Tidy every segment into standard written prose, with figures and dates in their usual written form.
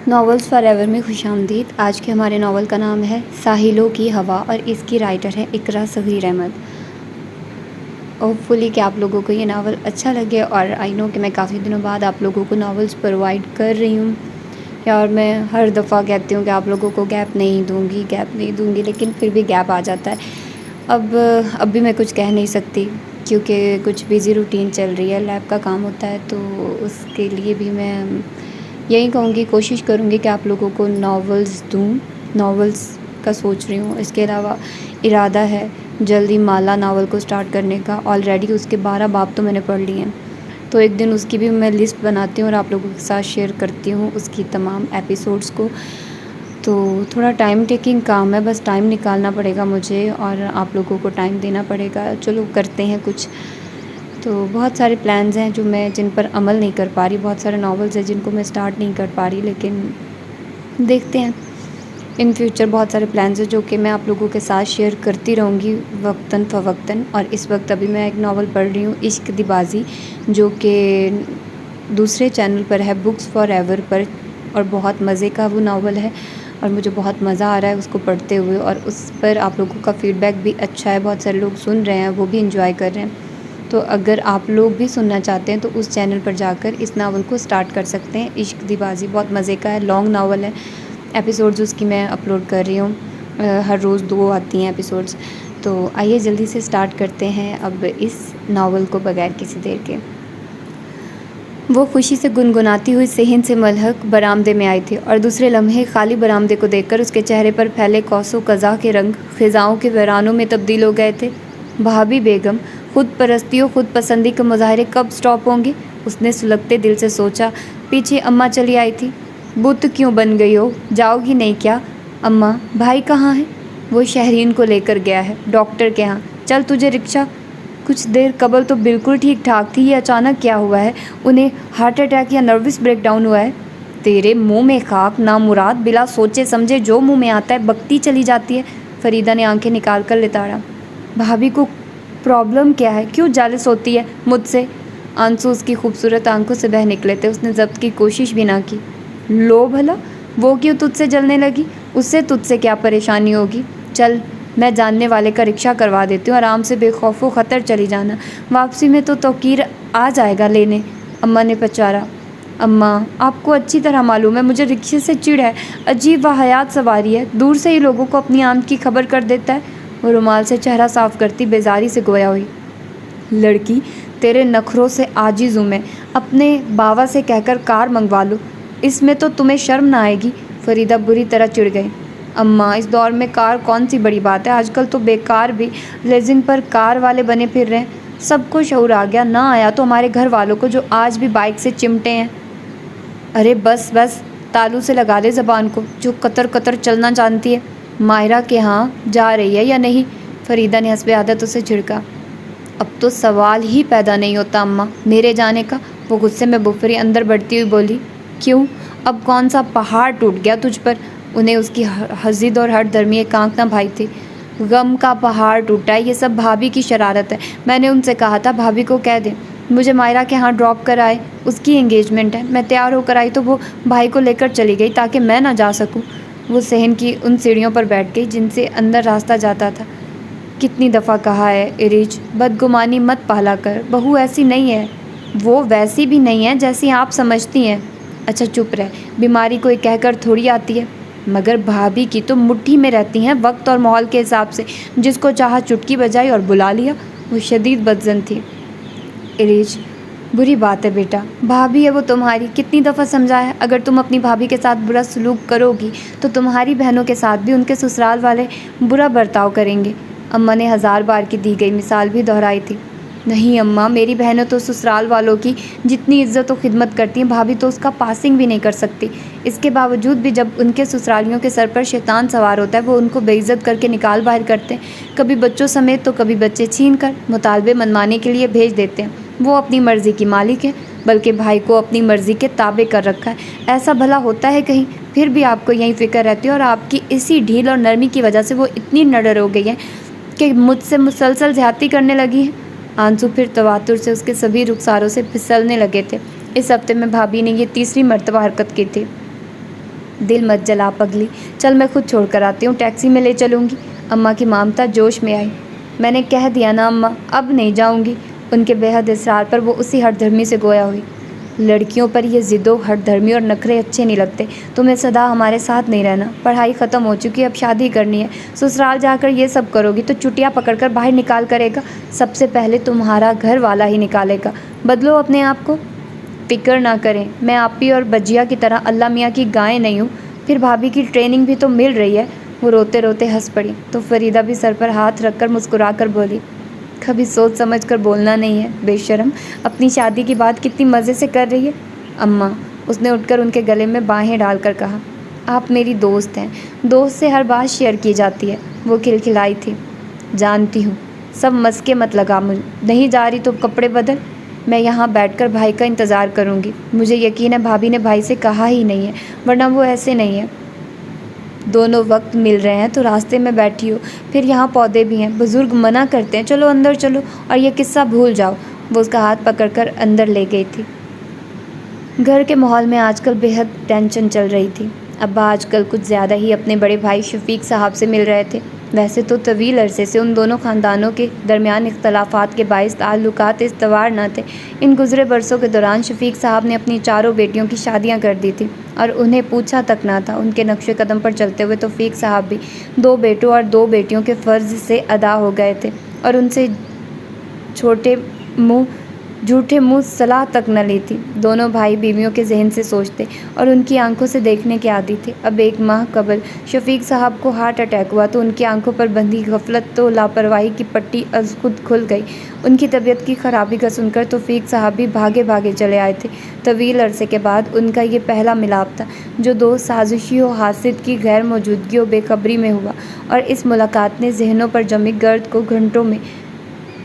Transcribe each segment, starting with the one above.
Novels for ever میں خوش آمدید۔ آج کے ہمارے ناول کا نام ہے ساحلوں کی ہوا اور اس کی رائٹر ہے اقرا صغیر احمد۔ ہوپ فلی کہ آپ لوگوں کو یہ ناول اچھا لگے، اور آئی نو کہ میں کافی دنوں بعد آپ لوگوں کو ناولز پرووائڈ کر رہی ہوں، اور میں ہر دفعہ کہتی ہوں کہ آپ لوگوں کو گیپ نہیں دوں گی، لیکن پھر بھی گیپ آ جاتا ہے۔ اب بھی میں کچھ کہہ نہیں سکتی کیونکہ کچھ بیزی روٹین چل رہی ہے، لیب کا کام ہوتا ہے، تو اس کے لیے بھی میں یہی کہوں گی، کوشش کروں گی کہ آپ لوگوں کو ناولز دوں۔ ناولز کا سوچ رہی ہوں، اس کے علاوہ ارادہ ہے جلدی مالا ناول کو سٹارٹ کرنے کا۔ آلریڈی اس کے 12 باب تو میں نے پڑھ لیے ہیں، تو ایک دن اس کی بھی میں لسٹ بناتی ہوں اور آپ لوگوں کے ساتھ شیئر کرتی ہوں اس کی تمام ایپیسوڈز کو۔ تو تھوڑا ٹائم ٹیکنگ کام ہے، بس ٹائم نکالنا پڑے گا مجھے اور آپ لوگوں کو ٹائم دینا پڑے گا۔ چلو کرتے ہیں کچھ۔ تو بہت سارے پلانز ہیں جن پر عمل نہیں کر پا رہی، بہت سارے ناولز ہیں جن کو میں سٹارٹ نہیں کر پا رہی، لیکن دیکھتے ہیں ان فیوچر بہت سارے پلانز ہیں جو کہ میں آپ لوگوں کے ساتھ شیئر کرتی رہوں گی وقتاً فوقتاً۔ اور اس وقت ابھی میں ایک ناول پڑھ رہی ہوں، عشق دی بازی، جو کہ دوسرے چینل پر ہے، بکس فار ایور پر، اور بہت مزے کا وہ ناول ہے اور مجھے بہت مزہ آ رہا ہے اس کو پڑھتے ہوئے، اور اس پر آپ لوگوں کا فیڈ بیک بھی اچھا ہے، بہت سارے لوگ سن رہے ہیں، وہ بھی انجوائے کر رہے ہیں۔ تو اگر آپ لوگ بھی سننا چاہتے ہیں تو اس چینل پر جا کر اس ناول کو سٹارٹ کر سکتے ہیں۔ عشق دی بازی بہت مزے کا ہے، لانگ ناول ہے، ایپیسوڈز اس کی میں اپلوڈ کر رہی ہوں، ہر روز 2 آتی ہیں ایپیسوڈز۔ تو آئیے جلدی سے سٹارٹ کرتے ہیں اب اس ناول کو بغیر کسی دیر کے۔ وہ خوشی سے گنگناتی ہوئی صحن سے ملحق برآمدے میں آئی تھی، اور دوسرے لمحے خالی برآمدے کو دیکھ کر اس کے چہرے پر پھیلے قوس و قزح کے رنگ خزاؤں کے ویرانوں میں تبدیل ہو گئے تھے۔ بھابھی بیگم، خود پرستی و خود پسندی کے مظاہرے کب سٹاپ ہوں گے؟ اس نے سلگتے دل سے سوچا۔ پیچھے اماں چلی آئی تھی۔ بت کیوں بن گئی ہو؟ جاؤ گی نہیں کیا؟ اماں، بھائی کہاں ہے؟ وہ شہرین کو لے کر گیا ہے، ڈاکٹر کے ہاں۔ چل تجھے رکشہ۔ کچھ دیر قبل تو بالکل ٹھیک ٹھاک تھی، یہ اچانک کیا ہوا ہے؟ انہیں ہارٹ اٹیک یا نروس بریک ڈاؤن ہوا ہے؟ تیرے منہ میں خاک، نامراد، بلا سوچے سمجھے جو منہ میں آتا ہے بکتی چلی جاتی ہے۔ فریدہ نے آنکھیں نکال کر لتاڑا۔ بھابھی کو پرابلم کیا ہے؟ کیوں جالس ہوتی ہے مجھ سے؟ آنسو اس کی خوبصورت آنکھوں سے بہہ نکلے تھے، اس نے ضبط کی کوشش بھی نہ کی۔ لو بھلا، وہ کیوں تجھ سے جلنے لگی؟ اس سے تجھ سے کیا پریشانی ہوگی؟ چل، میں جاننے والے کا رکشہ کروا دیتی ہوں، آرام سے بے خوف و خطر چلی جانا، واپسی میں تو توقیر آ جائے گا لینے، اماں نے پچارا۔ اماں، آپ کو اچھی طرح معلوم ہے مجھے رکشے سے چڑ ہے، عجیب و حیات سواری ہے، دور سے ہی لوگوں کو اپنی آمد کی خبر کر دیتا ہے۔ وہ رومال سے چہرہ صاف کرتی بیزاری سے گویا ہوئی۔ لڑکی، تیرے نخروں سے عاجز ہوں میں، اپنے باوا سے کہہ کر کار منگوا لو، اس میں تو تمہیں شرم نہ آئے گی؟ فریدہ بری طرح چڑ گئی۔ اماں، اس دور میں کار کون سی بڑی بات ہے، آج کل تو بیکار بھی لیزنگ پر کار والے بنے پھر رہے ہیں، سب کو شعور آ گیا، نہ آیا تو ہمارے گھر والوں کو جو آج بھی بائک سے چمٹے ہیں۔ ارے بس بس، تالو سے لگا دے زبان کو، جو قطر قطر چلنا جانتی ہے۔ ماہرہ کے ہاں جا رہی ہے یا نہیں؟ فریدہ نے حسب عادت اسے جھڑکا۔ اب تو سوال ہی پیدا نہیں ہوتا اماں میرے جانے کا، وہ غصے میں بفری اندر بڑھتی ہوئی بولی۔ کیوں؟ اب کون سا پہاڑ ٹوٹ گیا تجھ پر؟ انہیں اس کی حضد اور ہٹ درمی ایک آنکھ نہ بھائی تھی۔ غم کا پہاڑ ٹوٹا ہے، یہ سب بھابھی کی شرارت ہے، میں نے ان سے کہا تھا بھابھی کو کہہ دیں مجھے ماہرہ کے ہاں ڈراپ کر آئے، اس کی انگیجمنٹ ہے۔ میں تیار ہو کر آئی تو وہ بھائی کو لے کر چلی گئی تاکہ میں نہ جا سکوں۔ وہ صحن کی ان سیڑھیوں پر بیٹھ گئی جن سے اندر راستہ جاتا تھا۔ کتنی دفعہ کہا ہے اریج، بدگمانی مت پالا کر، بہو ایسی نہیں ہے، وہ ویسی بھی نہیں ہے جیسی آپ سمجھتی ہیں۔ اچھا چپ رہ، بیماری کوئی کہہ کر تھوڑی آتی ہے، مگر بھابھی کی تو مٹھی میں رہتی ہیں وقت اور ماحول کے حساب سے، جس کو چاہا چٹکی بجائی اور بلا لیا۔ وہ شدید بدظن تھی۔ اریج، بری بات ہے بیٹا، بھابھی ہے وہ تمہاری، کتنی دفعہ سمجھا ہے، اگر تم اپنی بھابھی کے ساتھ برا سلوک کرو گی تو تمہاری بہنوں کے ساتھ بھی ان کے سسرال والے برا برتاؤ کریں گے۔ اماں نے 1000 بار کی دی گئی مثال بھی دہرائی تھی۔ نہیں اماں، میری بہنیں تو سسرال والوں کی جتنی عزت و خدمت کرتی ہیں، بھابھی تو اس کا پاسنگ بھی نہیں کر سکتی۔ اس کے باوجود بھی جب ان کے سسرالیوں کے سر پر شیطان سوار ہوتا ہے، وہ ان کو بے عزت کر کے نکال باہر کرتے ہیں، کبھی بچوں سمیت تو کبھی بچے چھین کر مطالبے منوانے کے لیے بھیج دیتے ہیں۔ وہ اپنی مرضی کی مالک ہے، بلکہ بھائی کو اپنی مرضی کے تابع کر رکھا ہے۔ ایسا بھلا ہوتا ہے کہیں؟ پھر بھی آپ کو یہی فکر رہتی ہے، اور آپ کی اسی ڈھیل اور نرمی کی وجہ سے وہ اتنی نڈر ہو گئی ہے کہ مجھ سے مسلسل زیادتی کرنے لگی ہے۔ آنسو پھر تواتر سے اس کے سبھی رخساروں سے پھسلنے لگے تھے۔ اس ہفتے میں بھابھی نے یہ 3ری مرتبہ حرکت کی تھی۔ دل مت جلا پگلی، چل میں خود چھوڑ کر آتی ہوں، ٹیکسی میں لے چلوں گی۔ اماں کی ممتا جوش میں آئی۔ میں نے کہہ دیا نا اماں، اب نہیں جاؤں گی۔ ان کے بے حد اصرار پر وہ اسی ہٹ دھرمی سے گویا ہوئی۔ لڑکیوں پر یہ ضد و ہٹ دھرمی اور نخرے اچھے نہیں لگتے۔ تمہیں سدا ہمارے ساتھ نہیں رہنا، پڑھائی ختم ہو چکی ہے، اب شادی کرنی ہے۔ سسرال جا کر یہ سب کرو گی تو چٹیا پکڑ کر باہر نکال کرے گا، سب سے پہلے تمہارا گھر والا ہی نکالے گا۔ بدلو اپنے آپ کو۔ فکر نہ کریں، میں آپی اور بجیا کی طرح اللہ میاں کی گائے نہیں ہوں۔ پھر بھابھی کی ٹریننگ بھی تو مل رہی ہے۔ وہ روتے روتے ہنس پڑی تو فریدہ بھی سر پر ہاتھ رکھ کر مسکرا کر بولی، کبھی سوچ سمجھ کر بولنا نہیں ہے، بے شرم، اپنی شادی کی بات کتنی مزے سے کر رہی ہے۔ اماں، اس نے اٹھ کر ان کے گلے میں باہیں ڈال کر کہا، آپ میری دوست ہیں، دوست سے ہر بات شیئر کی جاتی ہے۔ وہ کھلکھلائی تھی، جانتی ہوں، سب مسکے مت لگا، مجھے نہیں جا رہی تو کپڑے بدل، میں یہاں بیٹھ کر بھائی کا انتظار کروں گی۔ مجھے یقین ہے بھابھی نے بھائی سے کہا ہی نہیں ہے، ورنہ وہ ایسے نہیں ہے۔ دونوں وقت مل رہے ہیں تو راستے میں بیٹھی ہو، پھر یہاں پودے بھی ہیں، بزرگ منع کرتے ہیں، چلو اندر چلو اور یہ قصہ بھول جاؤ۔ وہ اس کا ہاتھ پکڑ کر اندر لے گئی تھی۔ گھر کے ماحول میں آج کل بے حد ٹینشن چل رہی تھی۔ ابا آج کل کچھ زیادہ ہی اپنے بڑے بھائی شفیق صاحب سے مل رہے تھے۔ ویسے تو طویل عرصے سے ان دونوں خاندانوں کے درمیان اختلافات کے باعث تعلقات استوار نہ تھے۔ ان گزرے برسوں کے دوران شفیق صاحب نے اپنی چاروں بیٹیوں کی شادیاں کر دی تھیں اور انہیں پوچھا تک نہ تھا۔ ان کے نقش قدم پر چلتے ہوئے توفیق صاحب بھی 2 بیٹوں اور 2 بیٹیوں کے فرض سے ادا ہو گئے تھے اور ان سے جھوٹے منہ صلاح تک نہ لی تھی۔ دونوں بھائی بیویوں کے ذہن سے سوچتے اور ان کی آنکھوں سے دیکھنے کے عادی تھے۔ اب 1 ماہ قبل شفیق صاحب کو ہارٹ اٹیک ہوا تو ان کی آنکھوں پر بندھی غفلت تو لاپرواہی کی پٹی از خود کھل گئی۔ ان کی طبیعت کی خرابی کا سن کر توفیق صاحب بھی بھاگے بھاگے چلے آئے تھے۔ طویل عرصے کے بعد ان کا یہ پہلا ملاپ تھا جو 2 سازشی و حاسد کی غیر موجودگی و بے خبری میں ہوا، اور اس ملاقات نے ذہنوں پر جمی گرد کو گھنٹوں میں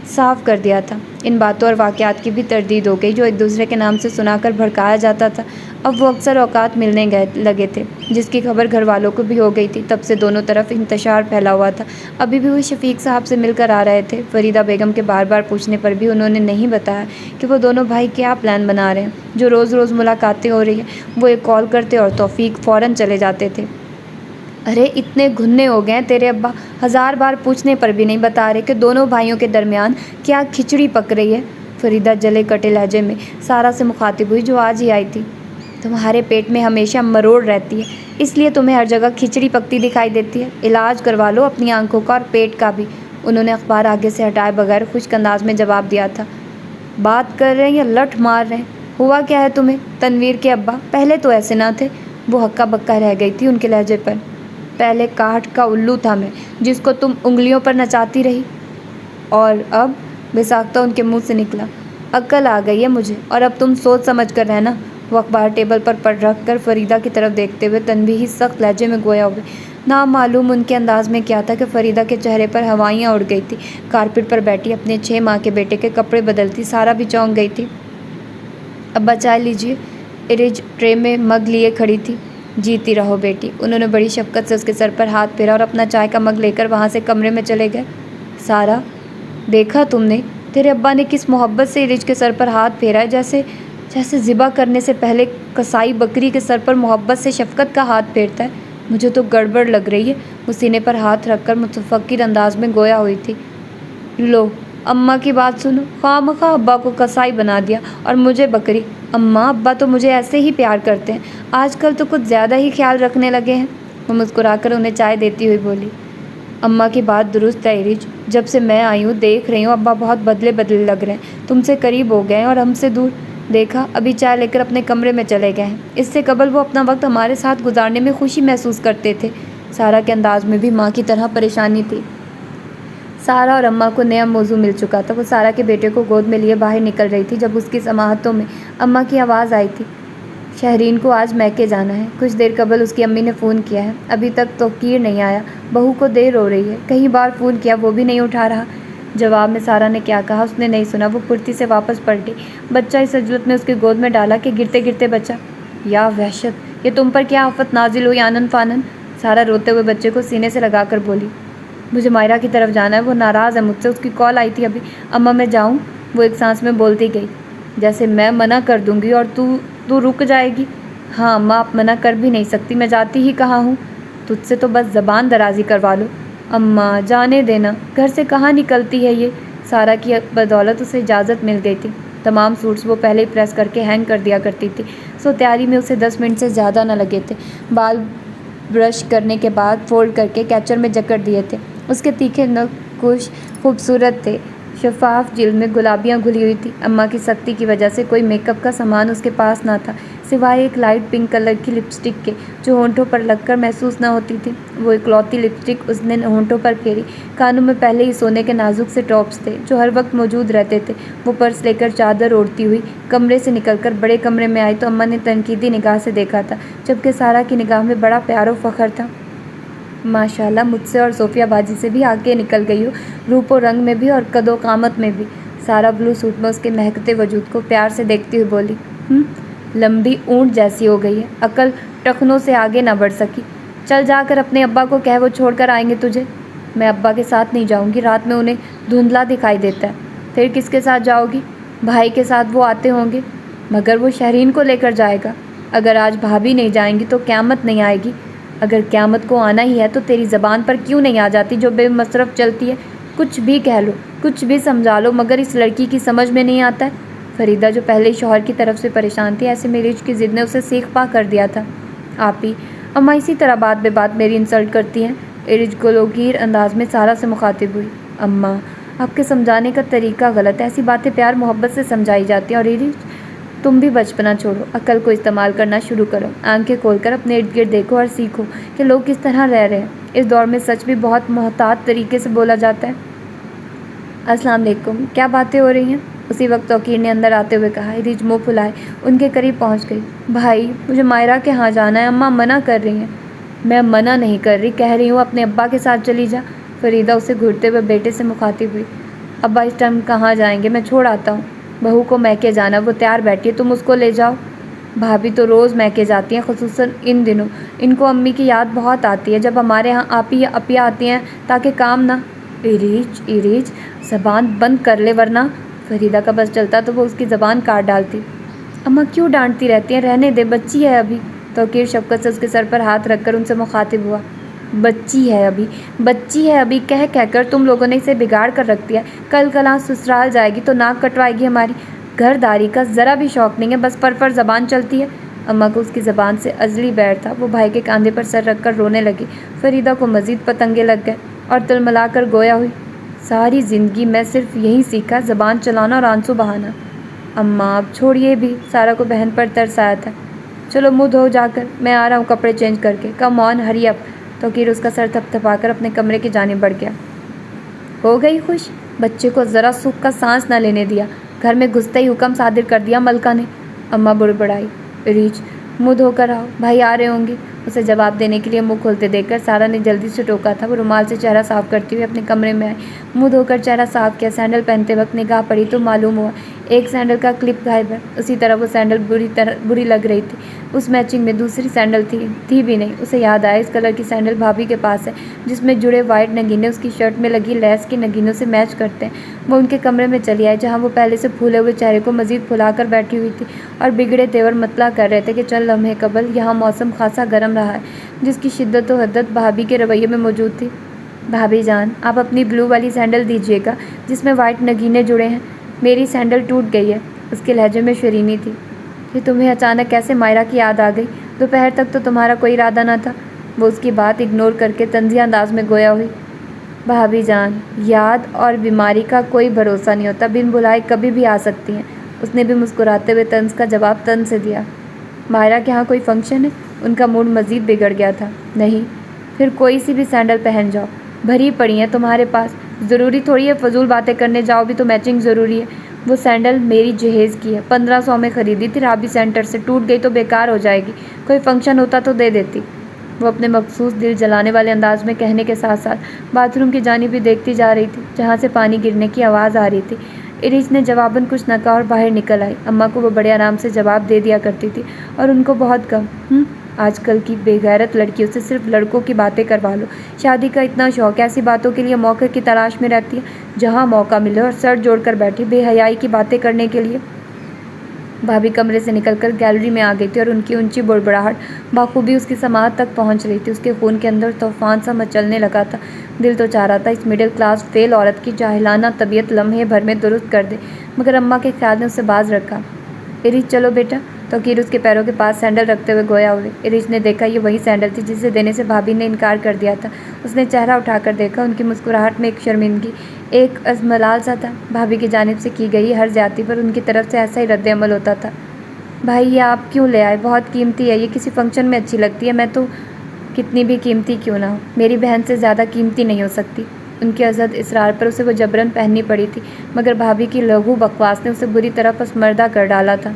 صاف کر دیا تھا۔ ان باتوں اور واقعات کی بھی تردید ہو گئی جو ایک دوسرے کے نام سے سنا کر بھڑکایا جاتا تھا، اب وہ اکثر اوقات ملنے لگے تھے، جس کی خبر گھر والوں کو بھی ہو گئی تھی۔ تب سے دونوں طرف انتشار پھیلا ہوا تھا۔ ابھی بھی وہ شفیق صاحب سے مل کر آ رہے تھے۔ فریدہ بیگم کے بار بار پوچھنے پر بھی انہوں نے نہیں بتایا کہ وہ دونوں بھائی کیا پلان بنا رہے ہیں۔ جو روز روز ملاقاتیں ہو رہی ہیں، وہ ایک کال کرتے اور توفیق فوراً چلے جاتے تھے۔ ارے اتنے گھنے ہو گئے ہیں تیرے ابا، 1000 بار پوچھنے پر بھی نہیں بتا رہے کہ دونوں بھائیوں کے درمیان کیا کھچڑی پک رہی ہے۔ فریدہ جلے کٹے لہجے میں سارا سے مخاطب ہوئی جو آج ہی آئی تھی۔ تمہارے پیٹ میں ہمیشہ مروڑ رہتی ہے، اس لیے تمہیں ہر جگہ کھچڑی پکتی دکھائی دیتی ہے۔ علاج کروا لو اپنی آنکھوں کا اور پیٹ کا بھی۔ انہوں نے اخبار آگے سے ہٹائے بغیر خشک انداز میں جواب دیا تھا۔ بات کر رہے ہیں یا لٹھ مار رہے ہیں؟ ہوا کیا ہے تمہیں؟ تنویر کے ابا پہلے تو ایسے نہ تھے۔ وہ ہکا بکا رہ گئی تھی ان کے لہجے پر۔ پہلے کاٹھ کا الو تھا میں، جس کو تم انگلیوں پر نچاتی رہی، اور اب؟ بے ساختہ ان کے منہ سے نکلا۔ عقل آ گئی ہے مجھے، اور اب تم سوچ سمجھ کر رہنا۔ وہ اخبار ٹیبل پر رکھ کر فریدہ کی طرف دیکھتے ہوئے تنبیہی سخت لہجے میں گویا ہوئے۔ نامعلوم ان کے انداز میں کیا تھا کہ فریدہ کے چہرے پر ہوائیاں اڑ گئی تھیں۔ کارپٹ پر بیٹھی اپنے 6 ماہ کے بیٹے کے کپڑے بدلتی سارا بھی چونک گئی تھی۔ ابا چائے لیجیے۔ ارج ٹرے میں مگ لیے کھڑی تھی۔ جیتی رہو بیٹی۔ انہوں نے بڑی شفقت سے اس کے سر پر ہاتھ پھیرا اور اپنا چائے کا مگ لے کر وہاں سے کمرے میں چلے گئے۔ سارا، دیکھا تم نے تیرے ابا نے کس محبت سے ارج کے سر پر ہاتھ پھیرا ہے، جیسے ذبح کرنے سے پہلے کسائی بکری کے سر پر محبت سے شفقت کا ہاتھ پھیرتا ہے۔ مجھے تو گڑبڑ لگ رہی ہے۔ وہ سینے پر ہاتھ رکھ کر متفکر انداز میں گویا ہوئی تھی۔ لو اماں کی بات سنو، خواہ مخواہ ابا کو کسائی بنا دیا اور مجھے بکری۔ اماں، ابا تو مجھے ایسے ہی پیار کرتے ہیں، آج کل تو کچھ زیادہ ہی خیال رکھنے لگے ہیں۔ وہ مسکرا کر انہیں چائے دیتی ہوئی بولی، اماں کی بات درست ہے ارج، جب سے میں آئی ہوں دیکھ رہی ہوں ابا بہت بدلے لگ رہے ہیں، تم سے قریب ہو گئے ہیں اور ہم سے دور۔ دیکھا، ابھی چائے لے کر اپنے کمرے میں چلے گئے ہیں۔ اس سے قبل وہ اپنا وقت ہمارے ساتھ گزارنے میں خوشی محسوس کرتے تھے۔ سارا کے انداز میں بھی ماں کی طرح پریشانی تھی۔ سارا اور اماں کو نیا موضوع مل چکا تھا۔ وہ سارا کے بیٹے کو گود میں لیے باہر نکل رہی تھی جب اس کی سماعتوں میں اماں کی آواز آئی تھی، شہرین کو آج میکے جانا ہے۔ کچھ دیر قبل اس کی امی نے فون کیا ہے، ابھی تک توقیر نہیں آیا۔ بہو کو دیر ہو رہی ہے، کئی بار فون کیا وہ بھی نہیں اٹھا رہا۔ جواب میں سارا نے کیا کہا اس نے نہیں سنا۔ وہ پھرتی سے واپس پلٹی، بچہ اس عجلت میں اس کی گود میں ڈالا کہ گرتے گرتے بچا۔ یا وحشت، یہ تم پر کیا آفت نازل ہوئی آنن فانن؟ سارا روتے ہوئے بچے کو سینے سے لگا کر بولی، مجھے مائرہ کی طرف جانا ہے، وہ ناراض ہے مجھ سے، اس کی کال آئی تھی ابھی۔ اماں میں جاؤں؟ وہ ایک سانس میں بولتی گئی، جیسے میں منع کر دوں گی اور تو رک جائے گی۔ ہاں اماں، آپ منع کر بھی نہیں سکتی، میں جاتی ہی کہاں ہوں، تجھ سے تو بس زبان درازی کروا لو۔ اماں جانے دینا، گھر سے کہاں نکلتی ہے یہ؟ سارا کی بدولت اسے اجازت مل گئی تھی۔ تمام سوٹس وہ پہلے ہی پریس کر کے ہینگ کر دیا کرتی تھی، سو تیاری میں اسے 10 منٹ سے زیادہ نہ لگے تھے۔ بال برش کرنے کے بعد فولڈ کر کے کیچر میں جکڑ دیے تھے۔ اس کے تیکھے نقوش خوبصورت تھے، شفاف جلد میں گلابیاں گھلی ہوئی تھیں۔ اماں کی سختی کی وجہ سے کوئی میک اپ کا سامان اس کے پاس نہ تھا، سوائے ایک لائٹ پنک کلر کی لپسٹک کے جو ہونٹوں پر لگ کر محسوس نہ ہوتی تھی۔ وہ اکلوتی لپسٹک اس نے ہونٹوں پر پھیری۔ کانوں میں پہلے ہی سونے کے نازک سے ٹاپس تھے جو ہر وقت موجود رہتے تھے۔ وہ پرس لے کر چادر اوڑھتی ہوئی کمرے سے نکل کر بڑے کمرے میں آئی تو اماں نے تنقیدی نگاہ سے دیکھا تھا، جبکہ سارا کی نگاہ میں بڑا پیار و فخر تھا۔ ماشاءاللہ، مجھ سے اور صوفیہ باجی سے بھی آگے نکل گئی ہو، روپ و رنگ میں بھی اور قد و قامت میں بھی۔ سارا بلو سوٹ میں اس کے مہکتے وجود کو پیار سے دیکھتی ہوئی بولی۔ لمبی اونٹ جیسی ہو گئی ہے، عقل ٹخنوں سے آگے نہ بڑھ سکی۔ چل جا کر اپنے ابا کو کہہ، وہ چھوڑ کر آئیں گے تجھے۔ میں ابا کے ساتھ نہیں جاؤں گی، رات میں انہیں دھندلا دکھائی دیتا ہے۔ پھر کس کے ساتھ جاؤ گی؟ بھائی کے ساتھ، وہ آتے ہوں گے۔ مگر وہ شہرین کو لے کر جائے گا۔ اگر آج بھابھی نہیں جائیں گی تو قیامت نہیں آئے گی۔ اگر قیامت کو آنا ہی ہے تو تیری زبان پر کیوں نہیں آ جاتی جو بے مصرف چلتی ہے؟ کچھ بھی کہہ لو، کچھ بھی سمجھا لو، مگر اس لڑکی کی سمجھ میں نہیں آتا ہے۔ فریدہ جو پہلے شوہر کی طرف سے پریشان تھی، ایسے میں ارج کی ضد نے اسے سیخ پا کر دیا تھا۔ آپی، اماں اسی طرح بات بے بات میری انسلٹ کرتی ہیں۔ ارج گلوگیر انداز میں سارا سے مخاطب ہوئی۔ اماں، آپ کے سمجھانے کا طریقہ غلط ہے، ایسی باتیں پیار محبت سے سمجھائی جاتی ہیں۔ اور ارج، تم بھی بچپنا چھوڑو، عقل کو استعمال کرنا شروع کرو، آنکھیں کھول کر اپنے ارد گرد دیکھو اور سیکھو کہ لوگ کس طرح رہ رہے ہیں۔ اس دور میں سچ بھی بہت محتاط طریقے سے بولا جاتا ہے۔ السلام علیکم، کیا باتیں ہو رہی ہیں؟ اسی وقت توقیر نے اندر آتے ہوئے کہا۔ ارج منہ پھلائے ان کے قریب پہنچ گئی۔ بھائی، مجھے مائرہ کے ہاں جانا ہے، اماں منع کر رہی ہیں۔ میں منع نہیں کر رہی، کہہ رہی ہوں اپنے ابا کے ساتھ چلی جا۔ فریدہ اسے گھورتے ہوئے بیٹے سے مخاطب ہوئی۔ ابا اس ٹائم کہاں جائیں گے، میں چھوڑ آتا ہوں۔ بہو کو میکے جانا، وہ تیار بیٹھی ہے، تم اس کو لے جاؤ۔ بھابھی تو روز میکے جاتی ہیں، خصوصاً ان دنوں۔ ان کو امی کی یاد بہت آتی ہے جب ہمارے ہاں آپی یا اپیا آتی ہیں تاکہ کام نہ۔ ارج، زبان بند کر لے ورنہ۔ فریدہ کا بس چلتا تو وہ اس کی زبان کاٹ ڈالتی۔ اماں کیوں ڈانٹتی رہتی ہیں، رہنے دے، بچی ہے ابھی۔ توقیر شفقت سے اس کے سر پر ہاتھ رکھ کر ان سے مخاطب ہوا۔ بچی ہے ابھی کہہ کر تم لوگوں نے اسے بگاڑ کر رکھ دیا۔ کل کلاں سسرال جائے گی تو ناک کٹوائے گی ہماری۔ گھر داری کا ذرا بھی شوق نہیں ہے، بس پر زبان چلتی ہے۔ اماں کو اس کی زبان سے ازلی بیر تھا۔ وہ بھائی کے کاندھے پر سر رکھ کر رونے لگی۔ فریدہ کو مزید پتنگے لگ گئے اور تلملا کر گویا ہوئی۔ ساری زندگی میں صرف یہی سیکھا، زبان چلانا اور آنسو بہانا۔ اماں اب چھوڑیے بھی، سارا کو بہن پر ترس آیا تھا۔ چلو منہ دھو جا کر، میں آ رہا ہوں کپڑے چینج کر کے۔ کم آن، ہری اپ۔ توقیر اس کا سر تھپ تھپا کر اپنے کمرے کی جانب بڑھ گیا۔ ہو گئی خوش؟ بچے کو ذرا سکھ کا سانس نہ لینے دیا، گھر میں گھستے ہی حکم صادر کر دیا ملکہ نے۔ اماں بڑبڑائی۔ ریچ، منہ دھو کر آؤ، بھائی آ رہے ہوں گے۔ اسے جواب دینے کے لیے منہ کھولتے دیکھ کر سارا نے جلدی سے ٹوکا تھا۔ وہ رومال سے چہرہ صاف کرتی ہوئی اپنے کمرے میں آئی، منہ دھو کر چہرہ صاف کیا۔ سینڈل پہنتے وقت نگاہ پڑی تو معلوم ہوا ایک سینڈل کا کلپ غائب ہے۔ اسی طرح وہ سینڈل بری لگ رہی تھی۔ اس میچنگ میں دوسری سینڈل تھی بھی نہیں۔ اسے یاد آیا اس کلر کی سینڈل بھابھی کے پاس ہے جس میں جڑے وائٹ نگینے اس کی شرٹ میں لگی لیس کی نگینوں سے میچ کرتے ہیں۔ وہ ان کے کمرے میں چلی آئی جہاں وہ پہلے سے پھولے ہوئے چہرے کو مزید پھلا کر بیٹھی ہوئی تھی اور بگڑے تیور مطلع کر رہے تھے کہ چند لمحے قبل یہاں موسم خاصا گرم رہا ہے، جس کی شدت و حدت بھابھی کے رویے میں موجود تھی۔ بھابھی جان، آپ اپنی بلو والی سینڈل دیجیے گا جس میں وائٹ نگینے جڑے ہیں، میری سینڈل ٹوٹ گئی ہے۔ اس کے لہجے میں شرینی تھی۔ یہ تمہیں اچانک کیسے مائرہ کی یاد آ گئی؟ دوپہر تک تو تمہارا کوئی ارادہ نہ تھا۔ وہ اس کی بات اگنور کر کے طنزیہ انداز میں گویا ہوئی۔ بھابھی جان، یاد اور بیماری کا کوئی بھروسہ نہیں ہوتا، بن بلائے کبھی بھی آ سکتی ہیں۔ اس نے بھی مسکراتے ہوئے طنز کا جواب طن سے دیا۔ مائرہ کے ہاں کوئی فنکشن ہے؟ ان کا موڈ مزید بگڑ گیا تھا۔ نہیں۔ پھر کوئی سی بھی سینڈل پہن جاؤ، بھری پڑی ہیں تمہارے پاس، ضروری تھوڑی ہے فضول باتیں کرنے جاؤ بھی تو میچنگ ضروری ہے۔ وہ سینڈل میری جہیز کی ہے، 1500 میں خریدی تھی رابی سینٹر سے، ٹوٹ گئی تو بیکار ہو جائے گی، کوئی فنکشن ہوتا تو دے دیتی۔ وہ اپنے مخصوص دل جلانے والے انداز میں کہنے کے ساتھ ساتھ باتھ روم کی جانب بھی دیکھتی جا رہی تھی جہاں سے پانی گرنے کی آواز آ رہی تھی۔ ارج نے جواباً کچھ نہ کہا اور باہر نکل آئی۔ اماں کو وہ بڑے آرام سے جواب دے دیا کرتی تھی اور ان کو بہت کم۔ آج کل کی بے غیرت لڑکیوں سے صرف لڑکوں کی باتیں کروا لو، شادی کا اتنا شوق ہے، ایسی باتوں کے لیے موقع کی تلاش میں رہتی ہے، جہاں موقع ملے اور سر جوڑ کر بیٹھے بے حیائی کی باتیں کرنے کے لیے۔ بھابھی کمرے سے نکل کر گیلری میں آ گئی تھی اور ان کی اونچی بڑبڑاہٹ بخوبی اس کی سماعت تک پہنچ رہی تھی۔ اس کے خون کے اندر طوفان سا مچلنے لگا تھا۔ دل تو چاہ رہا تھا اس مڈل کلاس فیل عورت کی جاہلانہ طبیعت لمحے بھر میں درست کر دے، مگر اماں کے خیال نے اسے باز رکھا۔ ایرج چلو بیٹا۔ توقیر اس کے پیروں کے پاس سینڈل رکھتے ہوئے گویا ہوئے۔ ایرج نے دیکھا یہ وہی سینڈل تھی جسے دینے سے بھابھی نے انکار کر دیا تھا۔ اس نے چہرہ اٹھا کر دیکھا، ان کی مسکراہٹ میں ایک شرمندگی، ایک ازملال سا تھا۔ بھابھی کی جانب سے کی گئی ہر زیادتی پر ان کی طرف سے ایسا ہی رد عمل ہوتا تھا۔ بھائی یہ آپ کیوں لے آئے؟ بہت قیمتی ہے، یہ کسی فنکشن میں اچھی لگتی ہے، میں تو کتنی بھی قیمتی کیوں نہ ہو میری بہن سے زیادہ قیمتی نہیں ہو سکتی۔ ان کے ازحد اصرار پر اسے وہ جبراً پہننی پڑی تھی، مگر بھابھی کی لغو بکواس نے اسے بری طرح پسماردہ کر ڈالا تھا۔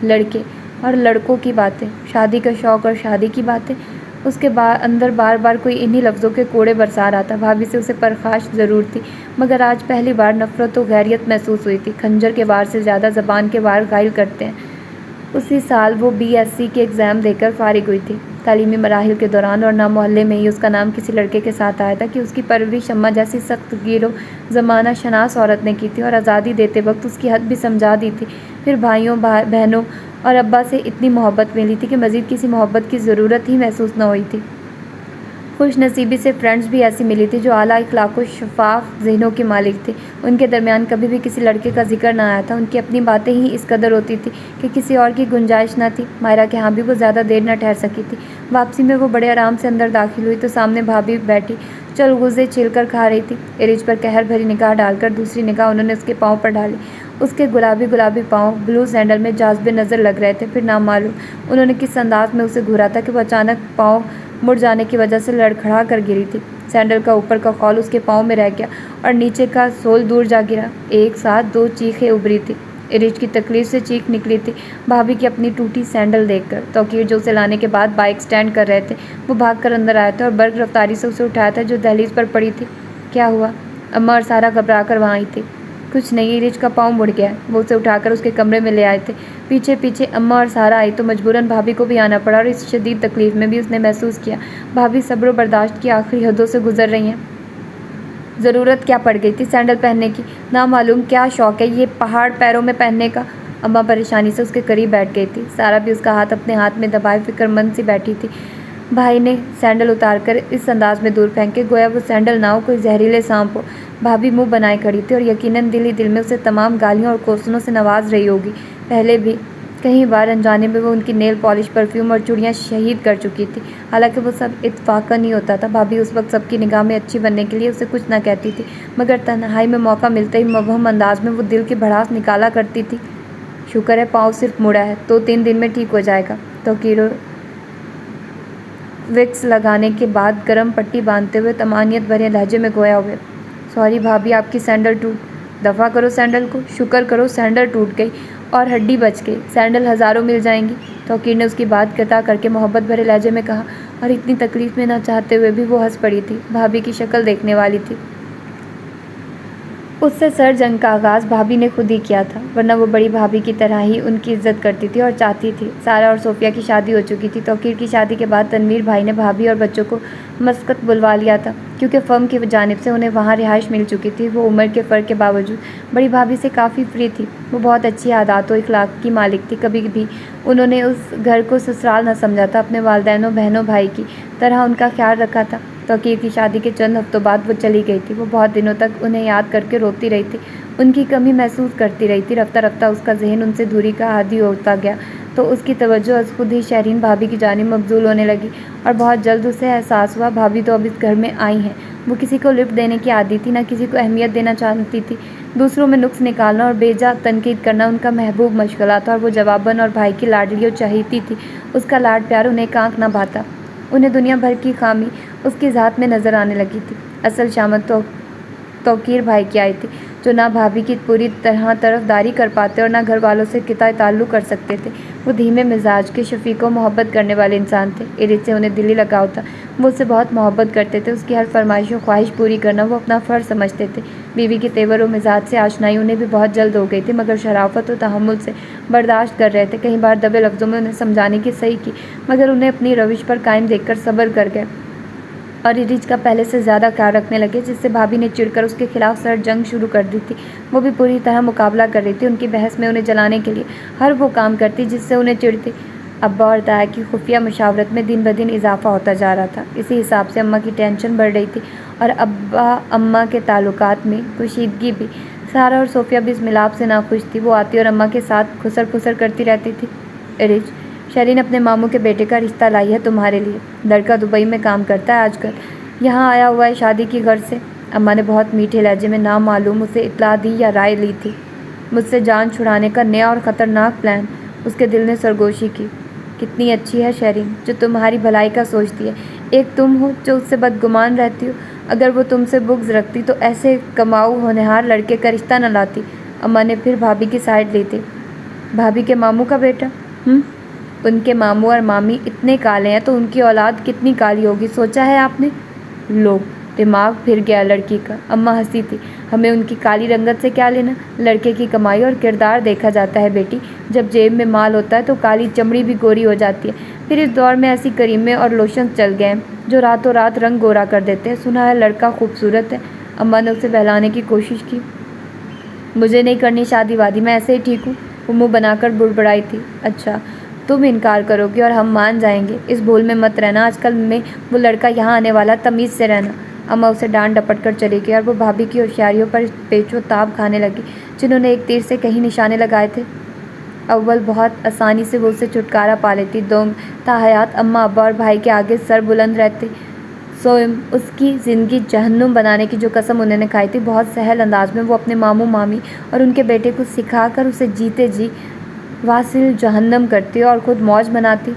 لڑکے اور لڑکوں کی باتیں، شادی کا شوق اور شادی کی باتیں، اس کے اندر بار بار کوئی انہی لفظوں کے کوڑے برسا رہا تھا۔ بھابھی سے اسے پرخاش ضرور تھی، مگر آج پہلی بار نفرت و غیریت محسوس ہوئی تھی۔ خنجر کے وار سے زیادہ زبان کے وار گھائل کرتے ہیں۔ اسی سال وہ BSc کے ایگزام دے کر فارغ ہوئی تھی۔ تعلیمی مراحل کے دوران اور نہ محلے میں ہی اس کا نام کسی لڑکے کے ساتھ آیا تھا کہ اس کی پرورش اماں جیسی سخت گیر و زمانہ شناس عورت نے کی تھی، اور آزادی دیتے وقت اس کی حد بھی سمجھا دی تھی۔ پھر بھائیوں بہنوں اور ابا سے اتنی محبت ملی تھی کہ مزید کسی محبت کی ضرورت ہی محسوس نہ ہوئی تھی۔ خوش نصیبی سے فرینڈز بھی ایسی ملی تھی جو اعلیٰ اخلاق و شفاف ذہنوں کے مالک تھے۔ ان کے درمیان کبھی بھی کسی لڑکے کا ذکر نہ آیا تھا۔ ان کی اپنی باتیں ہی اس قدر ہوتی تھی کہ کسی اور کی گنجائش نہ تھی۔ مائرہ کے ہاں بھی وہ زیادہ دیر نہ ٹھہر سکی تھی۔ واپسی میں وہ بڑے آرام سے اندر داخل ہوئی تو سامنے بھابھی بیٹھی چلغوزے چھیل کر کھا رہی تھی۔ ایرج پر قہر بھری نگاہ ڈال کر دوسری نگاہ انہوں نے اس کے پاؤں پر ڈالی۔ اس کے گلابی پاؤں بلو سینڈل میں جاذب نظر لگ رہے تھے۔ پھر نامعلوم انہوں نے کس انداز میں اسے گھورا تھا کہ وہ اچانک پاؤں مڑ جانے کی وجہ سے لڑکھڑا کر گری تھی۔ سینڈل کا اوپر کا خول اس کے پاؤں میں رہ گیا اور نیچے کا سول دور جا گرا۔ ایک ساتھ دو چیخیں ابھری تھی۔ ایرج کی تکلیف سے چیخ نکلی تھی بھابھی کی اپنی ٹوٹی سینڈل دیکھ کر۔ توقیر جو اسے لانے کے بعد بائک سٹینڈ کر رہے تھے، وہ بھاگ کر اندر آیا تھا اور برق رفتاری سے اسے اٹھایا تھا جو دہلیز پر پڑی تھی۔ کیا ہوا؟ اماں اور سارا گھبرا کر وہاں آئی تھی۔ کچھ نہیں، ایرج کا پاؤں مڑ گیا ہے۔ وہ اسے اٹھا کر اس کے کمرے میں لے آئے تھے۔ پیچھے اماں اور سارا آئی تو مجبوراً بھابھی کو بھی آنا پڑا، اور اس شدید تکلیف میں بھی اس نے محسوس کیا بھابھی صبر و برداشت کی آخری حدوں سے گزر رہی ہیں۔ ضرورت کیا پڑ گئی تھی سینڈل پہننے کی؟ نامعلوم کیا شوق ہے یہ پہاڑ پیروں میں پہننے کا؟ اماں پریشانی سے اس کے قریب بیٹھ گئی تھی۔ سارا بھی اس کا ہاتھ اپنے ہاتھ میں دبائے فکر مند سی بیٹھی تھی۔ بھائی نے سینڈل اتار کر اس انداز میں دور پھینکے گویا وہ سینڈل نہ ہو، کوئی زہریلے سانپ ہو۔ بھابھی منہ بنائے کھڑی تھی اور یقیناً دل ہی دل میں اسے تمام گالیوں اور کوسنوں سے نواز رہی ہوگی۔ پہلے بھی کئی بار انجانے میں وہ ان کی نیل پالش، پرفیوم اور چوڑیاں شہید کر چکی تھی، حالانکہ وہ سب اتفاقاً ہی ہوتا تھا۔ بھابھی اس وقت سب کی نگاہ میں اچھی بننے کے لیے اسے کچھ نہ کہتی تھی، مگر تنہائی میں موقع ملتے ہی مبہم انداز میں وہ دل کی بھڑاس نکالا کرتی تھی۔ شکر ہے پاؤں صرف مڑا ہے، 2-3 دن میں ٹھیک ہو جائے گا۔ توقیر وکس لگانے کے بعد گرم پٹی باندھتے ہوئے طمانینت بھرے لہجے میں گویا ہوئے، سوری بھابھی آپ کی سینڈل دفع کرو سینڈل کو، شکر کرو سینڈل ٹوٹ گئی اور ہڈی بچ گئی، سینڈل ہزاروں مل جائیں گی۔ توقیر نے اس کی بات قطع کر کے محبت بھرے لہجے میں کہا، اور اتنی تکلیف میں نہ چاہتے ہوئے بھی وہ ہنس پڑی تھی۔ بھابھی کی شکل دیکھنے والی تھی۔ اس سے سر جنگ کا آغاز بھابھی نے خود ہی کیا تھا، ورنہ وہ بڑی بھابھی کی طرح ہی ان کی عزت کرتی تھی اور چاہتی تھی۔ سارا اور صوفیہ کی شادی ہو چکی تھی۔ توقیر کی شادی کے بعد تنویر بھائی نے بھابھی اور بچوں کو مسقط بلوا لیا تھا، کیونکہ فرم کی جانب سے انہیں وہاں رہائش مل چکی تھی۔ وہ عمر کے فرق کے باوجود بڑی بھابھی سے کافی فری تھی۔ وہ بہت اچھی عادات و اخلاق کی مالک تھی۔ کبھی بھی انہوں نے اس گھر کو سسرال نہ سمجھا تھا، اپنے والدینوں بہنوں بھائی کی طرح ان کا خیال رکھا تھا۔ توقیر کی شادی کے چند ہفتوں بعد وہ چلی گئی تھی۔ وہ بہت دنوں تک انہیں یاد کر کے روتی رہی تھی، ان کی کمی محسوس کرتی رہی تھی۔ رفتہ رفتہ اس کا ذہن ان سے دوری کا عادی ہوتا گیا تو اس کی توجہ از خود ہی شہرین بھابھی کی جانب مبذول ہونے لگی، اور بہت جلد اسے احساس ہوا بھابھی تو اب اس گھر میں آئی ہیں۔ وہ کسی کو لفٹ دینے کی عادی تھی، نہ کسی کو اہمیت دینا چاہتی تھی۔ دوسروں میں نقص نکالنا اور بے جا تنقید کرنا ان کا محبوب مشغلہ تھا، اور وہ جواباً اور بھائی کی لاڈلی اور چہیتی تھی۔ اس کا لاڈ پیار انہیں ایک آنکھ نہ بھاتا۔ انہیں دنیا بھر کی خامی اس کی ذات میں نظر آنے لگی تھی۔ اصل شامت توقیر بھائی کی آئی تھی، جو نہ بھابھی کی پوری طرح طرفداری کر پاتے اور نہ گھر والوں سے قطع تعلق کر سکتے تھے۔ وہ دھیمے مزاج کے، شفیق و محبت کرنے والے انسان تھے۔ ایرج سے انہیں دلی لگاؤ تھا۔ وہ اس سے بہت محبت کرتے تھے۔ اس کی ہر فرمائش و خواہش پوری کرنا وہ اپنا فرض سمجھتے تھے۔ بیوی کے تیور و مزاج سے آشنائی انہیں بھی بہت جلد ہو گئی تھی، مگر شرافت و تحمل سے برداشت کر رہے تھے۔ کئی بار دبے لفظوں میں انہیں سمجھانے کی صحیح کی، مگر انہیں اپنی روش پر قائم دیکھ کر صبر کر گئے۔ اور ارج کا پہلے سے زیادہ خیال رکھنے لگے، جس سے بھابھی نے چڑ کر اس کے خلاف سرد جنگ شروع کر دی تھی۔ وہ بھی پوری طرح مقابلہ کر رہی تھی، ان کی بحث میں انہیں جلانے کے لیے ہر وہ کام کرتی جس سے انہیں چڑ تھی۔ ابا اور دایا کی خفیہ مشاورت میں دن بدن اضافہ ہوتا جا رہا تھا۔ اسی حساب سے اماں کی ٹینشن بڑھ رہی تھی اور ابا اماں کے تعلقات میں کشیدگی بھی۔ سارا اور صوفیہ بھی اس ملاپ سے ناخوش تھی۔ وہ آتی اور اماں کے ساتھ خسر پھسر کرتی رہتی تھی۔ ارج، شرین اپنے ماموں کے بیٹے کا رشتہ لائی ہے تمہارے لیے۔ لڑکا دبئی میں کام کرتا ہے آج کل، یہاں آیا ہوا ہے شادی کی غرض سے۔ اماں نے بہت میٹھے لہجے میں نامعلوم اسے اطلاع دی یا رائے لی تھی۔ مجھ سے جان چھڑانے کا نیا اور خطرناک پلان۔ اس کے دل نے سرگوشی کی۔ کتنی اچھی ہے شرین، جو تمہاری بھلائی کا سوچتی ہے۔ ایک تم ہو جو اس سے بدگمان رہتی ہو۔ اگر وہ تم سے بغض رکھتی تو ایسے کماؤ ہونہار لڑکے کا رشتہ نہ لاتی۔ اماں نے پھر بھابھی کی سائڈ لی تھی۔ بھابھی کے ماموں کا بیٹا؟ ان کے ماموں اور مامی اتنے کالے ہیں تو ان کی اولاد کتنی کالی ہوگی، سوچا ہے آپ نے؟ لو، دماغ پھر گیا لڑکی کا۔ اماں ہنسی تھی۔ ہمیں ان کی کالی رنگت سے کیا لینا؟ لڑکے کی کمائی اور کردار دیکھا جاتا ہے بیٹی۔ جب جیب میں مال ہوتا ہے تو کالی چمڑی بھی گوری ہو جاتی ہے۔ پھر اس دور میں ایسی کریمیں اور لوشنز چل گئے ہیں جو راتوں رات رنگ گورا کر دیتے ہیں۔ سنا ہے لڑکا خوبصورت ہے۔ اماں نے اسے بہلانے کی کوشش کی۔ مجھے نہیں کرنی شادی وادی، میں ایسے ہی ٹھیک ہوں، وہ منہ بنا کر بڑبڑائی تھی۔ اچھا، تم انکار کرو گی اور ہم مان جائیں گے، اس بھول میں مت رہنا، آج کل میں وہ لڑکا یہاں آنے والا، تمیز سے رہنا۔ اماں اسے ڈانٹ ڈپٹ کر چلی گئی اور وہ بھابھی کی ہوشیاریوں پر پیچ و تاب کھانے لگی، جنہوں نے ایک تیر سے کہیں نشانے لگائے تھے۔ اول بہت آسانی سے وہ اسے چھٹکارا پا لیتی، تاحیات اماں ابا اور بھائی کے آگے سر بلند رہتے۔ سوئم اس کی زندگی جہنم بنانے کی جو قسم انہوں نے کھائی تھی، بہت سہل انداز میں وہ اپنے ماموں مامی اور ان کے بیٹے کو سکھا کر اسے جیتے جی واصل جہنم کرتی اور خود موج مناتی۔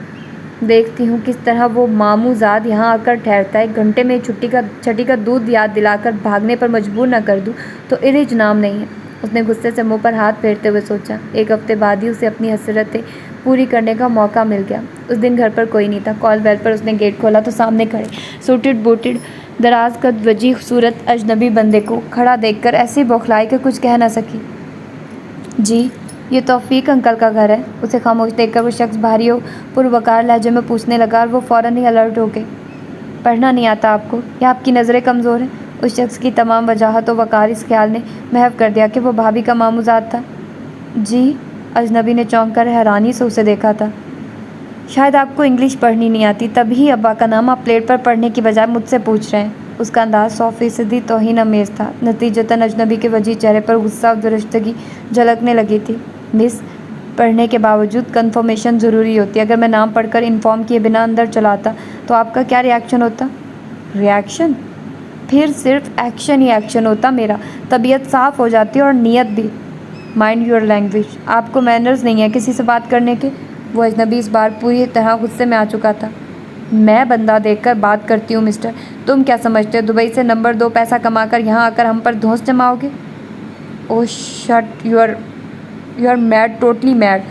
دیکھتی ہوں کس طرح وہ ماموں زاد یہاں آ کر ٹھہرتا ہے۔ 1 گھنٹے میں چھٹی کا دودھ یاد دلا کر بھاگنے پر مجبور نہ کر دوں تو ارج نام نہیں ہے۔ اس نے غصے سے منہ پر ہاتھ پھیرتے ہوئے سوچا۔ 1 ہفتے بعد ہی اسے اپنی حسرتیں پوری کرنے کا موقع مل گیا۔ اس دن گھر پر کوئی نہیں تھا۔ کال بیل پر اس نے گیٹ کھولا تو سامنے کھڑے سوٹڈ بوٹڈ دراز قد وجیح صورت اجنبی بندے کو کھڑا دیکھ کر ایسی بوکھلائی کہ کچھ کہہ نہ سکی۔ جی، یہ توفیق انکل کا گھر ہے؟ اسے خاموش دیکھ کر وہ شخص بھاری و پروقار لہجے میں پوچھنے لگا اور وہ فوراً ہی الرٹ ہو گئے۔ پڑھنا نہیں آتا آپ کو یا آپ کی نظریں کمزور ہیں؟ اس شخص کی تمام وجاہت و وقار اس خیال نے محو کر دیا کہ وہ بھابھی کا ماموں زاد تھا۔ جی، اجنبی نے چونک کر حیرانی سے اسے دیکھا تھا۔ شاید آپ کو انگلش پڑھنی نہیں آتی، تبھی ابا کا نام آپ پلیٹ پر پڑھنے کی بجائے مجھ سے پوچھ رہے ہیں۔ اس کا انداز 100% توہین آمیز تھا۔ نتیجتاً اجنبی کے وجیح چہرے پر غصہ اور درشتگی جھلکنے لگی تھی۔ مس، پڑھنے کے باوجود کنفرمیشن ضروری ہوتی ہے۔ اگر میں نام پڑھ کر انفارم کیے بنا اندر چلا آتا تو آپ کا کیا ری ایکشن ہوتا؟ ری ایکشن؟ پھر صرف ایکشن ہی ایکشن ہوتا میرا۔ طبیعت صاف ہو جاتی اور نیت بھی۔ مائنڈ یور لینگویج، آپ کو مینرز نہیں ہیں کسی سے بات کرنے کے؟ وہ اجنبی اس بار پوری طرح غصے میں آ چکا تھا۔ میں بندہ دیکھ کر بات کرتی ہوں مسٹر، تم کیا سمجھتے ہو دبئی سے نمبر 2 پیسہ کما کر یہاں آ کر ہم پر دھونس جماؤ گے؟ Oh shit, you are mad, totally mad.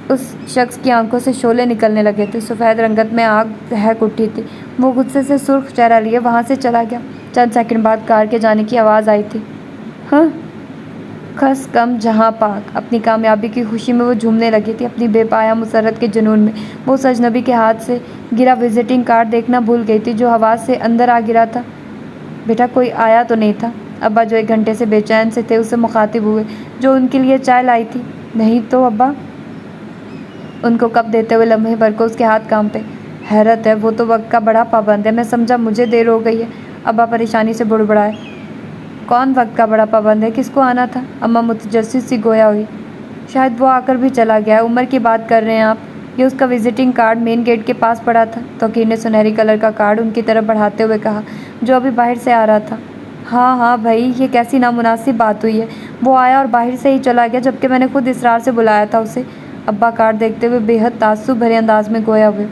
اس شخص کی آنکھوں سے شعلے نکلنے لگے تھے، سفید رنگت میں آگ دہک اٹھی تھی۔ وہ غصے سے سرخ چہرہ لیے وہاں سے چلا گیا۔ چند سیکنڈ بعد کار کے جانے کی آواز آئی تھی۔ ہاں، خس کم جہاں پاک۔ اپنی کامیابی کی خوشی میں وہ جھومنے لگی تھی، اپنی بے پایہ مسرت کے جنون میں۔ وہ اس اجنبی کے ہاتھ سے گرا وزٹنگ کارڈ دیکھنا بھول گئی تھی جو ہوا سے اندر آ گرا تھا۔ بیٹا، کوئی آیا تو نہیں تھا؟ ابا جو 1 گھنٹے سے بے چین سے تھے اسے مخاطب ہوئے۔ جو ان کے لیے چائے لائی تھی؟ نہیں تو ابا؟ ان کو کپ دیتے ہوئے لمحے بھر کو اس کے ہاتھ کانپے۔ حیرت ہے، وہ تو وقت کا بڑا پابند ہے، میں سمجھا مجھے دیر ہو گئی ہے۔ ابا پریشانی سے بڑبڑائے۔ کون وقت کا بڑا پابند ہے؟ کس کو آنا تھا؟ اماں متجسس سی گویا ہوئی۔ شاید وہ آ کر بھی چلا گیا ہے۔ عمر کی بات کر رہے ہیں آپ؟ یہ اس کا وزٹنگ کارڈ مین گیٹ کے پاس پڑا تھا۔ توقیر نے سنہری کلر کا کارڈ ان کی طرف بڑھاتے ہوئے کہا، جو ابھی باہر سے آ رہا تھا۔ ہاں ہاں بھائی، یہ کیسی نامناسب بات ہوئی ہے، وہ آیا اور باہر سے ہی چلا گیا جبکہ میں نے خود اصرار سے بلایا تھا اسے۔ ابا کارڈ دیکھتے ہوئے بے حد تعصب بھرے انداز میں گویا ہوئے۔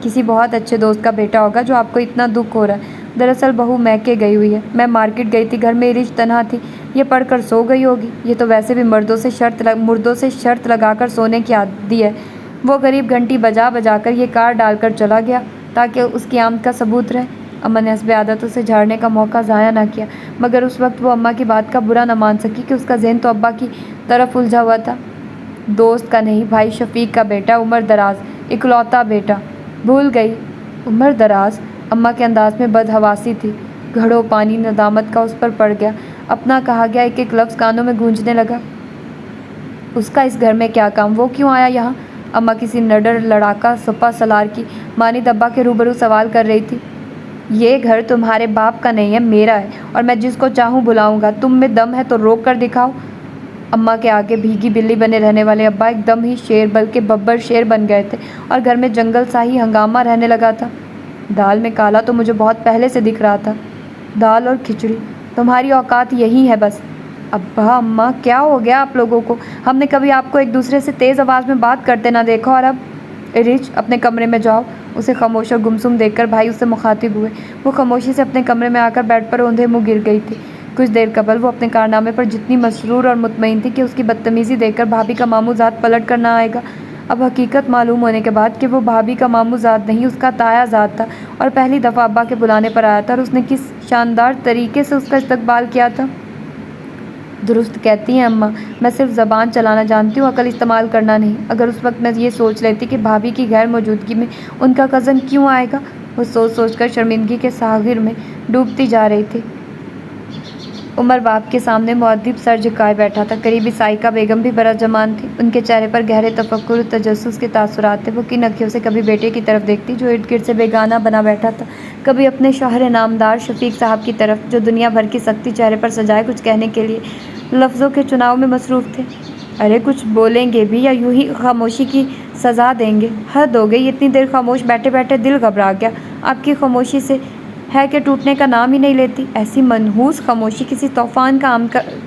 کسی بہت اچھے دوست کا بیٹا ہوگا جو آپ کو اتنا دکھ ہو رہا ہے۔ دراصل بہو میکے گئی ہوئی ہے، میں مارکیٹ گئی تھی، گھر میں ارج تنہا تھی، یہ پڑھ کر سو گئی ہوگی۔ یہ تو ویسے بھی مردوں سے شرط لگا کر سونے کی عادی ہے۔ وہ غریب گھنٹی بجا بجا کر یہ کارڈ ڈال کر چلا گیا تاکہ اس کی آمد کا ثبوت رہے۔ اماں نے حسب عادت اسے جھاڑنے کا موقع ضائع نہ کیا، مگر اس وقت وہ اماں کی بات کا برا نہ مان سکی کہ اس کا ذہن تو ابا کی طرف الجھا ہوا تھا۔ دوست کا نہیں، بھائی شفیق کا بیٹا، عمر دراز، اکلوتا بیٹا۔ بھول گئی؟ عمر دراز؟ اماں کے انداز میں بدحواسی تھی۔ گھڑوں پانی ندامت کا اس پر پڑ گیا۔ اپنا کہا گیا ایک ایک لفظ کانوں میں گونجنے لگا۔ اس کا اس گھر میں کیا کام؟ وہ کیوں آیا یہاں؟ اماں کسی نڈر لڑاکا سپہ سالار کی مانند ابا کے روبرو سوال کر رہی تھی۔ یہ گھر تمہارے باپ کا نہیں ہے، میرا ہے، اور میں جس کو چاہوں بلاؤں گا۔ تم میں دم ہے تو روک کر دکھاؤ۔ اماں کے آگے بھیگی بلی بنے رہنے والے ابا ایک دم ہی شیر بلکہ ببر شیر بن گئے تھے، اور گھر میں جنگل سا ہی ہنگامہ رہنے لگا تھا۔ دال میں کالا تو مجھے بہت پہلے سے دکھ رہا تھا۔ دال اور کھچڑی، تمہاری اوقات یہی ہے بس۔ ابا اماں کیا ہو گیا آپ لوگوں کو؟ ہم نے کبھی آپ کو ایک دوسرے سے تیز آواز میں بات کرتے نہ دیکھا، اور اب؟ ارج اپنے کمرے میں جاؤ۔ اسے خاموش اور گمسم دیکھ کر بھائی اس سے مخاطب ہوئے۔ وہ خاموشی سے اپنے کمرے میں آ کر بیڈ پر اوندھے منہ گر گئی تھی۔ کچھ دیر قبل وہ اپنے کارنامے پر جتنی مسرور اور مطمئن تھی کہ اس کی بدتمیزی دیکھ کر بھابھی کا ماموں زاد پلٹ کر نہ آئے گا، اب حقیقت معلوم ہونے کے بعد کہ وہ بھابھی کا ماموں زاد نہیں، اس کا تایا زاد تھا، اور پہلی دفعہ ابا کے بلانے پر آیا تھا، اور اس نے کس شاندار طریقے سے اس کا استقبال کیا تھا۔ درست کہتی ہیں اماں، میں صرف زبان چلانا جانتی ہوں، عقل استعمال کرنا نہیں۔ اگر اس وقت میں یہ سوچ لیتی کہ بھابھی کی غیر موجودگی میں ان کا کزن کیوں آئے گا، وہ سوچ سوچ کر شرمندگی کے ساغر میں ڈوبتی جا رہی تھی۔ عمر باپ کے سامنے مؤدب سر جھکائے بیٹھا تھا۔ قریبی سائقہ بیگم بھی برجمان تھی۔ ان کے چہرے پر گہرے تفکر و تجسس کے تاثرات تھے۔ وہ کن اکھیوں سے کبھی بیٹے کی طرف دیکھتی جو ارد گرد سے بیگانہ بنا بیٹھا تھا، کبھی اپنے شوہر نامدار شفیق صاحب کی طرف جو دنیا بھر کی سختی چہرے پر سجائے کچھ کہنے کے لیے لفظوں کے چناؤ میں مصروف تھے۔ ارے کچھ بولیں گے بھی یا یوں ہی خاموشی کی سزا دیں گے؟ حد ہو گئی، اتنی دیر خاموش بیٹھے بیٹھے دل گھبرا گیا۔ آپ کی خاموشی سے ہے کہ ٹوٹنے کا نام ہی نہیں لیتی۔ ایسی منحوس خاموشی کسی طوفان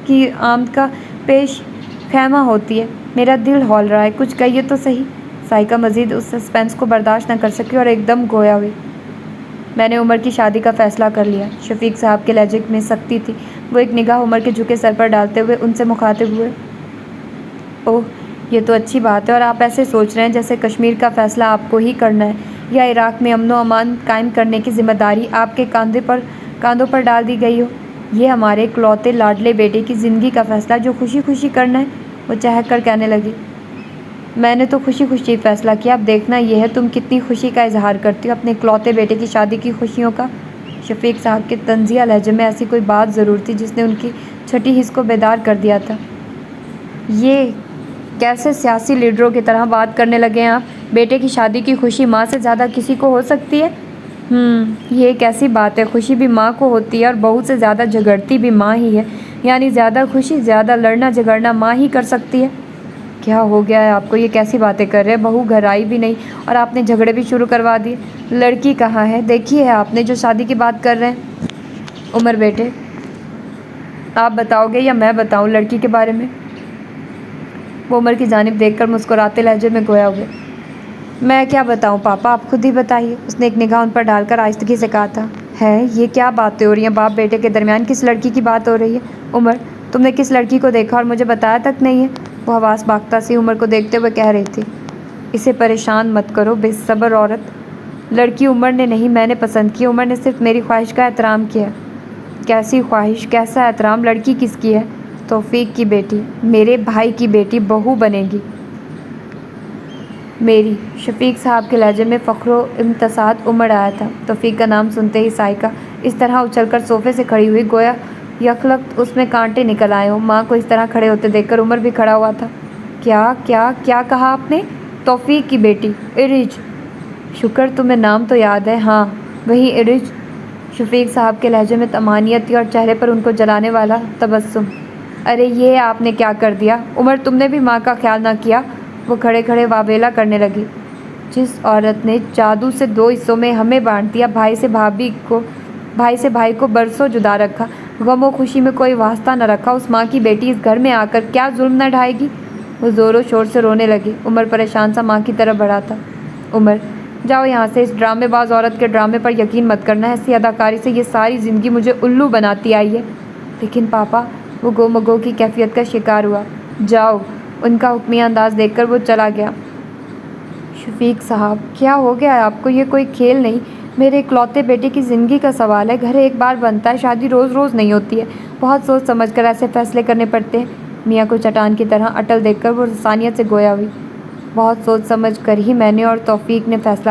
کی آمد کا پیش خیمہ ہوتی ہے۔ میرا دل ہول رہا ہے، کچھ کہیے تو صحیح۔ سائقہ مزید اس سسپینس کو برداشت نہ کر سکی اور ایک دم گویا ہوئی۔ میں نے عمر کی شادی کا فیصلہ کر لیا۔ شفیق صاحب کے لہجے میں سختی تھی۔ وہ ایک نگاہ عمر کے جھکے سر پر ڈالتے ہوئے ان سے مخاطب ہوئے۔ اوہ، یہ تو اچھی بات ہے، اور آپ ایسے سوچ رہے ہیں جیسے کشمیر کا فیصلہ آپ کو ہی کرنا ہے، یا عراق میں امن و امان قائم کرنے کی ذمہ داری آپ کے کاندھوں پر ڈال دی گئی ہو۔ یہ ہمارے اکلوتے لاڈلے بیٹے کی زندگی کا فیصلہ جو خوشی خوشی کرنا ہے، وہ چہک کر کہنے لگی۔ میں نے تو خوشی خوشی فیصلہ کیا، اب دیکھنا یہ ہے تم کتنی خوشی کا اظہار کرتی ہو اپنے اکلوتے بیٹے کی شادی کی خوشیوں کا۔ شفیق صاحب کے طنزیہ لہجے میں ایسی کوئی بات ضرور تھی جس نے ان کی چھٹی حس کو بیدار کر دیا تھا۔ یہ کیسے سیاسی لیڈروں کی طرح بات کرنے لگے ہیں آپ؟ بیٹے کی شادی کی خوشی ماں سے زیادہ کسی کو ہو سکتی ہے؟ یہ ایک ایسی بات ہے، خوشی بھی ماں کو ہوتی ہے، اور بہو سے زیادہ جھگڑتی بھی ماں ہی ہے، یعنی زیادہ خوشی زیادہ لڑنا جھگڑنا ماں ہی کر سکتی ہے۔ کیا ہو گیا ہے آپ کو؟ یہ کیسی باتیں کر رہے ہیں؟ بہو گھر آئی بھی نہیں اور آپ نے جھگڑے بھی شروع کروا دیے۔ لڑکی کہاں ہے؟ دیکھی ہے آپ نے جو شادی کی بات کر رہے ہیں؟ عمر بیٹے، آپ بتاؤ گے یا میں بتاؤں لڑکی کے بارے میں؟ وہ عمر کی جانب دیکھ کر مسکراتے لہجے میں گویا ہوئے۔ میں کیا بتاؤں پاپا، آپ خود ہی بتائیے۔ اس نے ایک نگاہ ان پر ڈال کر آہستگی سے کہا تھا۔ ہے یہ کیا باتیں ہو رہی ہیں باپ بیٹے کے درمیان؟ کس لڑکی کی بات ہو رہی ہے؟ عمر، تم نے کس لڑکی کو دیکھا اور مجھے بتایا تک نہیں ہے؟ وہ حواس باختہ سی عمر کو دیکھتے ہوئے کہہ رہی تھی۔ اسے پریشان مت کرو بے صبر عورت۔ لڑکی عمر نے نہیں میں نے پسند کی، عمر نے صرف میری خواہش کا احترام کیا۔ کیسی خواہش، کیسا احترام؟ لڑکی کس کی ہے؟ توفیق کی بیٹی، میرے بھائی کی بیٹی بہو بنے گی میری۔ شفیق صاحب کے لہجے میں فخر و امتساد امڑ آیا تھا۔ توفیق کا نام سنتے ہی سائقہ اس طرح اچھل کر صوفے سے کھڑی ہوئی گویا یکلخت اس میں کانٹے نکل آئے ہوں۔ ماں کو اس طرح کھڑے ہوتے دیکھ کر عمر بھی کھڑا ہوا تھا۔ کیا کہا آپ نے؟ توفیق کی بیٹی ارج۔ شکر تمہیں نام تو یاد ہے۔ ہاں وہی ارج۔ شفیق صاحب کے لہجے میں طمانینت تھی اور چہرے پر ان کو جلانے والا تبسم۔ ارے یہ آپ نے کیا کر دیا؟ عمر تم نے بھی ماں کا خیال نہ کیا؟ وہ کھڑے کھڑے واویلا کرنے لگی۔ جس عورت نے جادو سے 2 حصوں میں ہمیں بانٹ دیا، بھائی سے بھائی کو برسوں جدا رکھا، غم و خوشی میں کوئی واسطہ نہ رکھا، اس ماں کی بیٹی اس گھر میں آ کر کیا ظلم نہ ڈھائے گی؟ وہ زور و شور سے رونے لگی۔ عمر پریشان سا ماں کی طرف بڑھا تھا۔ عمر جاؤ یہاں سے، اس ڈرامے باز عورت کے ڈرامے پر یقین مت کرنا، ایسی اداکاری سے یہ ساری زندگی مجھے الو بناتی آئی ہے۔ لیکن پاپا، وہ گو مگو کی کیفیت کا شکار ہوا۔ جاؤ، ان کا حکمیہ انداز دیکھ کر وہ چلا گیا۔ شفیق صاحب کیا ہو گیا ہے آپ کو؟ یہ کوئی کھیل نہیں، میرے اکلوتے بیٹے کی زندگی کا سوال ہے۔ گھر ایک بار بنتا ہے، شادی روز روز نہیں ہوتی ہے، بہت سوچ سمجھ کر ایسے فیصلے کرنے پڑتے ہیں۔ میاں کو چٹان کی طرح اٹل دیکھ کر وہ رسانیت سے گویا ہوئی۔ بہت سوچ سمجھ کر ہی میں نے اور توفیق نے فیصلہ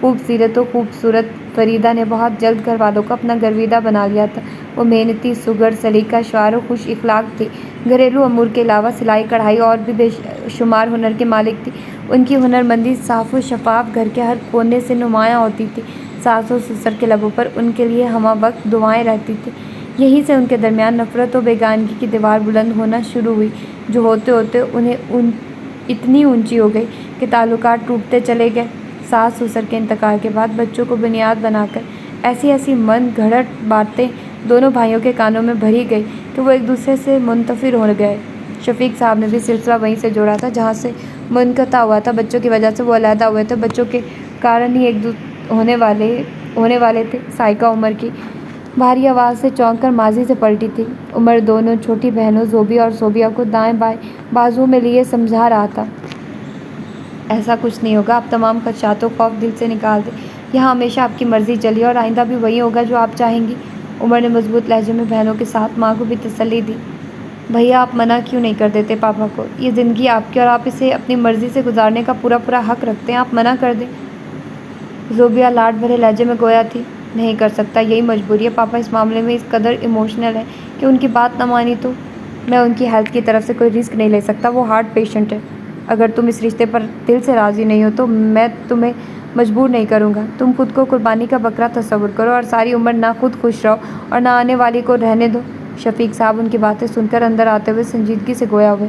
خوبصورت و خوبصورت فریدہ نے بہت جلد گھر والوں کو اپنا گرویدہ بنا لیا تھا۔ وہ محنتی، سگڑ سلیقہ شعار و خوش اخلاق تھی۔ گھریلو امور کے علاوہ سلائی کڑھائی اور بھی بے شمار ہنر کے مالک تھی۔ ان کی ہنرمندی صاف و شفاف گھر کے ہر کونے سے نمایاں ہوتی تھی۔ ساس و سسر کے لبوں پر ان کے لیے ہمہ وقت دعائیں رہتی تھیں۔ یہیں سے ان کے درمیان نفرت و بیگانگی کی دیوار بلند ہونا شروع ہوئی، جو ہوتے ہوتے انہیں اتنی اونچی ہو گئی کہ تعلقات ٹوٹتے چلے گئے۔ ساس سسر کے انتقال کے بعد بچوں کو بنیاد بنا کر ایسی من گھڑت باتیں دونوں بھائیوں کے کانوں میں بھری گئی کہ وہ ایک دوسرے سے منتفر ہو گئے۔ شفیق صاحب نے بھی سلسلہ وہیں سے جوڑا تھا جہاں سے منقطع ہوا تھا۔ بچوں کی وجہ سے وہ علیحدہ ہوئے تھے، بچوں کے کارن ہی ایک ہونے والے تھے۔ سائقہ عمر کی بھاری آواز سے چونک کر ماضی سے پلٹی تھی۔ عمر دونوں چھوٹی بہنوں زوبیہ اور صوبیہ کو دائیں بائیں بازوؤں میں لیے سمجھا رہا تھا۔ ایسا کچھ نہیں ہوگا، آپ تمام خدشات و خوف دل سے نکال دیں۔ یہاں ہمیشہ آپ کی مرضی چلی اور آئندہ بھی وہی ہوگا جو آپ چاہیں گی۔ عمر نے مضبوط لہجے میں بہنوں کے ساتھ ماں کو بھی تسلی دی۔ بھیا آپ منع کیوں نہیں کر دیتے پاپا کو؟ یہ زندگی آپ کی اور آپ اسے اپنی مرضی سے گزارنے کا پورا حق رکھتے ہیں، آپ منع کر دیں۔ زوبیہ لاڈ بھرے لہجے میں گویا تھی۔ نہیں کر سکتا، یہی مجبوری ہے۔ پاپا اس معاملے میں اس قدر ایموشنل ہے کہ ان کی بات نہ مانی تو میں ان کی ہیلتھ کی طرف سے کوئی رسک نہیں لے سکتا۔ وہ ہارٹ پیشنٹ ہے۔ اگر تم اس رشتے پر دل سے راضی نہیں ہو تو میں تمہیں مجبور نہیں کروں گا۔ تم خود کو قربانی کا بکرا تصور کرو اور ساری عمر نہ خود خوش رہو اور نہ آنے والی کو رہنے دو۔ شفیق صاحب ان کی باتیں سن کر اندر آتے ہوئے سنجیدگی سے گویا ہوئے۔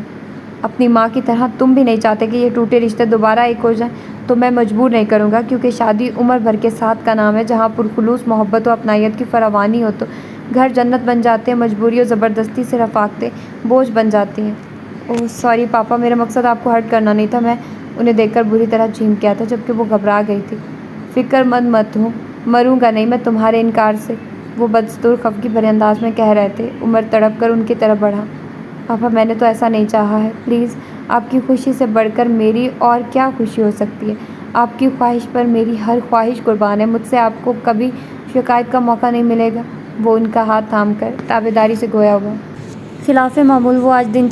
اپنی ماں کی طرح تم بھی نہیں چاہتے کہ یہ ٹوٹے رشتے دوبارہ ایک ہو جائیں، تو میں مجبور نہیں کروں گا، کیونکہ شادی عمر بھر کے ساتھ کا نام ہے۔ جہاں پرخلوص محبت و اپنائیت کی فراوانی ہو تو گھر جنت بن جاتے ہیں، مجبوری و زبردستی سے رفاقتیں بوجھ بن جاتی ہیں۔ اوہ سوری پاپا، میرا مقصد آپ کو ہرٹ کرنا نہیں تھا۔ میں انہیں دیکھ کر بری طرح چینک گیا تھا جبکہ وہ گھبرا گئی تھی۔ فکر مند مت ہو، مروں گا نہیں میں تمہارے انکار سے، وہ بدستور خفگی بھرے انداز میں کہہ رہے تھے۔ عمر تڑپ کر ان کی طرف بڑھا۔ پاپا میں نے تو ایسا نہیں چاہا ہے، پلیز، آپ کی خوشی سے بڑھ کر میری اور کیا خوشی ہو سکتی ہے؟ آپ کی خواہش پر میری ہر خواہش قربان ہے، مجھ سے آپ کو کبھی شکایت کا موقع نہیں ملے گا۔ وہ ان کا ہاتھ تھام کر تابعداری سے گویا ہوا۔ خلاف معمول وہ آج دن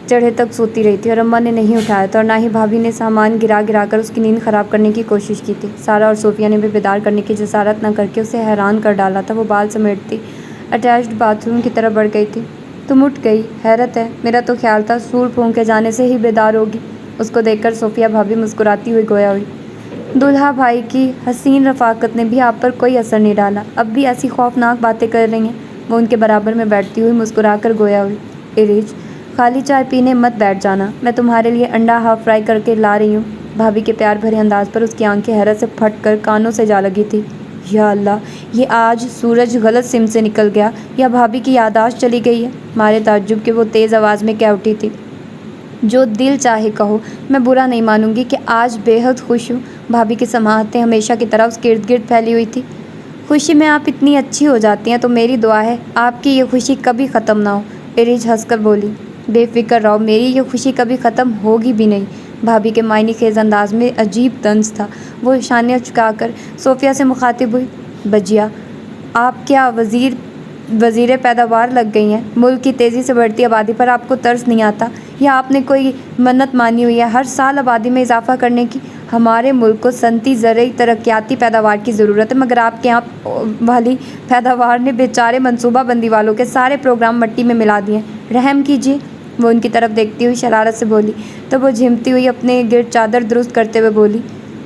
چڑھے تک سوتی رہی تھی اور اماں نے نہیں اٹھایا تھا، اور نہ ہی بھابھی نے سامان گرا کر اس کی نیند خراب کرنے کی کوشش کی تھی۔ سارا اور صوفیہ نے بھی بیدار کرنے کی جسارت نہ کر کے اسے حیران کر ڈالا تھا۔ وہ بال سمیٹتی اٹیچڈ باتھ روم کی طرف بڑھ گئی تھی۔ تم اٹھ گئی، حیرت ہے، میرا تو خیال تھا سور پھونکے جانے سے ہی بیدار ہوگی۔ اس کو دیکھ کر صوفیہ بھابھی مسکراتی ہوئی گویا ہوئی۔ دولہا بھائی کی حسین رفاقت نے بھی آپ پر کوئی اثر نہیں ڈالا، اب بھی ایسی خوفناک باتیں کر رہی ہیں؟ وہ ان کے برابر میں بیٹھتی ہوئی مسکرا کر گویا ہوئی۔ ایرج، خالی چائے پینے مت بیٹھ جانا، میں تمہارے لیے انڈا ہاف فرائی کر کے لا رہی ہوں۔ بھابھی کے پیار بھرے انداز پر اس کی آنکھیں حیرت سے پھٹ کر کانوں سے جا لگی تھی۔ یا اللہ، یہ آج سورج غلط سمت سے نکل گیا یا بھابھی کی یادداشت چلی گئی ہے؟ مارے تعجب کے وہ تیز آواز میں کہہ اٹھی تھی۔ جو دل چاہے کہو، میں برا نہیں مانوں گی کہ آج بے حد خوش ہوں۔ بھابھی کی سماعتیں ہمیشہ کی طرح اس کے ارد گرد پھیلی ہوئی تھی۔ خوشی میں آپ اتنی اچھی ہو جاتی ہیں تو میری دعا ہے آپ کی یہ خوشی کبھی ختم نہ ہو۔ ایرج ہنس کر بولی۔ بے فکر رہو، میری یہ خوشی کبھی ختم ہوگی بھی نہیں۔ بھابھی کے معنی خیز انداز میں عجیب طنز تھا۔ وہ اشانیاں چکا کر صوفیہ سے مخاطب ہوئی۔ بجیا، آپ کیا وزیر پیداوار لگ گئی ہیں؟ ملک کی تیزی سے بڑھتی آبادی پر آپ کو ترس نہیں آتا؟ یا آپ نے کوئی منت مانی ہوئی ہے ہر سال آبادی میں اضافہ کرنے کی؟ ہمارے ملک کو صنعتی زرعی ترقیاتی پیداوار کی ضرورت ہے، مگر آپ کے یہاں والی پیداوار نے بیچارے منصوبہ بندی والوں کے سارے پروگرام مٹی میں ملا دیے۔ رحم کیجیے، وہ ان کی طرف دیکھتی ہوئی شرارت سے بولی۔ تو وہ جھمتی ہوئی اپنے گرد چادر درست کرتے ہوئے بولی،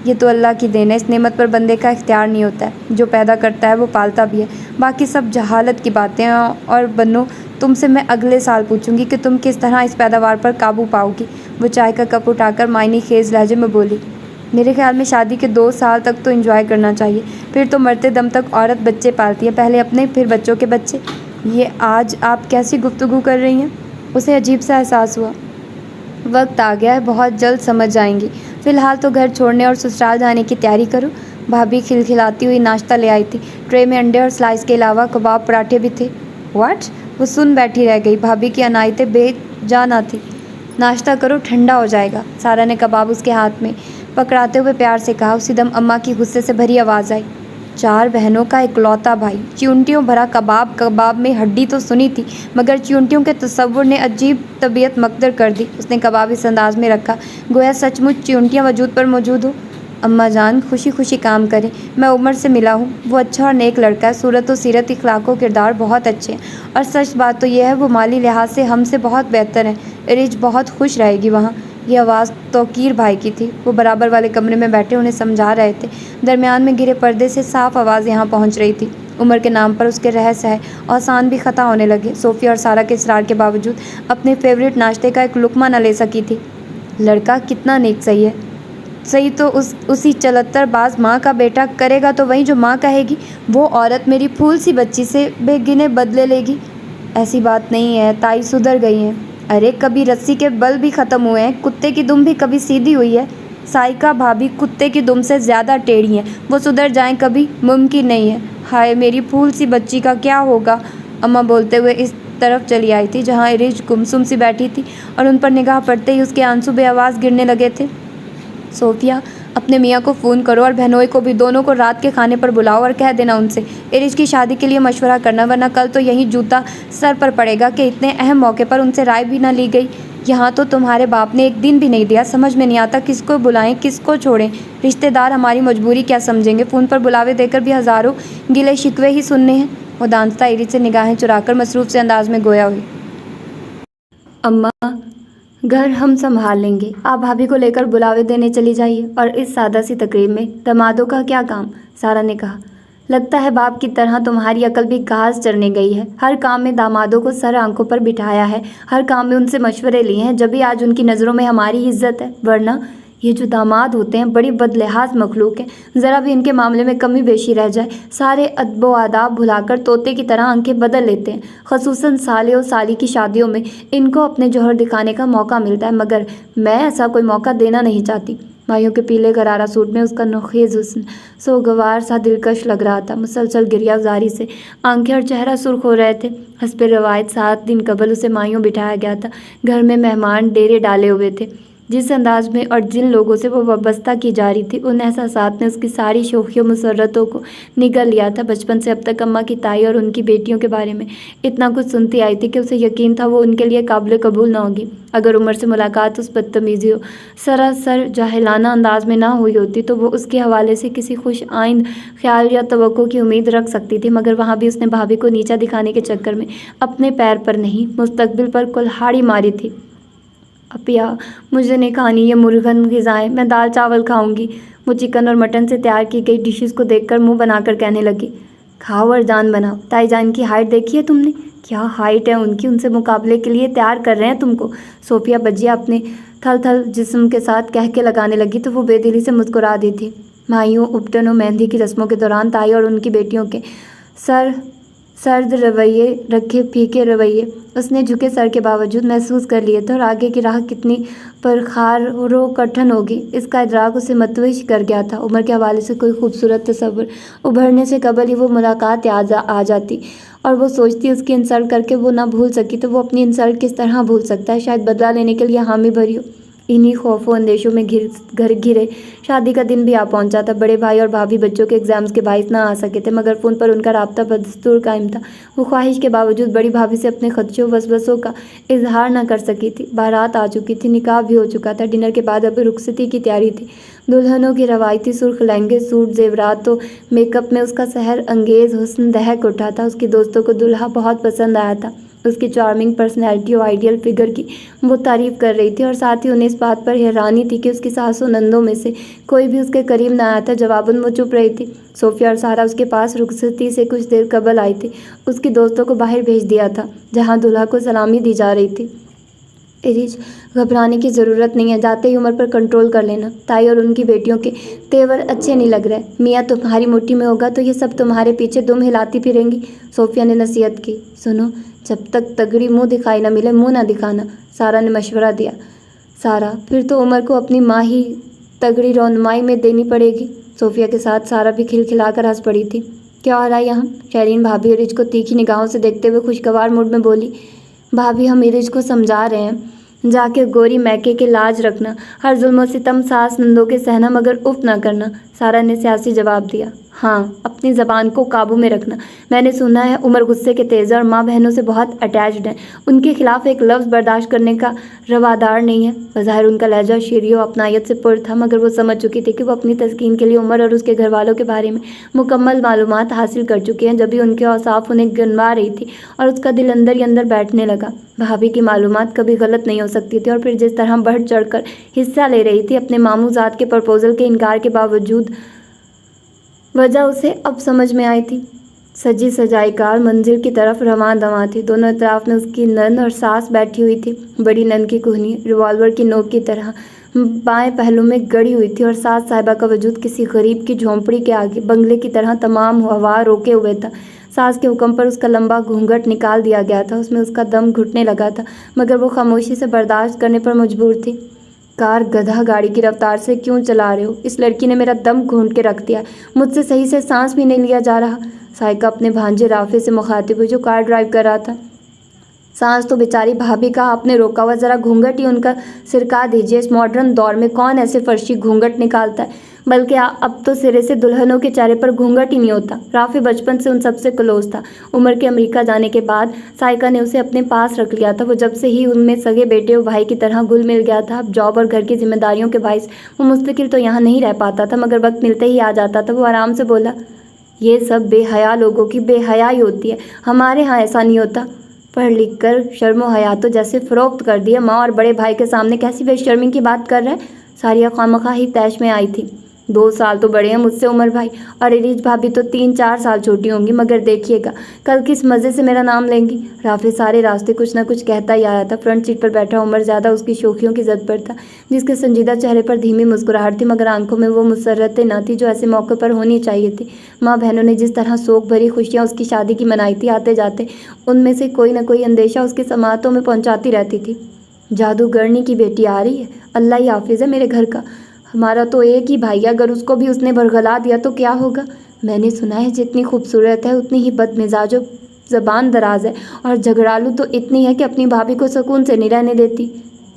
یہ تو اللہ کی دین ہے، اس نعمت پر بندے کا اختیار نہیں ہوتا ہے، جو پیدا کرتا ہے وہ پالتا بھی ہے، باقی سب جہالت کی باتیں ہیں۔ اور بنو، تم سے میں اگلے سال پوچھوں گی کہ تم کس طرح اس پیداوار پر قابو پاؤ گی۔ وہ چائے کا کپ اٹھا کر معنی خیز لہجے میں بولی۔ میرے خیال میں شادی کے 2 سال تک تو انجوائے کرنا چاہیے، پھر تو مرتے دم تک عورت بچے پالتی ہے، پہلے اپنے پھر بچوں کے بچے۔ یہ آج آپ کیسی گفتگو کر رہی ہیں؟ اسے عجیب سا احساس ہوا۔ وقت آ گیا ہے، بہت جلد سمجھ جائیں گی، فی الحال تو گھر چھوڑنے اور سسرال جانے کی تیاری کرو۔ بھابھی کھلکھلاتی ہوئی ناشتہ لے آئی تھی۔ ٹرے میں انڈے اور سلائس کے علاوہ کباب پراٹھے بھی تھے۔ واٹ؟ وہ سن بیٹھی رہ گئی، بھابھی کی عنایتیں بے جا نہ تھی۔ ناشتہ کرو، ٹھنڈا ہو جائے گا۔ سارا نے کباب اس کے ہاتھ میں پکڑاتے ہوئے پیار سے کہا۔ اسی دم اماں کی غصے سے بھری آواز آئی، 4 بہنوں کا اکلوتا بھائی، چیونٹیوں بھرا کباب میں ہڈی تو سنی تھی، مگر چیونٹیوں کے تصور نے عجیب طبیعت مقدر کر دی۔ اس نے کباب اس انداز میں رکھا گویا سچ مچ چیونٹیاں وجود پر موجود ہو۔ اماں جان خوشی خوشی کام کریں، میں عمر سے ملا ہوں، وہ اچھا اور نیک لڑکا ہے، صورت و سیرت اخلاق و کردار بہت اچھے ہیں، اور سچ بات تو یہ ہے وہ مالی لحاظ سے ہم سے بہت بہتر ہیں، ارج بہت خوش رہے گی وہاں۔ یہ آواز توقیر بھائی کی تھی، وہ برابر والے کمرے میں بیٹھے انہیں سمجھا رہے تھے، درمیان میں گرے پردے سے صاف آواز یہاں پہنچ رہی تھی۔ عمر کے نام پر اس کے رہس ہے اوسان بھی خطا ہونے لگے، صوفیہ اور سارا کے اصرار کے باوجود اپنے فیوریٹ ناشتے کا ایک لقمہ نہ لے سکی تھی۔ لڑکا کتنا نیک صحیح ہے، صحیح تو اسی چلتر باز ماں کا بیٹا کرے گا تو وہی جو ماں کہے گی، وہ عورت میری پھول سی بچی سے بے گنے بدلے لے گی۔ ایسی بات نہیں ہے، تائی سدھر گئی ہیں۔ ارے کبھی رسی کے بل بھی ختم ہوئے ہیں، کتے کی دم بھی کبھی سیدھی ہوئی ہے۔ سائیکا بھابھی کتے کی دم سے زیادہ ٹیڑھی ہیں، وہ سدھر جائیں کبھی ممکن نہیں ہے۔ ہائے میری پھول سی بچی کا کیا ہوگا؟ اماں بولتے ہوئے اس طرف چلی آئی تھی جہاں ارج گمسم سی بیٹھی تھی، اور ان پر نگاہ پڑتے ہی اس کے آنسو بے آواز گرنے لگے تھے۔ صوفیہ اپنے میاں کو فون کرو اور بہنوئی کو بھی، دونوں کو رات کے کھانے پر بلاؤ اور کہہ دینا ان سے ارج کی شادی کے لیے مشورہ کرنا، ورنہ کل تو یہی جوتا سر پر پڑے گا کہ اتنے اہم موقع پر ان سے رائے بھی نہ لی گئی۔ یہاں تو تمہارے باپ نے ایک دن بھی نہیں دیا، سمجھ میں نہیں آتا کس کو بلائیں کس کو چھوڑیں، رشتے دار ہماری مجبوری کیا سمجھیں گے، فون پر بلاوے دے کر بھی ہزاروں گلے شکوے ہی سننے ہیں۔ وہ دانستہ ارج سے نگاہیں چرا کر مصروف سے انداز میں گویا ہوئی۔ اماں گھر ہم سنبھال لیں گے، آپ بھابھی کو لے کر بلاوے دینے چلی جائیے، اور اس سادہ سی تقریب میں دامادوں کا کیا کام؟ سارا نے کہا۔ لگتا ہے باپ کی طرح تمہاری عقل بھی گھاس چرنے گئی ہے، ہر کام میں دامادوں کو سر آنکھوں پر بٹھایا ہے، ہر کام میں ان سے مشورے لیے ہیں، جبھی آج ان کی نظروں میں ہماری عزت ہے، ورنہ یہ جو داماد ہوتے ہیں بڑی بدلحاظ مخلوق ہیں، ذرا بھی ان کے معاملے میں کمی بیشی رہ جائے سارے ادب و آداب بھلا کر طوطے کی طرح آنکھیں بدل لیتے ہیں، خصوصاً سالے و سالی کی شادیوں میں ان کو اپنے جوہر دکھانے کا موقع ملتا ہے، مگر میں ایسا کوئی موقع دینا نہیں چاہتی۔ مائیوں کے پیلے غرارہ سوٹ میں اس کا نوخیز حسن سوگوار سا دلکش لگ رہا تھا، مسلسل گریہ زاری سے آنکھیں اور چہرہ سرخ ہو رہے تھے۔ حسب روایت 7 دن قبل اسے مائیوں بٹھایا گیا تھا، گھر میں مہمان ڈیرے ڈالے ہوئے تھے، جس انداز میں اور جن لوگوں سے وہ وابستہ کی جا رہی تھی، ان احساسات نے اس کی ساری شوخیوں مسرتوں کو نگل لیا تھا۔ بچپن سے اب تک اماں کی تائی اور ان کی بیٹیوں کے بارے میں اتنا کچھ سنتی آئی تھی کہ اسے یقین تھا وہ ان کے لیے قابل قبول نہ ہوگی۔ اگر عمر سے ملاقات اس بدتمیزی و سراسر جاہلانہ انداز میں نہ ہوئی ہوتی تو وہ اس کے حوالے سے کسی خوش آئند خیال یا توقع کی امید رکھ سکتی تھی، مگر وہاں بھی اس نے بھابھی کو نیچا دکھانے کے چکر میں اپنے پیر پر نہیں مستقبل پر کلہاڑی ماری تھی۔ اپیا مجھے نہیں کھانی یہ مرغن غذائیں، میں دال چاول کھاؤں گی۔ وہ چکن اور مٹن سے تیار کی گئی ڈشز کو دیکھ کر منہ بنا کر کہنے لگی۔ کھاؤ اور جان بناؤ۔ تائی جان کی ہائٹ دیکھی ہے تم نے؟ کیا ہائٹ ہے ان کی، ان سے مقابلے کے لیے تیار کر رہے ہیں تم کو۔ صوفیہ بجیا اپنے تھل تھل جسم کے ساتھ کہہ کے لگانے لگی تو وہ بے دلی سے مسکرا دی تھی۔ مائیوں، اپٹن و مہندی کی رسموں کے دوران تائی اور ان کی بیٹیوں کے سرد رویے رکھے پھیکے رویے اس نے جھکے سر کے باوجود محسوس کر لیے تھے، اور آگے کی راہ کتنی پرخار و کٹھن ہوگی اس کا ادراک اسے متوج کر گیا تھا۔ عمر کے حوالے سے کوئی خوبصورت تصور ابھرنے سے قبل ہی وہ ملاقات یاد آ جاتی، اور وہ سوچتی اس کی انسلٹ کر کے وہ نہ بھول سکی تو وہ اپنی انسلٹ کس طرح بھول سکتا ہے، شاید بدلہ لینے کے لیے حامی بھری ہو۔ انہی خوف و اندیشوں میں گھر گھرے شادی کا دن بھی آ پہنچا تھا۔ بڑے بھائی اور بھابھی بچوں کے ایگزامز کے باعث نہ آ سکے تھے، مگر فون پر ان کا رابطہ بدستور قائم تھا۔ وہ خواہش کے باوجود بڑی بھابھی سے اپنے خدشوں وسوسوں کا اظہار نہ کر سکی تھی۔ بارات آ چکی تھی، نکاح بھی ہو چکا تھا، ڈنر کے بعد اب رخصتی کی تیاری تھی۔ دلہنوں کی روایتی سرخ لہنگے، سوٹ، زیورات و میک اپ میں اس کا سحر انگیز حسن دہک اٹھا تھا۔ اس کی دوستوں کو دلہا بہت پسند آیا تھا، اس کی چارمنگ پرسنالٹی و آئیڈیل فگر کی وہ تعریف کر رہی تھی، اور ساتھ ہی انہیں اس بات پر حیرانی تھی کہ اس کی ساس و نندوں میں سے کوئی بھی اس کے قریب نہ آیا تھا۔ جواباً وہ چپ رہی تھی۔ صوفیہ اور سارا اس کے پاس رخصتی سے کچھ دیر قبل آئی تھی، اس کی دوستوں کو باہر بھیج دیا تھا جہاں دلہا کو سلامی دی جا رہی تھی۔ ارج گھبرانے کی ضرورت نہیں ہے، جاتے ہی عمر پر کنٹرول کر لینا، تائی اور ان کی بیٹیوں کے تیور اچھے نہیں لگ رہے، میاں تمہاری مٹھی میں ہوگا تو یہ سب تمہارے پیچھے دم ہلاتی پھریں گی۔ صوفیہ نے نصیحت کی۔ سنو، جب تک تگڑی منہ دکھائی نہ ملے منہ نہ دکھانا، سارا نے مشورہ دیا۔ سارا، پھر تو عمر کو اپنی ماں ہی تگڑی رونمائی میں دینی پڑے گی۔ صوفیہ کے ساتھ سارا بھی کھلکھلا کر ہنس پڑی تھی۔ کیا ہو رہا ہے یہاں؟ شیرین بھابھی ارج کو تیکھی نگاہوں سے دیکھتے ہوئے خوشگوار موڈ میں بولی۔ بھابھی ہم ارج کو سمجھا رہے ہیں، جا کے گوری میکے کے لاج رکھنا، ہر ظلم و ستم ساس نندوں کے سہنا مگر اف نہ کرنا، سارا نے سیاسی جواب دیا۔ ہاں، اپنی زبان کو قابو میں رکھنا۔ میں نے سنا ہے عمر غصے کے تیز ہے اور ماں بہنوں سے بہت اٹیچڈ ہیں۔ ان کے خلاف ایک لفظ برداشت کرنے کا روادار نہیں ہے۔ بظاہر ان کا لہجہ شیریں و اپنائیت سے پر تھا، مگر وہ سمجھ چکی تھی کہ وہ اپنی تسکین کے لیے عمر اور اس کے گھر والوں کے بارے میں مکمل معلومات حاصل کر چکی ہیں۔ جبھی ان کے اوصاف انہیں گنوا رہی تھی اور اس کا دل اندر ہی اندر بیٹھنے لگا۔ بھابھی کی معلومات کبھی غلط نہیں ہو سکتی تھی، اور پھر جس طرح بڑھ چڑھ کر حصہ لے رہی تھی اپنے ماموں زاد کے پرپوزل کے انکار کے باوجود، وجہ اسے اب سمجھ میں آئی تھی۔ سجی سجائی کار منزل کی طرف رواں دواں تھی۔ دونوں اطراف میں اس کی نند اور ساس بیٹھی ہوئی تھی۔ بڑی نند کی کوہنی ریوالور کی نوک کی طرح بائیں پہلو میں گڑی ہوئی تھی اور ساس صاحبہ کا وجود کسی غریب کی جھونپڑی کے آگے بنگلے کی طرح تمام ہوا روکے ہوئے تھا۔ ساس کے حکم پر اس کا لمبا گھونگھٹ نکال دیا گیا تھا۔ اس میں اس کا دم گھٹنے لگا تھا، مگر وہ خاموشی سے برداشت کرنے پر مجبور تھی۔ کار گدھا گاڑی کی رفتار سے کیوں چلا رہے ہو؟ اس لڑکی نے میرا دم گھونٹ کے رکھ دیا، مجھ سے صحیح سے سانس بھی نہیں لیا جا رہا۔ سائقہ اپنے بھانجے رافع سے مخاطب ہوئی جو کار ڈرائیو کر رہا تھا۔ سانس تو بیچاری بھابھی کا آپ نے روکا ہوا، ذرا گھونگھٹ ہی ان کا سرکا دیجیے۔ اس ماڈرن دور میں کون ایسے فرشی گھونگھٹ نکالتا ہے؟ بلکہ اب تو سرے سے دلہنوں کے چہرے پر گھونگھٹ ہی نہیں ہوتا۔ رافع بچپن سے ان سب سے کلوز تھا۔ عمر کے امریکہ جانے کے بعد سائقہ نے اسے اپنے پاس رکھ لیا تھا۔ وہ جب سے ہی ان میں سگے بیٹے و بھائی کی طرح گھل مل گیا تھا۔ اب جاب اور گھر کی ذمہ داریوں کے باعث وہ مستقل تو یہاں نہیں رہ پاتا تھا، مگر وقت ملتے ہی آ جاتا تھا۔ وہ آرام سے بولا، یہ سب بے حیا لوگوں کی بے حیائی ہوتی ہے، ہمارے ہاں ایسا نہیں ہوتا۔ پڑھ لکھ کر شرم و حیا تو جیسے فروخت کر دیا۔ ماں اور بڑے بھائی کے سامنے کیسی بے شرمی کی بات کر رہا ہے؟ ساریہ خواہ ہی طیش میں آئی تھی۔ 2 سال تو بڑے ہیں مجھ سے عمر بھائی، اور اریج بھابھی تو 3-4 سال چھوٹی ہوں گی، مگر دیکھیے گا کل کس مزے سے میرا نام لیں گی۔ رافع سارے راستے کچھ نہ کچھ کہتا ہی آیا تھا۔ فرنٹ سیٹ پر بیٹھا عمر زیادہ اس کی شوخیوں کی زد پر تھا، جس کے سنجیدہ چہرے پر دھیمی مسکراہٹ تھی، مگر آنکھوں میں وہ مسرتیں نہ تھی جو ایسے موقع پر ہونی چاہیے تھی۔ ماں بہنوں نے جس طرح سوگ بھری خوشیاں اس کی شادی کی منائی تھی، آتے جاتے ان میں سے کوئی نہ کوئی اندیشہ اس کی سماعتوں میں پہنچاتی رہتی تھی۔ جادوگرنی کی بیٹی آ رہی ہے، اللہ ہی حافظ ہے میرے گھر کا، ہمارا تو ایک ہی بھائی ہے، اگر اس کو بھی اس نے بھرگلا دیا تو کیا ہوگا؟ میں نے سنا ہے جتنی خوبصورت ہے اتنی ہی بد مزاج و زبان دراز ہے، اور جھگڑالو تو اتنی ہے کہ اپنی بھابھی کو سکون سے نہیں رہنے دیتی۔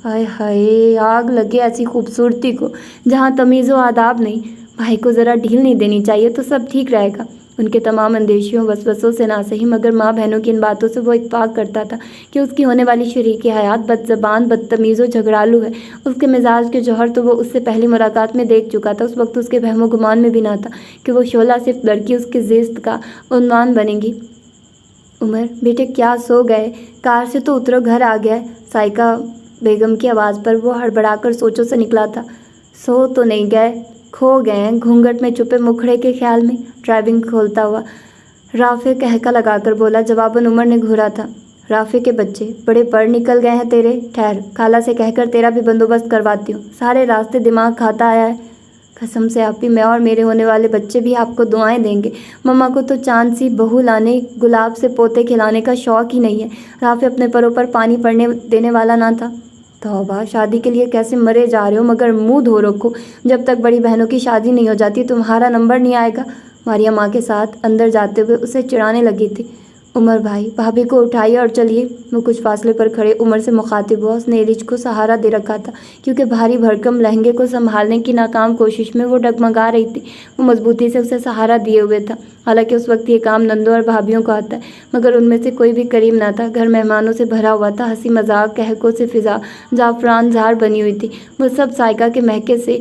ہائے ہائے، آگ لگے ایسی خوبصورتی کو جہاں تمیز و آداب نہیں۔ بھائی کو ذرا ڈھیل نہیں دینی چاہیے تو سب ٹھیک رہے گا۔ ان کے تمام اندیشیوں وسوسوں سے نہ سہی، مگر ماں بہنوں کی ان باتوں سے وہ اتفاق کرتا تھا کہ اس کی ہونے والی شریک حیات بد زبان، بدتمیز و جھگڑالو ہے۔ اس کے مزاج کے جوہر تو وہ اس سے پہلی ملاقات میں دیکھ چکا تھا۔ اس وقت اس کے وہم و گمان میں بھی نہ تھا کہ وہ شعلہ صرف لڑکی اس کی زیست کا عنوان بنے گی۔ عمر بیٹے کیا سو گئے؟ کار سے تو اترو، گھر آ گیا ہے۔ سائقہ بیگم کی آواز پر وہ ہڑبڑا کر سوچوں سے نکلا تھا۔ سو تو نہیں گئے، کھو گئے ہیں گھونگھٹ میں چھپے مکھڑے کے خیال میں، ڈرائیونگ کھولتا ہوا رافع کہکا لگا کر بولا۔ جواباً عمر نے گھورا تھا، رافع کے بچے بڑے پڑھ نکل گئے ہیں تیرے، ٹھہر خالہ سے کہہ کر تیرا بھی بندوبست کرواتی ہوں، سارے راستے دماغ کھاتا آیا ہے۔ قسم سے آپی، میں اور میرے ہونے والے بچے بھی آپ کو دعائیں دیں گے۔ مما کو تو چاند سی بہو لانے، گلاب سے پوتے کھلانے کا شوق ہی نہیں ہے۔ رافع اپنے پروں پر پانی پڑنے دینے والا نہ تھا۔ توبہ، شادی کے لیے کیسے مرے جا رہے ہو، مگر منہ دھو رکھو، جب تک بڑی بہنوں کی شادی نہیں ہو جاتی تمہارا نمبر نہیں آئے گا۔ ماریا ماں کے ساتھ اندر جاتے ہوئے اسے چڑھانے لگی تھی۔ عمر بھائی، بھابھی کو اٹھائیے اور چلیے۔ وہ کچھ فاصلے پر کھڑے عمر سے مخاطب ہوا۔ اس نے ایرج کو سہارا دے رکھا تھا، کیونکہ بھاری بھرکم لہنگے کو سنبھالنے کی ناکام کوشش میں وہ ڈگمگا رہی تھی۔ وہ مضبوطی سے اسے سہارا دیے ہوئے تھا۔ حالانکہ اس وقت یہ کام نندوں اور بھابھیوں کو آتا ہے، مگر ان میں سے کوئی بھی قریب نہ تھا۔ گھر مہمانوں سے بھرا ہوا تھا، ہنسی مذاق قہقہوں سے فضا زعفران زار بنی ہوئی تھی۔ وہ سب سائقہ کے مہکے سے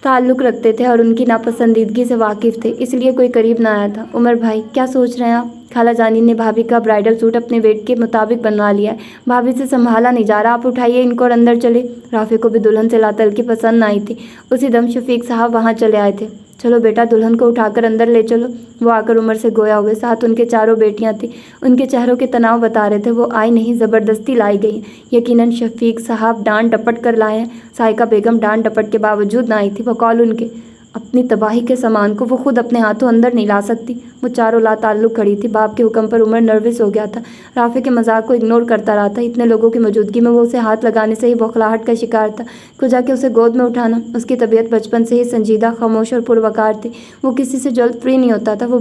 تعلق رکھتے تھے اور ان کی ناپسندیدگی سے واقف تھے، اس لیے کوئی قریب نہ آیا تھا۔ عمر بھائی، کیا سوچ رہے ہیں آپ؟ خالہ جانی نے بھابھی کا برائڈل سوٹ اپنے ویٹ کے مطابق بنوا لیا ہے، بھابھی سے سنبھالا نہیں جا رہا، آپ اٹھائیے ان کو اور اندر چلے۔ رافع کو بھی دلہن سے لاتلکی پسند نہ آئی تھی۔ اسی دم شفیق صاحب وہاں چلے آئے تھے۔ چلو بیٹا، دلہن کو اٹھا کر اندر لے چلو۔ وہ آ کر عمر سے گویا ہوئے، ساتھ ان کے چاروں بیٹیاں تھیں۔ ان کے چہروں کے تناؤ بتا رہے تھے وہ آئی نہیں، زبردستی لائی گئی ہیں۔ یقیناً شفیق صاحب ڈانٹ ڈپٹ کر لائے ہیں۔ سائقہ بیگم ڈانٹ ڈپٹ کے باوجود نہ آئی تھی، بقول ان کے اپنی تباہی کے سامان کو وہ خود اپنے ہاتھوں اندر نہیں لا سکتی۔ وہ چاروں لا تعلق کھڑی تھی۔ باپ کے حکم پر عمر نروس ہو گیا تھا، رافع کے مذاق کو اگنور کرتا رہا تھا۔ اتنے لوگوں کی موجودگی میں وہ اسے ہاتھ لگانے سے ہی بوکھلاہٹ کا شکار تھا، کجا کہ اسے گود میں اٹھانا۔ اس کی طبیعت بچپن سے ہی سنجیدہ، خاموش اور پروقار تھی۔ وہ کسی سے جلد فری نہیں ہوتا تھا۔ وہ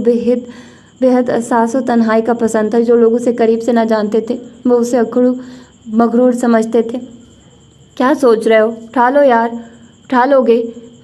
بے حد احساس و تنہائی کا پسند تھا۔ جو لوگ اسے قریب سے نہ جانتے تھے وہ اسے اکڑو مغرور سمجھتے تھے۔ کیا سوچ رہے ہو؟ اٹھا لو یار، اٹھا لو گے؟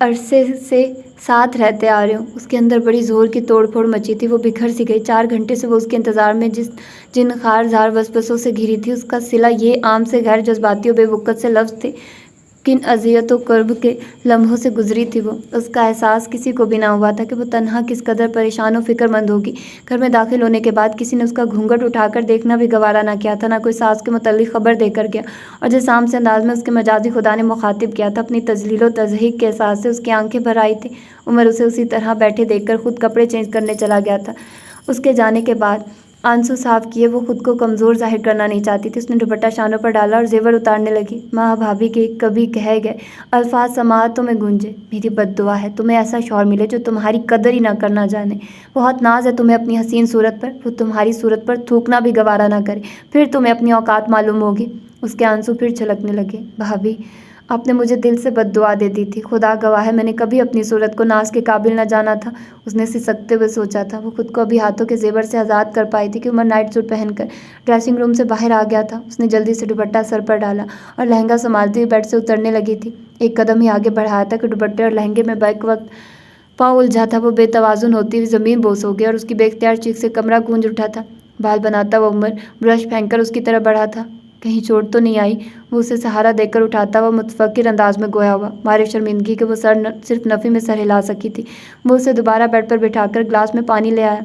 عرصے سے ساتھ رہتے آ رہے ہوں۔ اس کے اندر بڑی زور کی توڑ پھوڑ مچی تھی، وہ بکھر سی گئی۔ 4 گھنٹے سے وہ اس کے انتظار میں جن خار زار وسوسوں سے گھری تھی، اس کا صلہ یہ عام سے غیر جذباتی و بے وقت سے لفظ تھے۔ کن اذیت و کرب کے لمحوں سے گزری تھی وہ، اس کا احساس کسی کو بھی نہ ہوا تھا کہ وہ تنہا کس قدر پریشان و فکر مند ہوگی۔ گھر میں داخل ہونے کے بعد کسی نے اس کا گھونگھٹ اٹھا کر دیکھنا بھی گوارا نہ کیا تھا، نہ کوئی ساس کے متعلق خبر دے کر گیا، اور جس عام سے انداز میں اس کے مجازی خدا نے مخاطب کیا تھا، اپنی تذلیل و تضحیک کے احساس سے اس کی آنکھیں بھر آئی تھیں۔ عمر اسے اسی طرح بیٹھے دیکھ کر خود کپڑے چینج کرنے چلا گیا تھا۔ اس کے جانے کے بعد آنسو صاف کیے وہ خود کو کمزور ظاہر کرنا نہیں چاہتی تھی۔ اس نے دوپٹہ شانوں پر ڈالا اور زیور اتارنے لگی۔ ماں بھابھی کے کبھی کہے گئے الفاظ سماعتوں میں گونجے، میری بد دعا ہے تمہیں ایسا شوہر ملے جو تمہاری قدر ہی نہ کرنا جانے۔ بہت ناز ہے تمہیں اپنی حسین صورت پر، وہ تمہاری صورت پر تھوکنا بھی گوارا نہ کرے، پھر تمہیں اپنی اوقات معلوم ہوگی۔ اس کے آنسو پھر چھلکنے لگے۔ بھابھی آپ نے مجھے دل سے بد دعا دے دی تھی، خدا گواہ ہے میں نے کبھی اپنی صورت کو ناز کے قابل نہ جانا تھا۔ اس نے سسکتے ہوئے سوچا تھا۔ وہ خود کو ابھی ہاتھوں کے زیور سے آزاد کر پائی تھی کہ عمر نائٹ سوٹ پہن کر ڈریسنگ روم سے باہر آ گیا تھا۔ اس نے جلدی سے دوپٹہ سر پر ڈالا اور لہنگا سنبھالتی ہوئی بیڈ سے اترنے لگی تھی۔ ایک قدم ہی آگے بڑھایا تھا کہ دوپٹے اور لہنگے میں بیک وقت پاؤں الجھا تھا۔ وہ بے توازن ہوتی ہوئی زمین بوس ہو گئی اور اس کی بے اختیار چیخ سے کمرہ گونج اٹھا تھا۔ بال بناتا ہوا عمر برش پھینک کر اس کی طرف بڑھا تھا، کہیں چوٹ تو نہیں آئی؟ وہ اسے سہارا دے کر اٹھاتا ہوا متفکر انداز میں گویا ہوا، مارے شرمندگی کے وہ صرف نفی میں سر ہلا سکی تھی۔ وہ اسے دوبارہ بیڈ پر بٹھا کر گلاس میں پانی لے آیا۔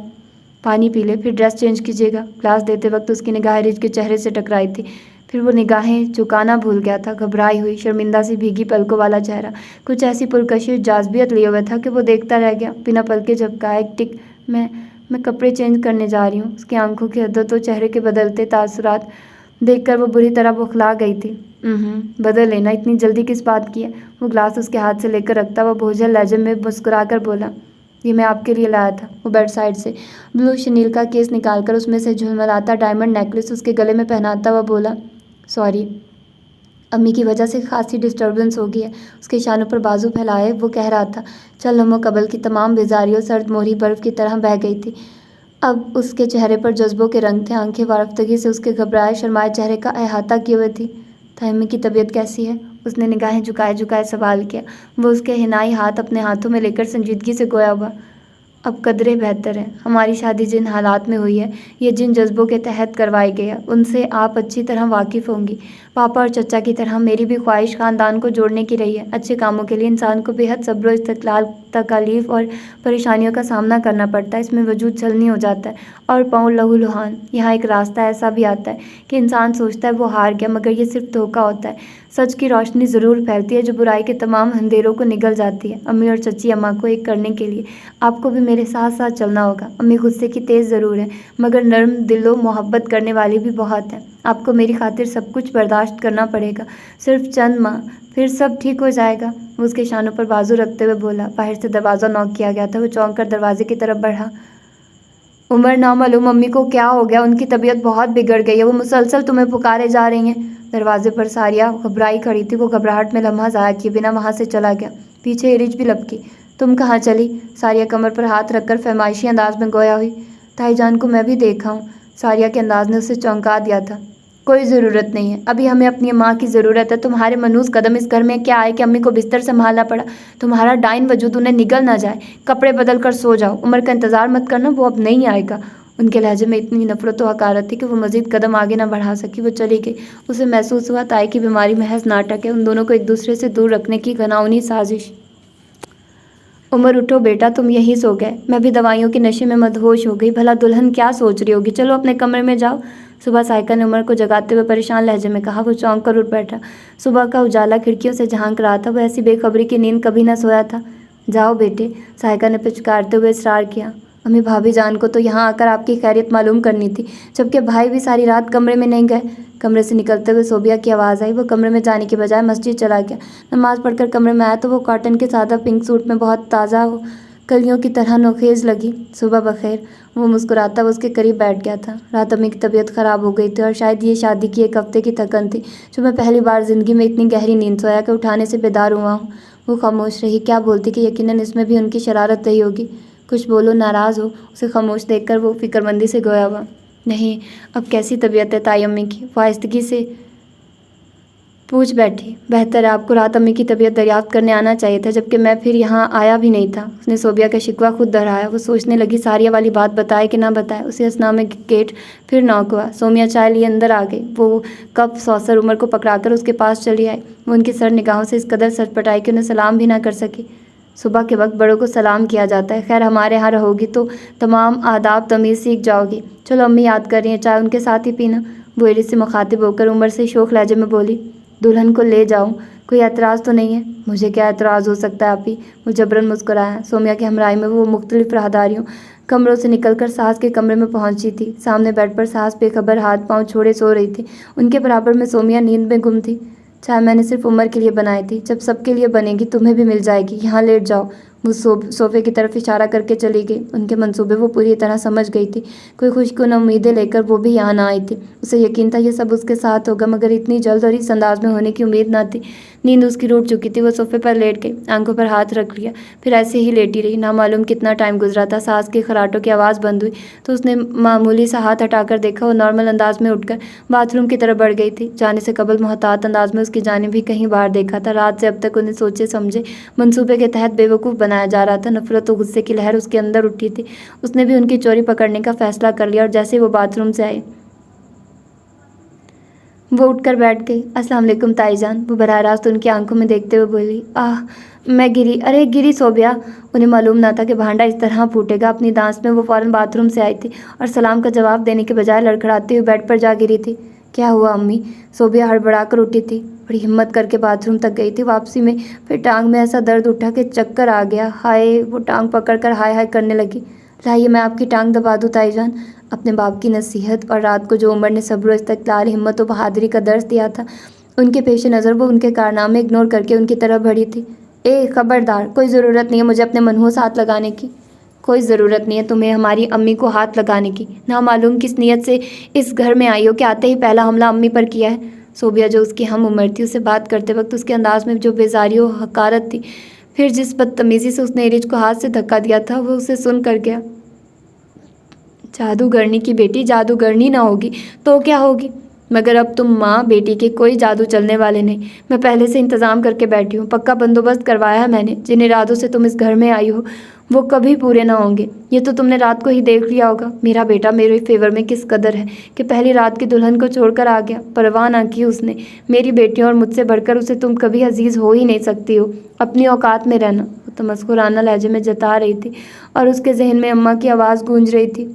پانی پی لے، پھر ڈریس چینج کیجیے گا۔ گلاس دیتے وقت اس کی نگاہیں رچ کے چہرے سے ٹکرائی تھی، پھر وہ نگاہیں جھکانا بھول گیا تھا۔ گھبرائی ہوئی، شرمندہ سی بھیگی پلکوں والا چہرہ کچھ ایسی پرکشش جاذبیت لیے ہوئے تھا کہ وہ دیکھتا رہ گیا، بنا پلکیں جھپکائے۔ ایک ٹک میں کپڑے چینج کرنے جا رہی ہوں۔ اس کی آنکھوں کی حدت و چہرے کے بدلتے تاثرات دیکھ کر وہ بری طرح بوکھلا گئی تھی۔ بدل لینا، اتنی جلدی کس بات کی ہے؟ وہ گلاس اس کے ہاتھ سے لے کر رکھتا وہ بوجھل لہجے میں مسکرا کر بولا، یہ میں آپ کے لیے لایا تھا۔ وہ بیڈ سائڈ سے بلو شنیل کا کیس نکال کر اس میں سے جھلملاتا ڈائمنڈ نیکلس اس کے گلے میں پہناتا ہوا بولا، سوری امی کی وجہ سے خاصی ڈسٹربنس ہو گئی ہے۔ اس کے شانوں پر بازو پھیلائے وہ کہہ رہا تھا۔ چند لمحوں قبل کی تمام بیزاریوں سرد موہری برف کی طرح بہہ گئی تھی۔ اب اس کے چہرے پر جذبوں کے رنگ تھے، آنکھیں وارفتگی سے اس کے گھبرائے شرمائے چہرے کا احاطہ کیے ہوئے تھی۔ امی کی طبیعت کیسی ہے؟ اس نے نگاہیں جھکائے سوال کیا۔ وہ اس کے حنائی ہاتھ اپنے ہاتھوں میں لے کر سنجیدگی سے گویا ہوا، اب قدرے بہتر ہے۔ ہماری شادی جن حالات میں ہوئی ہے، یہ جن جذبوں کے تحت کروائی گئی ہے، ان سے آپ اچھی طرح واقف ہوں گی۔ پاپا اور چچا کی طرح میری بھی خواہش خاندان کو جوڑنے کی رہی ہے۔ اچھے کاموں کے لیے انسان کو بے حد صبر و استقلال، تکالیف اور پریشانیوں کا سامنا کرنا پڑتا ہے، اس میں وجود چھلنی ہو جاتا ہے اور پاؤں لہو لہان۔ یہاں ایک راستہ ایسا بھی آتا ہے کہ انسان سوچتا ہے وہ ہار گیا، مگر یہ صرف دھوکہ ہوتا ہے۔ سچ کی روشنی ضرور پھیلتی ہے جو برائی کے تمام اندھیروں کو نگل جاتی ہے۔ امی اور چچی اماں کو ایک کرنے کے لیے آپ کو بھی میرے ساتھ ساتھ چلنا ہوگا۔ امی غصے کی تیز ضرور ہے، مگر نرم دل و محبت کرنے والی بھی بہت ہے۔ آپ کو میری خاطر سب کچھ برداشت کرنا پڑے گا، صرف چند ماہ، پھر سب ٹھیک ہو جائے گا۔ وہ اس کے شانوں پر بازو رکھتے ہوئے بولا۔ باہر سے دروازہ نوک کیا گیا تھا۔ وہ چونک کر دروازے کی طرف بڑھا۔ عمر نامعلوم امی کو کیا ہو گیا؟ ان کی طبیعت بہت بگڑ گئی ہے، وہ مسلسل تمہیں پکارے جا رہی ہیں۔ دروازے پر ساریہ گھبرائی کھڑی تھی۔ وہ گھبراہٹ میں لمحہ ضائع کیے بنا وہاں سے چلا گیا۔ پیچھے ارج بھی لپکی۔ تم کہاں چلی؟ ساریہ کمر پر ہاتھ رکھ کر فہمائشی انداز میں گویا ہوئی۔ تائی جان کو میں بھی دیکھا ہوں۔ ساریہ کے انداز نے اسے چونکا دیا تھا۔ کوئی ضرورت نہیں ہے، ابھی ہمیں اپنی ماں کی ضرورت ہے۔ تمہارے منحوس قدم اس گھر میں کیا آئے کہ امی کو بستر سنبھالنا پڑا؟ تمہارا ڈائن وجود انہیں نگل نہ جائے۔ کپڑے بدل کر سو جاؤ، عمر کا انتظار مت کرنا، وہ اب نہیں آئے گا۔ ان کے لہجے میں اتنی نفرت و حقارت تھی کہ وہ مزید قدم آگے نہ بڑھا سکی۔ وہ چلی گئی۔ اسے محسوس ہوا تائی کی بیماری محض ناٹک ہے، ان دونوں کو ایک دوسرے سے دور رکھنے کی گھناؤنی سازش۔ عمر اٹھو بیٹا، تم یہیں سو گئے؟ میں بھی دوائیوں کے نشے میں مدہوش ہو گئی۔ بھلا دلہن کیا سوچ رہی ہوگی؟ چلو اپنے کمرے میں جاؤ۔ صبح سائیکل نے عمر کو جگاتے ہوئے پریشان لہجے میں کہا۔ وہ چونک کر اٹھ بیٹھا۔ صبح کا اجالا کھڑکیوں سے جھانک رہا تھا۔ وہ ایسی بے خبری کی نیند کبھی نہ سویا تھا۔ جاؤ بیٹے، سائیکل نے پچکارتے ہوئے اصرار کیا۔ امی بھابھی جان کو تو یہاں آ کر آپ کی خیریت معلوم کرنی تھی، جبکہ بھائی بھی ساری رات کمرے میں نہیں گئے۔ کمرے سے نکلتے ہوئے صوبیہ کی آواز آئی۔ وہ کمرے میں جانے کی بجائے مسجد چلا گیا۔ نماز پڑھ کر کمرے میں آیا تو وہ کاٹن کے سادہ پنک سوٹ میں بہت تازہ کلیوں کی طرح نوخیز لگی۔ صبح بخیر، وہ مسکراتا وہ اس کے قریب بیٹھ گیا تھا۔ رات امی کی طبیعت خراب ہو گئی تھی اور شاید یہ شادی کی ایک ہفتے کی تھکن تھی جو میں پہلی بار زندگی میں اتنی گہری نیند سویا کہ اٹھانے سے بیدار ہوا ہوں۔ وہ خاموش رہی۔ کیا بولتی کہ یقیناً اس میں بھی ان کی شرارت رہی ہوگی۔ کچھ بولو، ناراض ہو؟ اسے خاموش دیکھ کر وہ فکرمندی سے گویا ہوا، نہیں، اب کیسی طبیعت ہے تائی امی کی؟ وہ آہستگی سے پوچھ بیٹھی، بہتر ہے، آپ کو رات امی کی طبیعت دریافت کرنے آنا چاہیے تھا، جبکہ میں پھر یہاں آیا بھی نہیں تھا۔ اس نے صوبیہ کا شکوہ خود دہرایا۔ وہ سوچنے لگی ساریہ والی بات بتائے کہ نہ بتائے۔ اسی اثنا میں گیٹ پھر ناک ہوا۔ سومیا چائے لیے اندر آ گئی۔ وہ کپ سوسر عمر کو پکڑا کر اس کے پاس چلی آئی۔ وہ ان کی سر نگاہوں سے اس قدر سٹپٹائی کہ انہیں سلام بھی نہ کر سکی۔ صبح کے وقت بڑوں کو سلام کیا جاتا ہے، خیر ہمارے ہاں رہو گی تو تمام آداب تمیز سیکھ جاؤ گی۔ چلو امی یاد کر رہی ہیں، چائے ان کے ساتھ ہی پینا۔ وہ ایرج سے مخاطب ہو کر عمر سے شوخ لہجے میں بولی، دلہن کو لے جاؤں، کوئی اعتراض تو نہیں ہے؟ مجھے کیا اعتراض ہو سکتا ہے آپی، وہ جبراً مسکرایا۔ سومیا کی ہمراہی میں وہ مختلف راہداریوں کمروں سے نکل کر ساس کے کمرے میں پہنچی تھی۔ سامنے بیڈ پر ساس بے خبر ہاتھ پاؤں چھوڑے سو رہی تھی۔ ان کے برابر میں سومیا نیند میں گم تھی۔ چائے میں نے صرف عمر کے لیے بنائی تھی، جب سب کے لیے بنے گی تمہیں بھی مل جائے گی، یہاں لیٹ جاؤ۔ وہ صوفے کی طرف اشارہ کر کے چلی گئی۔ ان کے منصوبے وہ پوری طرح سمجھ گئی تھی۔ کوئی خوش کن امیدیں لے کر وہ بھی یہاں نہ آئی تھی۔ اسے یقین تھا یہ سب اس کے ساتھ ہوگا، مگر اتنی جلد اور اس انداز میں ہونے کی امید نہ تھی۔ نیند اس کی روٹ چکی تھی۔ وہ صوفے پر لیٹ گئی، آنکھوں پر ہاتھ رکھ لیا، پھر ایسے ہی لیٹی رہی۔ نامعلوم کتنا ٹائم گزرا تھا۔ ساس کے خراٹوں کی آواز بند ہوئی تو اس نے معمولی سا ہاتھ ہٹا کر دیکھا۔ وہ نارمل انداز میں اٹھ کر باتھ روم کی طرف بڑھ گئی تھی۔ جانے سے قبل محتاط انداز میں اس کی جانب بھی کہیں باہر دیکھا تھا۔ رات سے اب تک انہیں سوچے سمجھے منصوبے کے تحت بے وقوف بنایا جا رہا تھا۔ نفرت و غصے کی لہر اس کے اندر اٹھی تھی۔ اس نے بھی ان کی چوری پکڑنے کا فیصلہ کر لیا، اور جیسے وہ باتھ روم سے آئی وہ اٹھ کر بیٹھ گئی۔ السلام علیکم تائی جان، وہ براہ راست ان کی آنکھوں میں دیکھتے ہوئے بولی۔ میں گری، ارے گری صوبیہ۔ انہیں معلوم نہ تھا کہ بھانڈا اس طرح پھوٹے گا۔ اپنی دانس میں وہ فوراً باتھ روم سے آئی تھی اور سلام کا جواب دینے کے بجائے لڑکھڑاتی ہوئی بیڈ پر جا گری تھی۔ کیا ہوا امی؟ صوبیہ ہڑبڑا کر اٹھی تھی، بڑی ہمت کر کے باتھ روم تک گئی تھی۔ واپسی میں پھر ٹانگ میں ایسا درد اٹھا کہ چکر آ گیا۔ ہائے، وہ ٹانگ پکڑ کر ہائے ہائے کرنے لگی۔ لائیے میں آپ کی ٹانگ دبا دوں تائی جان۔ اپنے باپ کی نصیحت اور رات کو جو عمر نے صبر و استقلال، ہمت و بہادری کا درس دیا تھا، ان کے پیش نظر وہ ان کے کارنامے اگنور کر کے ان کی طرف بڑھی تھی۔ خبردار، کوئی ضرورت نہیں ہے مجھے اپنے منحوس ہاتھ لگانے کی۔ کوئی ضرورت نہیں ہے تمہیں ہماری امی کو ہاتھ لگانے کی۔ نامعلوم کس نیت سے اس گھر میں آئی ہو کہ آتے ہی پہلا حملہ امی پر کیا ہے۔ صوبیہ جو اس کی ہم عمر تھی، اسے بات کرتے وقت اس کے انداز میں جو بیزاری و حقارت تھی، پھر جس بدتمیزی سے اس نے ایرج کو ہاتھ سے دھکا دیا تھا، وہ اسے سن کر گیا۔ جادوگرنی کی بیٹی جادوگرنی نہ ہوگی تو کیا ہوگی؟ مگر اب تم ماں بیٹی کے کوئی جادو چلنے والے نہیں۔ میں پہلے سے انتظام کر کے بیٹھی ہوں، پکا بندوبست کروایا ہے میں نے۔ جن ارادوں سے تم اس گھر میں آئی ہو وہ کبھی پورے نہ ہوں گے، یہ تو تم نے رات کو ہی دیکھ لیا ہوگا۔ میرا بیٹا میرے فیور میں کس قدر ہے کہ پہلی رات کی دلہن کو چھوڑ کر آ گیا، پرواہ نہ کی اس نے میری بیٹیوں، اور مجھ سے بڑھ کر اسے تم کبھی عزیز ہو ہی نہیں سکتی ہو۔ اپنی اوقات میں رہنا، وہ تمسخرانہ لہجے میں جتا رہی تھی، اور اس کے ذہن میں اماں کی آواز گونج رہی تھی۔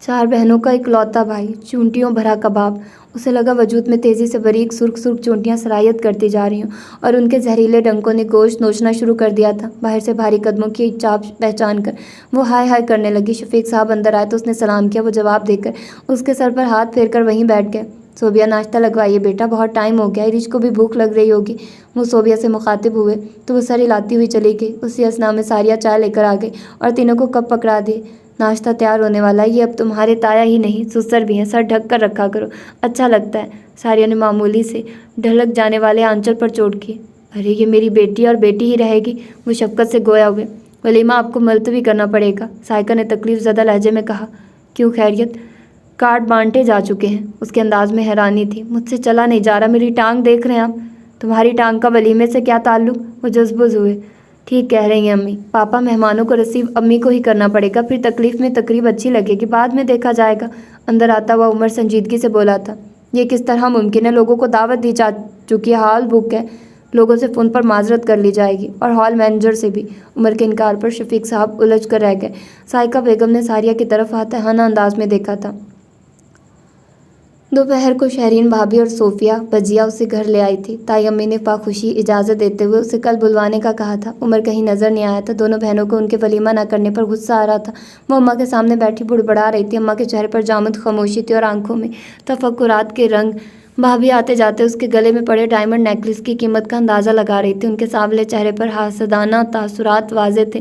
4 بہنوں کا اکلوتا بھائی، چونٹیوں بھرا کباب۔ اسے لگا وجود میں تیزی سے باریک سرخ چونٹیاں سرایت کرتی جا رہی ہوں، اور ان کے زہریلے ڈنکوں نے گوشت نوچنا شروع کر دیا تھا۔ باہر سے بھاری قدموں کی چاپ پہچان کر وہ ہائے ہائے کرنے لگی۔ شفیق صاحب اندر آئے تو اس نے سلام کیا۔ وہ جواب دے کر اس کے سر پر ہاتھ پھیر کر وہیں بیٹھ گئے۔ صوبیہ ناشتہ لگوائیے بیٹا، بہت ٹائم ہو گیا، ایرج کو بھی بھوک لگ رہی ہوگی۔ وہ صوبیہ سے مخاطب ہوئے تو وہ سر ہلاتی ہوئی چلی گئی۔ اسی اثنا میں ساریہ چائے لے کر آ گئی اور تینوں کو کپ پکڑا دیے۔ ناشتہ تیار ہونے والا ہے، یہ اب تمہارے تایا ہی نہیں سسر بھی ہیں، سر ڈھک کر رکھا کرو، اچھا لگتا ہے۔ ساریہ نے معمولی سے ڈھلک جانے والے آنچل پر چوٹ کی۔ ارے یہ میری بیٹی اور بیٹی ہی رہے گی، وہ شفقت سے گویا ہوئے۔ ولیمہ آپ کو ملتوی کرنا پڑے گا، سائقہ نے تکلیف زدہ لہجے میں کہا۔ کیوں خیریت؟ کارڈ بانٹے جا چکے ہیں، اس کے انداز میں حیرانی تھی۔ مجھ سے چلا نہیں جا رہا، میری ٹانگ دیکھ رہے ہیں آپ؟ تمہاری ٹانگ کا ولیمے سے کیا تعلق؟ وہ جذبوز ہوئے۔ ٹھیک کہہ رہی ہیں امی، پاپا مہمانوں کو ریسیو امی کو ہی کرنا پڑے گا، پھر تکلیف میں تقریب اچھی لگے گی، بعد میں دیکھا جائے گا۔ اندر آتا ہوا عمر سنجیدگی سے بولا تھا۔ یہ کس طرح ممکن ہے؟ لوگوں کو دعوت دی جا چکی ہے، ہال بک ہے، لوگوں سے فون پر معذرت کر لی جائے گی، اور ہال مینیجر سے بھی۔ عمر کے انکار پر شفیق صاحب الجھ کر رہ گئے۔ سائقہ بیگم نے ساریہ کی طرف فاتحانہ انداز میں دیکھا تھا۔ دوپہر کو شہرین بھابھی اور صوفیہ بجیا اسے گھر لے آئی تھی۔ تائی امی نے پاخوشی اجازت دیتے ہوئے اسے کل بلوانے کا کہا تھا۔ عمر کہیں نظر نہیں آیا تھا۔ دونوں بہنوں کو ان کے ولیمہ نہ کرنے پر غصہ آ رہا تھا۔ وہ اماں کے سامنے بیٹھی بڑبڑا رہی تھی۔ اماں کے چہرے پر جامد خاموشی تھی اور آنکھوں میں تفکرات کے رنگ۔ بھابھی آتے جاتے اس کے گلے میں پڑے ڈائمنڈ نیکلس کی قیمت کا اندازہ لگا رہی تھی۔ ان کے سانولے چہرے پر حاسدانہ تاثرات واضح تھے۔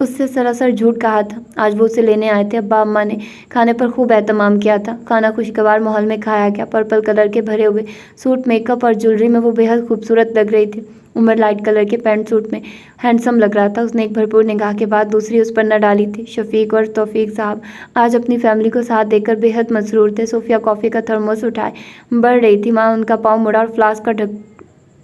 اس سے سراسر جھوٹ کہا تھا۔ آج وہ اسے لینے آئے تھے۔ ابا اماں نے کھانے پر خوب اہتمام کیا تھا۔ کھانا خوشگوار ماحول میں کھایا گیا۔ پرپل کلر کے بھرے ہوئے سوٹ، میک اپ اور جویلری میں وہ بے حد خوبصورت لگ رہی تھی۔ عمر لائٹ کلر کے پینٹ سوٹ میں ہینڈسم لگ رہا تھا۔ اس نے ایک بھرپور نگاہ کے بعد دوسری اس پر نہ ڈالی تھی۔ شفیق اور توفیق صاحب آج اپنی فیملی کو ساتھ دیکھ کر بے حد مسرور تھے۔ صوفیہ کافی کا تھرموس اٹھائے بڑھ رہی تھی۔ وہاں ان کا پاؤں مڑا اور فلاسک کا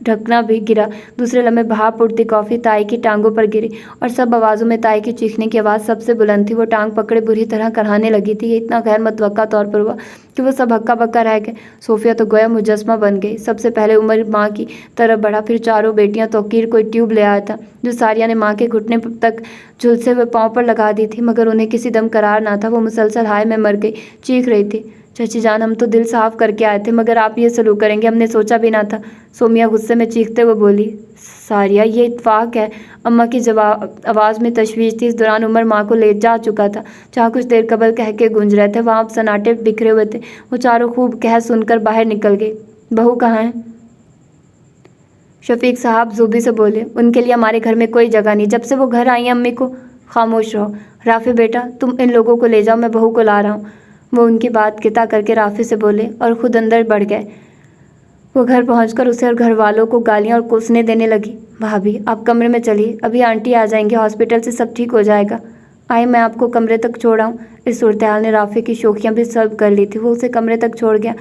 ڈھکنا بھی گرا۔ دوسرے لمحے بھاپ اٹھتی کافی تائی کی ٹانگوں پر گری اور سب آوازوں میں تائی کی چیخنے کی آواز سب سے بلند تھی۔ وہ ٹانگ پکڑے بری طرح کراہنے لگی تھی۔ یہ اتنا غیر متوقع طور پر ہوا کہ وہ سب ہکا بکا رہ گئے۔ صوفیہ تو گویا مجسمہ بن گئی۔ سب سے پہلے عمر ماں کی طرف بڑھا، پھر چاروں بیٹیاں۔ توقیر کوئی ٹیوب لے آیا تھا جو ساریہ نے ماں کے گھٹنے تک جھلسے ہوئے پاؤں پر لگا دی تھی، مگر انہیں کسی دم قرار نہ تھا۔ وہ مسلسل ہائے میں مر گئی چیخ رہی تھی۔ چچی جان، ہم تو دل صاف کر کے آئے تھے، مگر آپ یہ سلوک کریں گے ہم نے سوچا بھی نہ تھا۔ سومیا غصے میں چیختے ہوئے بولی۔ ساریہ، یہ اتفاق ہے۔ اماں کی آواز میں تشویش تھی۔ اس دوران عمر ماں کو لے جا چکا تھا جہاں کچھ دیر قبل کہہ کے گونج رہے تھے، وہاں اب سناٹے بکھرے ہوئے تھے۔ وہ چاروں خوب کہہ سن کر باہر نکل گئی۔ بہو کہاں ہے؟ شفیق صاحب زوبی سے بولے۔ ان کے لیے ہمارے گھر میں کوئی جگہ نہیں، جب سے وہ گھر آئی ہیں امی کو۔ خاموش رہو رافع بیٹا، تم ان لوگوں کو لے جاؤ، میں بہو کو لا رہا ہوں۔ وہ ان کی بات قطع کر کے رافع سے بولے اور خود اندر بڑھ گئے۔ وہ گھر پہنچ کر اسے اور گھر والوں کو گالیاں اور کوسنے دینے لگی۔ بھابھی آپ کمرے میں چلیے، ابھی آنٹی آ جائیں گے، ہاسپٹل سے سب ٹھیک ہو جائے گا۔ آئے میں آپ کو کمرے تک چھوڑا ہوں۔ اس صورتحال نے رافع کی شوخیاں بھی سلب کر لی تھی۔ وہ اسے کمرے تک چھوڑ گیا۔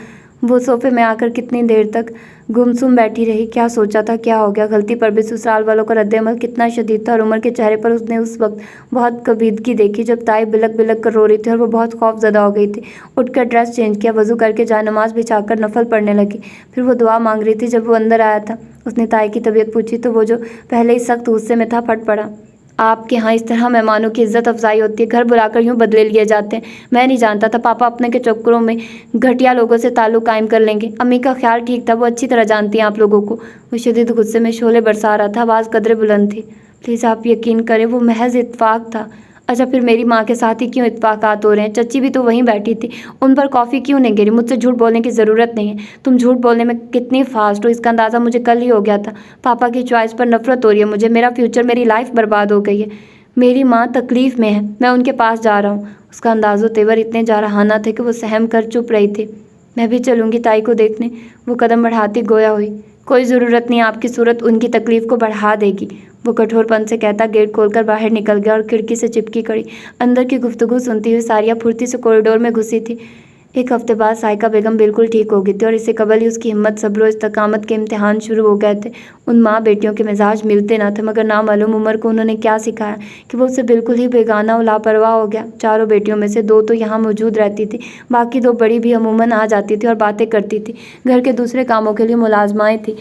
وہ صوفے میں آ کر کتنی دیر تک گمسم بیٹھی رہی۔ کیا سوچا تھا، کیا ہو گیا؟ غلطی پر بھی سسرال والوں کا رد عمل کتنا شدید تھا، اور عمر کے چہرے پر اس نے اس وقت بہت کبیدگی دیکھی جب تائی بلک بلک کر رو رہی تھی اور وہ بہت خوف زدہ ہو گئی تھی۔ اٹھ کر ڈریس چینج کیا، وضو کر کے جائے نماز بچھا کر نفل پڑھنے لگی۔ پھر وہ دعا مانگ رہی تھی جب وہ اندر آیا تھا۔ اس نے تائی کی طبیعت پوچھی تو وہ جو پہلے ہی سخت غصے میں تھا پھٹ پڑا۔ آپ کے ہاں اس طرح مہمانوں کی عزت افزائی ہوتی ہے؟ گھر بلا کر یوں بدلے لیے جاتے ہیں؟ میں نہیں جانتا تھا پاپا اپنے کے چکروں میں گھٹیا لوگوں سے تعلق قائم کر لیں گے۔ امی کا خیال ٹھیک تھا، وہ اچھی طرح جانتی ہیں آپ لوگوں کو۔ وہ شدید غصے میں شعلے برسا رہا تھا، آواز قدرے بلند تھی۔ پلیز آپ یقین کریں، وہ محض اتفاق تھا۔ اچھا پھر میری ماں کے ساتھ ہی کیوں اتفاقات ہو رہے ہیں؟ چچی بھی تو وہیں بیٹھی تھی، ان پر کافی کیوں نہیں گری؟ مجھ سے جھوٹ بولنے کی ضرورت نہیں ہے۔ تم جھوٹ بولنے میں کتنی فاسٹ ہو، اس کا اندازہ مجھے کل ہی ہو گیا تھا۔ پاپا کی چوائس پر نفرت ہو رہی ہے مجھے، میرا فیوچر، میری لائف برباد ہو گئی ہے۔ میری ماں تکلیف میں ہے، میں ان کے پاس جا رہا ہوں۔ اس کا انداز و تیور اتنے جارحانہ تھے کہ وہ سہم کر چپ رہی تھی۔ میں بھی چلوں گی تائی کو دیکھنے، وہ قدم بڑھاتی گویا ہوئی۔ کوئی ضرورت نہیں، آپ کی صورت ان کی تکلیف کو بڑھا دے گی، وہ کٹھور پن سے کہتا گیٹ کھول کر باہر نکل گیا اور کھڑکی سے چپکی کڑی اندر کی گفتگو سنتی ہوئی ساریہ پھرتی سے کوریڈور میں گھسی تھی۔ ایک ہفتے بعد سائقہ بیگم بالکل ٹھیک ہو گئی تھی اور اس سے قبل ہی اس کی ہمت، صبر و استقامت کے امتحان شروع ہو گئے تھے۔ ان ماں بیٹیوں کے مزاج ملتے نہ تھے، مگر نامعلوم عمر کو انہوں نے کیا سکھایا کہ وہ اسے بالکل ہی بیگانہ و لاپرواہ ہو گیا۔ چاروں بیٹیوں میں سے دو تو یہاں موجود رہتی تھی، باقی دو بڑی بھی عموماً آ جاتی تھی اور باتیں کرتی تھی۔ گھر کے دوسرے کاموں کے لیے ملازمائیں تھیں۔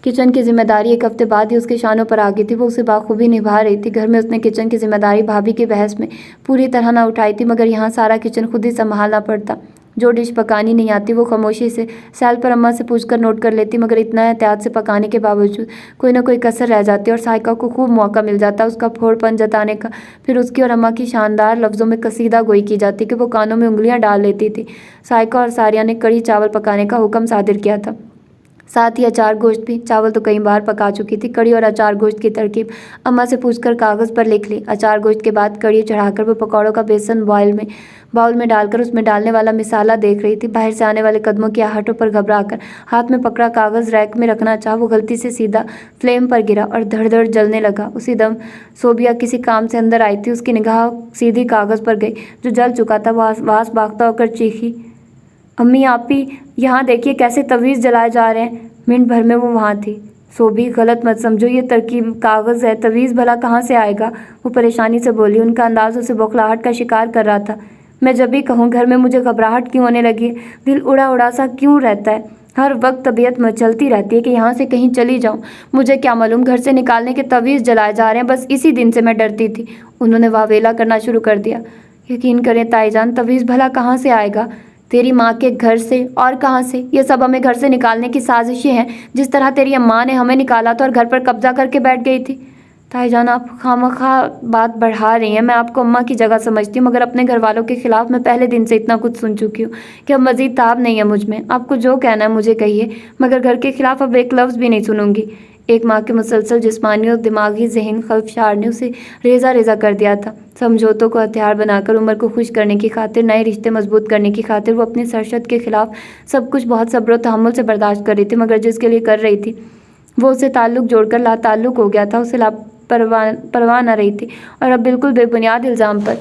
کچن کی ذمہ داری ایک ہفتے بعد ہی اس کے شانوں پر آ گئی تھی۔ وہ اسے بخوبی نبھا رہی تھی۔ گھر میں اس نے کچن کی ذمہ داری بھابھی کی بحث میں پوری طرح نہ اٹھائی تھی، مگر یہاں سارا کچن خود ہی سنبھالنا پڑتا۔ جو ڈش پکانی نہیں آتی وہ خاموشی سے سیل پر اماں سے پوچھ کر نوٹ کر لیتی، مگر اتنا احتیاط سے پکانے کے باوجود کوئی نہ کوئی کسر رہ جاتی اور سائقہ کو خوب موقع مل جاتا اس کا پھوڑ پن جتانے کا۔ پھر اس کی اور اماں کی شاندار لفظوں میں قصیدہ گوئی کی جاتی کہ وہ کانوں میں انگلیاں ڈال لیتی تھی۔ سائقہ اور ساریہ نے کڑی چاول پکانے کا حکم صادر کیا تھا، ساتھ ہی اچار گوشت بھی۔ چاول تو کئی بار پکا چکی تھی۔ کڑی اور اچار گوشت کی ترکیب اماں سے پوچھ کر کاغذ پر لکھ لی۔ اچار گوشت کے بعد کڑی چڑھا کر وہ پکوڑوں کا بیسن باؤل میں ڈال کر اس میں ڈالنے والا مسالہ دیکھ رہی تھی۔ باہر سے آنے والے قدموں کی آہٹوں پر گھبرا کر ہاتھ میں پکڑا کاغذ ریک میں رکھنا چاہا، وہ غلطی سے سیدھا فلیم پر گرا اور دھڑ دھڑ جلنے لگا۔ اسی دم صوبیہ کسی کام سے اندر آئی تھی، اس کی نگاہ سیدھی کاغذ پر گئی جو جل چکا تھا۔ وہ واس باختہ ہو کر چیخی، امی آپی یہاں دیکھیے کیسے تویز جلائے جا رہے ہیں۔ منٹ بھر میں وہ وہاں تھی۔ صوبی غلط مت سمجھو، یہ ترکیب کاغذ ہے، تویز بھلا کہاں سے آئے گا؟ وہ پریشانی سے بولی۔ ان کا انداز اسے بوکھلاہٹ کا شکار کر رہا تھا۔ میں جب بھی کہوں گھر میں مجھے گھبراہٹ کیوں ہونے لگی ہے، دل اڑا اڑا سا کیوں رہتا ہے، ہر وقت طبیعت مچلتی رہتی ہے کہ یہاں سے کہیں چلی جاؤں۔ مجھے کیا معلوم گھر سے نکالنے کے تویز جلائے جا رہے ہیں، بس اسی دن سے میں ڈرتی تھی۔ انہوں نے واویلا کرنا شروع کر دیا۔ یقین کریں تائی جان، تویز بھلا کہاں سے آئے گا؟ تیری ماں کے گھر سے، اور کہاں سے؟ یہ سب ہمیں گھر سے نکالنے کی سازشیں ہیں، جس طرح تیری اماں نے ہمیں نکالا تھا اور گھر پر قبضہ کر کے بیٹھ گئی تھی۔ تائی جان آپ خواہ بات بڑھا رہی ہیں، میں آپ کو اماں کی جگہ سمجھتی ہوں، مگر اپنے گھر والوں کے خلاف میں پہلے دن سے اتنا کچھ سن چکی ہوں کہ اب مزید تاب نہیں ہے مجھ میں۔ آپ کو جو کہنا ہے مجھے کہیے، مگر گھر کے خلاف اب ایک لفظ بھی نہیں سنوں گی۔ ایک ماں کے مسلسل جسمانی اور دماغی ذہن خلفشار نے اسے ریزہ ریزہ کر دیا تھا۔ سمجھوتوں کو ہتھیار بنا کر عمر کو خوش کرنے کی خاطر، نئے رشتے مضبوط کرنے کی خاطر وہ اپنی سرشت کے خلاف سب کچھ بہت صبر و تحمل سے برداشت کر رہی تھی، مگر جس کے لیے کر رہی تھی وہ اسے تعلق جوڑ کر لا تعلق ہو گیا تھا۔ اسے پرواہ نہ رہی تھی، اور اب بالکل بے بنیاد الزام پر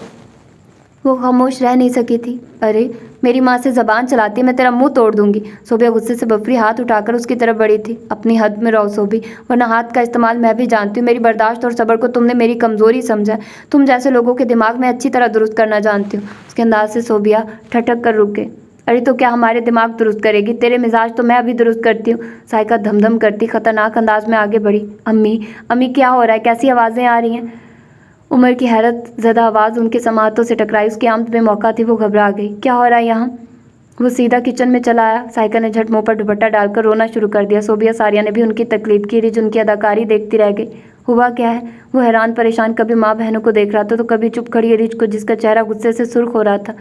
وہ خاموش رہ نہیں سکی تھی۔ ارے میری ماں سے زبان چلاتی، میں تیرا منہ توڑ دوں گی۔ صوبیہ غصے سے بفری ہاتھ اٹھا کر اس کی طرف بڑھی تھی۔ اپنی حد میں رہو صوبی، ورنہ ہاتھ کا استعمال میں بھی جانتی ہوں۔ میری برداشت اور صبر کو تم نے میری کمزوری سمجھا۔ تم جیسے لوگوں کے دماغ میں اچھی طرح درست کرنا جانتی ہوں۔ اس کے انداز سے صوبیہ ٹھٹک کر رک گئی۔ ارے تو کیا ہمارے دماغ درست کرے گی؟ تیرے مزاج تو میں ابھی درست کرتی ہوں۔ سائیکہ دھم دھم کرتی خطرناک انداز میں آگے بڑھی۔ امی کیا ہو رہا ہے؟ کیسی آوازیں آ رہی ہیں؟ عمر کی حیرت زدہ آواز ان کے سماعتوں سے ٹکرائی۔ اس کی آمد بے موقع تھی، وہ گھبرا گئی۔ کیا ہو رہا ہے یہاں؟ وہ سیدھا کچن میں چلا آیا۔ سائیکہ نے جھٹ منہ پر دوپٹہ ڈال کر رونا شروع کر دیا۔ صوبیہ ساریہ نے بھی ان کی تقلید کی۔ رج ان کی اداکاری دیکھتی رہ گئی۔ ہوا کیا ہے؟ وہ حیران پریشان کبھی ماں بہنوں کو دیکھ رہا تھا تو کبھی چپ کھڑی رج کو، جس کا چہرہ غصے سے سرخ ہو رہا تھا۔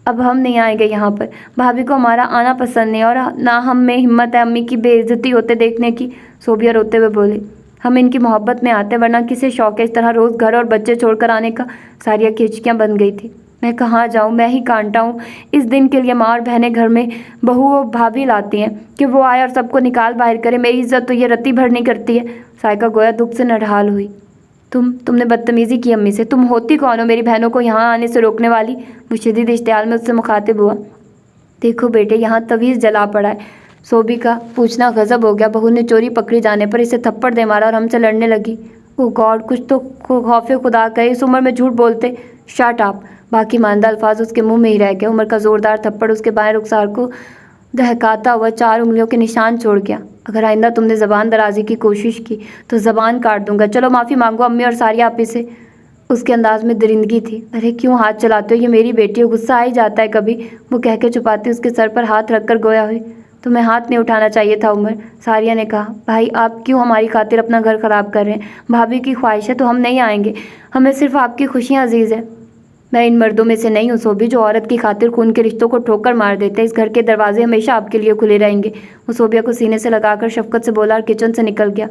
اب ہم نہیں آئیں گے یہاں پر۔ بھابھی کو ہمارا آنا پسند نہیں، اور نہ ہم میں ہمت ہے امی کی بے عزتی ہوتے دیکھنے کی۔ صوبیہ روتے ہوئے بولی۔ ہم ان کی محبت میں آتے، ورنہ کسے شوق ہے اس طرح روز گھر اور بچے چھوڑ کر آنے کا؟ ساریہ کی ہچکیاں بن گئی تھی۔ میں کہاں جاؤں؟ میں ہی کانٹا ہوں۔ اس دن کے لیے ماں اور بہنیں گھر میں بہو و بھابھی لاتی ہیں کہ وہ آئے اور سب کو نکال باہر کرے۔ میری عزت تو یہ رتی بھر نہیں کرتی ہے۔ سائیکہ گویا دکھ سے نڈھال ہوئی۔ تم نے بدتمیزی کی امی سے۔ تم ہوتی کون ہو میری بہنوں کو یہاں آنے سے روکنے والی؟ وہ شدید اشتعال میں اس سے مخاطب ہوا۔ دیکھو بیٹے، یہاں تویز جلا پڑا ہے۔ صوبی کا پوچھنا غضب ہو گیا۔ بہو نے چوری پکڑی جانے پر اسے تھپڑ دے مارا اور ہم سے لڑنے لگی۔ او گاڈ، کچھ تو خوف خدا کرے، اس عمر میں جھوٹ بولتے۔ Shut up. باقی ماندہ الفاظ اس کے منہ میں ہی رہ گئے۔ عمر کا زوردار تھپڑ اس کے بائیں رخسار کو دہکاتا ہوا 4 انگلیوں کے نشان چھوڑ گیا۔ اگر آئندہ تم نے زبان درازی کی کوشش کی تو زبان کاٹ دوں گا۔ چلو معافی مانگو امی اور ساریہ آپی سے۔ اس کے انداز میں درندگی تھی۔ ارے کیوں ہاتھ چلاتے ہو؟ یہ میری بیٹی ہے، غصہ آ ہی جاتا ہے کبھی۔ وہ کہہ کے چھپاتی اس کے سر پر ہاتھ رکھ کر گویا ہوئی۔ تمہیں ہاتھ نہیں اٹھانا چاہیے تھا عمر، ساریہ نے کہا۔ بھائی آپ کیوں ہماری خاطر اپنا گھر خراب کر رہے ہیں؟ بھابھی کی خواہش ہے تو ہم نہیں آئیں گے، ہمیں صرف آپ کی خوشیاں عزیز ہے۔ میں ان مردوں میں سے نہیں ہوں صوبی، جو عورت کی خاطر خون کے رشتوں کو ٹھوکر مار دیتے ہیں۔ اس گھر کے دروازے ہمیشہ آپ کے لیے کھلے رہیں گے۔ وہ صوبیہ کو سینے سے لگا کر شفقت سے بولا اور کچن سے نکل گیا۔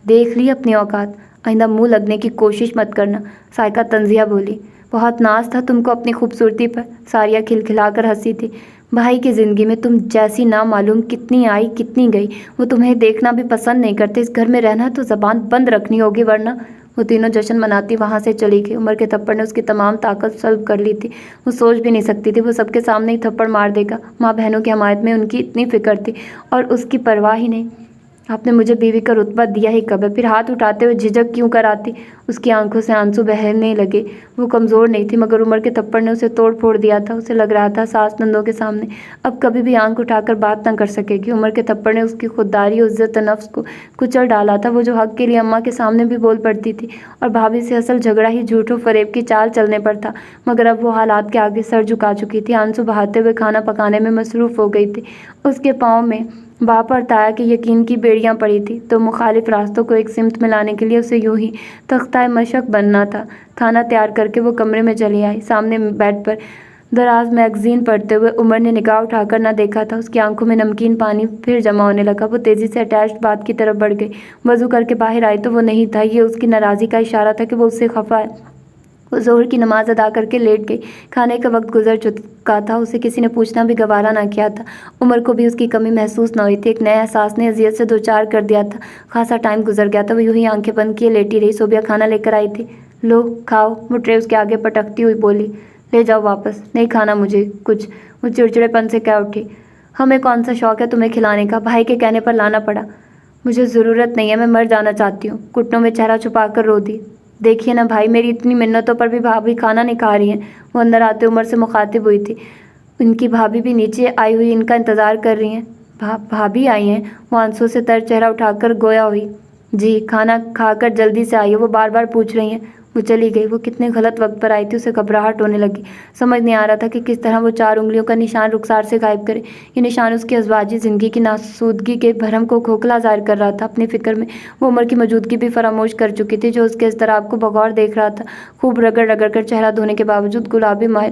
دیکھ لی اپنی اوقات، آئندہ منہ لگنے کی کوشش مت کرنا، سائیکہ طنزیہ بولی۔ بہت ناز تھا تم کو اپنی خوبصورتی پر، ساریہ کھلکھلا کر ہنسی تھی۔ بھائی کی زندگی میں تم جیسی نامعلوم کتنی آئی کتنی گئی، وہ تمہیں دیکھنا بھی پسند نہیں کرتے۔ اس گھر میں رہنا تو زبان بند رکھنی ہوگی، ورنہ۔ وہ تینوں جشن مناتی وہاں سے چلی گئی۔ عمر کے تھپڑ نے اس کی تمام طاقت سلب کر لی تھی۔ وہ سوچ بھی نہیں سکتی تھی وہ سب کے سامنے ہی تھپڑ مار دے گا۔ ماں بہنوں کی حمایت میں ان کی اتنی فکر تھی اور اس کی پرواہ ہی نہیں۔ آپ نے مجھے بیوی کا رتبہ دیا ہی کب ہے؟ پھر ہاتھ اٹھاتے ہوئے جھجک کیوں کر آتی؟ اس کی آنکھوں سے آنسو بہنے لگے۔ وہ کمزور نہیں تھی، مگر عمر کے تھپڑ نے اسے توڑ پھوڑ دیا تھا۔ اسے لگ رہا تھا ساس نندوں کے سامنے اب کبھی بھی آنکھ اٹھا کر بات نہ کر سکے گی۔ عمر کے تھپڑ نے اس کی خودداری اور عزت نفس کو کچل ڈالا تھا۔ وہ جو حق کے لیے اماں کے سامنے بھی بول پڑتی تھی اور بھابھی سے اصل جھگڑا ہی جھوٹ و فریب کی چال چلنے پر تھا، مگر اب وہ حالات کے آگے سر جھکا چکی تھی، آنسو بہاتے ہوئے کھانا پکانے میں مصروف ہو گئی تھی۔ اس کے پاؤں میں باپ اور تایا کے یقین کی بیڑیاں پڑی تھی، تو مخالف راستوں کو ایک سمت میں لانے کے لیے اسے یوں ہی تختہ مشق بننا تھا۔ کھانا تیار کر کے وہ کمرے میں چلی آئی۔ سامنے بیڈ پر دراز میگزین پڑھتے ہوئے عمر نے نگاہ اٹھا کر نہ دیکھا تھا۔ اس کی آنکھوں میں نمکین پانی پھر جمع ہونے لگا۔ وہ تیزی سے اٹیچڈ بات کی طرف بڑھ گئی۔ وضو کر کے باہر آئی تو وہ نہیں تھا۔ یہ اس کی ناراضی کا اشارہ تھا کہ وہ اس سے خفا ہے۔ وہ ظہر کی نماز ادا کر کے لیٹ گئی۔ کھانے کا وقت گزر چکا تھا، اسے کسی نے پوچھنا بھی گوارا نہ کیا تھا۔ عمر کو بھی اس کی کمی محسوس نہ ہوئی تھی۔ ایک نئے احساس نے اذیت سے دوچار کر دیا تھا۔ خاصا ٹائم گزر گیا تھا، وہ یوں ہی آنکھیں بند کیے لیٹی رہی۔ صوبیہ کھانا لے کر آئی تھی۔ لو کھاؤ، وہ ٹرے اس کے آگے پٹکتی ہوئی بولی۔ لے جاؤ واپس، نہیں کھانا مجھے کچھ، وہ چڑچڑے پن سے کہہ اٹھی۔ ہمیں کون سا شوق ہے تمہیں کھلانے کا؟ بھائی کے کہنے پر لانا پڑا۔ مجھے ضرورت نہیں ہے، میں مر جانا چاہتی ہوں، گھٹنوں میں چہرہ چھپا کر رو دی۔ دیکھیے نا بھائی، میری اتنی منتوں پر بھی بھابھی کھانا نہیں کھا رہی ہیں۔ وہ اندر آتے عمر سے مخاطب ہوئی تھی۔ ان کی بھابھی بھی نیچے آئی ہوئی ان کا انتظار کر رہی ہیں۔ بھابھی آئی ہیں؟ وہ آنسوں سے تر چہرہ اٹھا کر گویا ہوئی۔ جی، کھانا کھا کر جلدی سے آئیے، وہ بار بار پوچھ رہی ہیں۔ وہ چلی گئی۔ وہ کتنے غلط وقت پر آئی تھی، اسے گھبراہٹ ہونے لگی۔ سمجھ نہیں آ رہا تھا کہ کس طرح وہ 4 انگلیوں کا نشان رخسار سے غائب کرے۔ یہ نشان اس کی ازواجی زندگی کی ناسودگی کے بھرم کو کھوکھلا ظاہر کر رہا تھا۔ اپنی فکر میں وہ عمر کی موجودگی بھی فراموش کر چکی تھی، جو اس کے اضطراب کو بغور دیکھ رہا تھا۔ خوب رگڑ رگڑ کر چہرہ دھونے کے باوجود گلابی مائل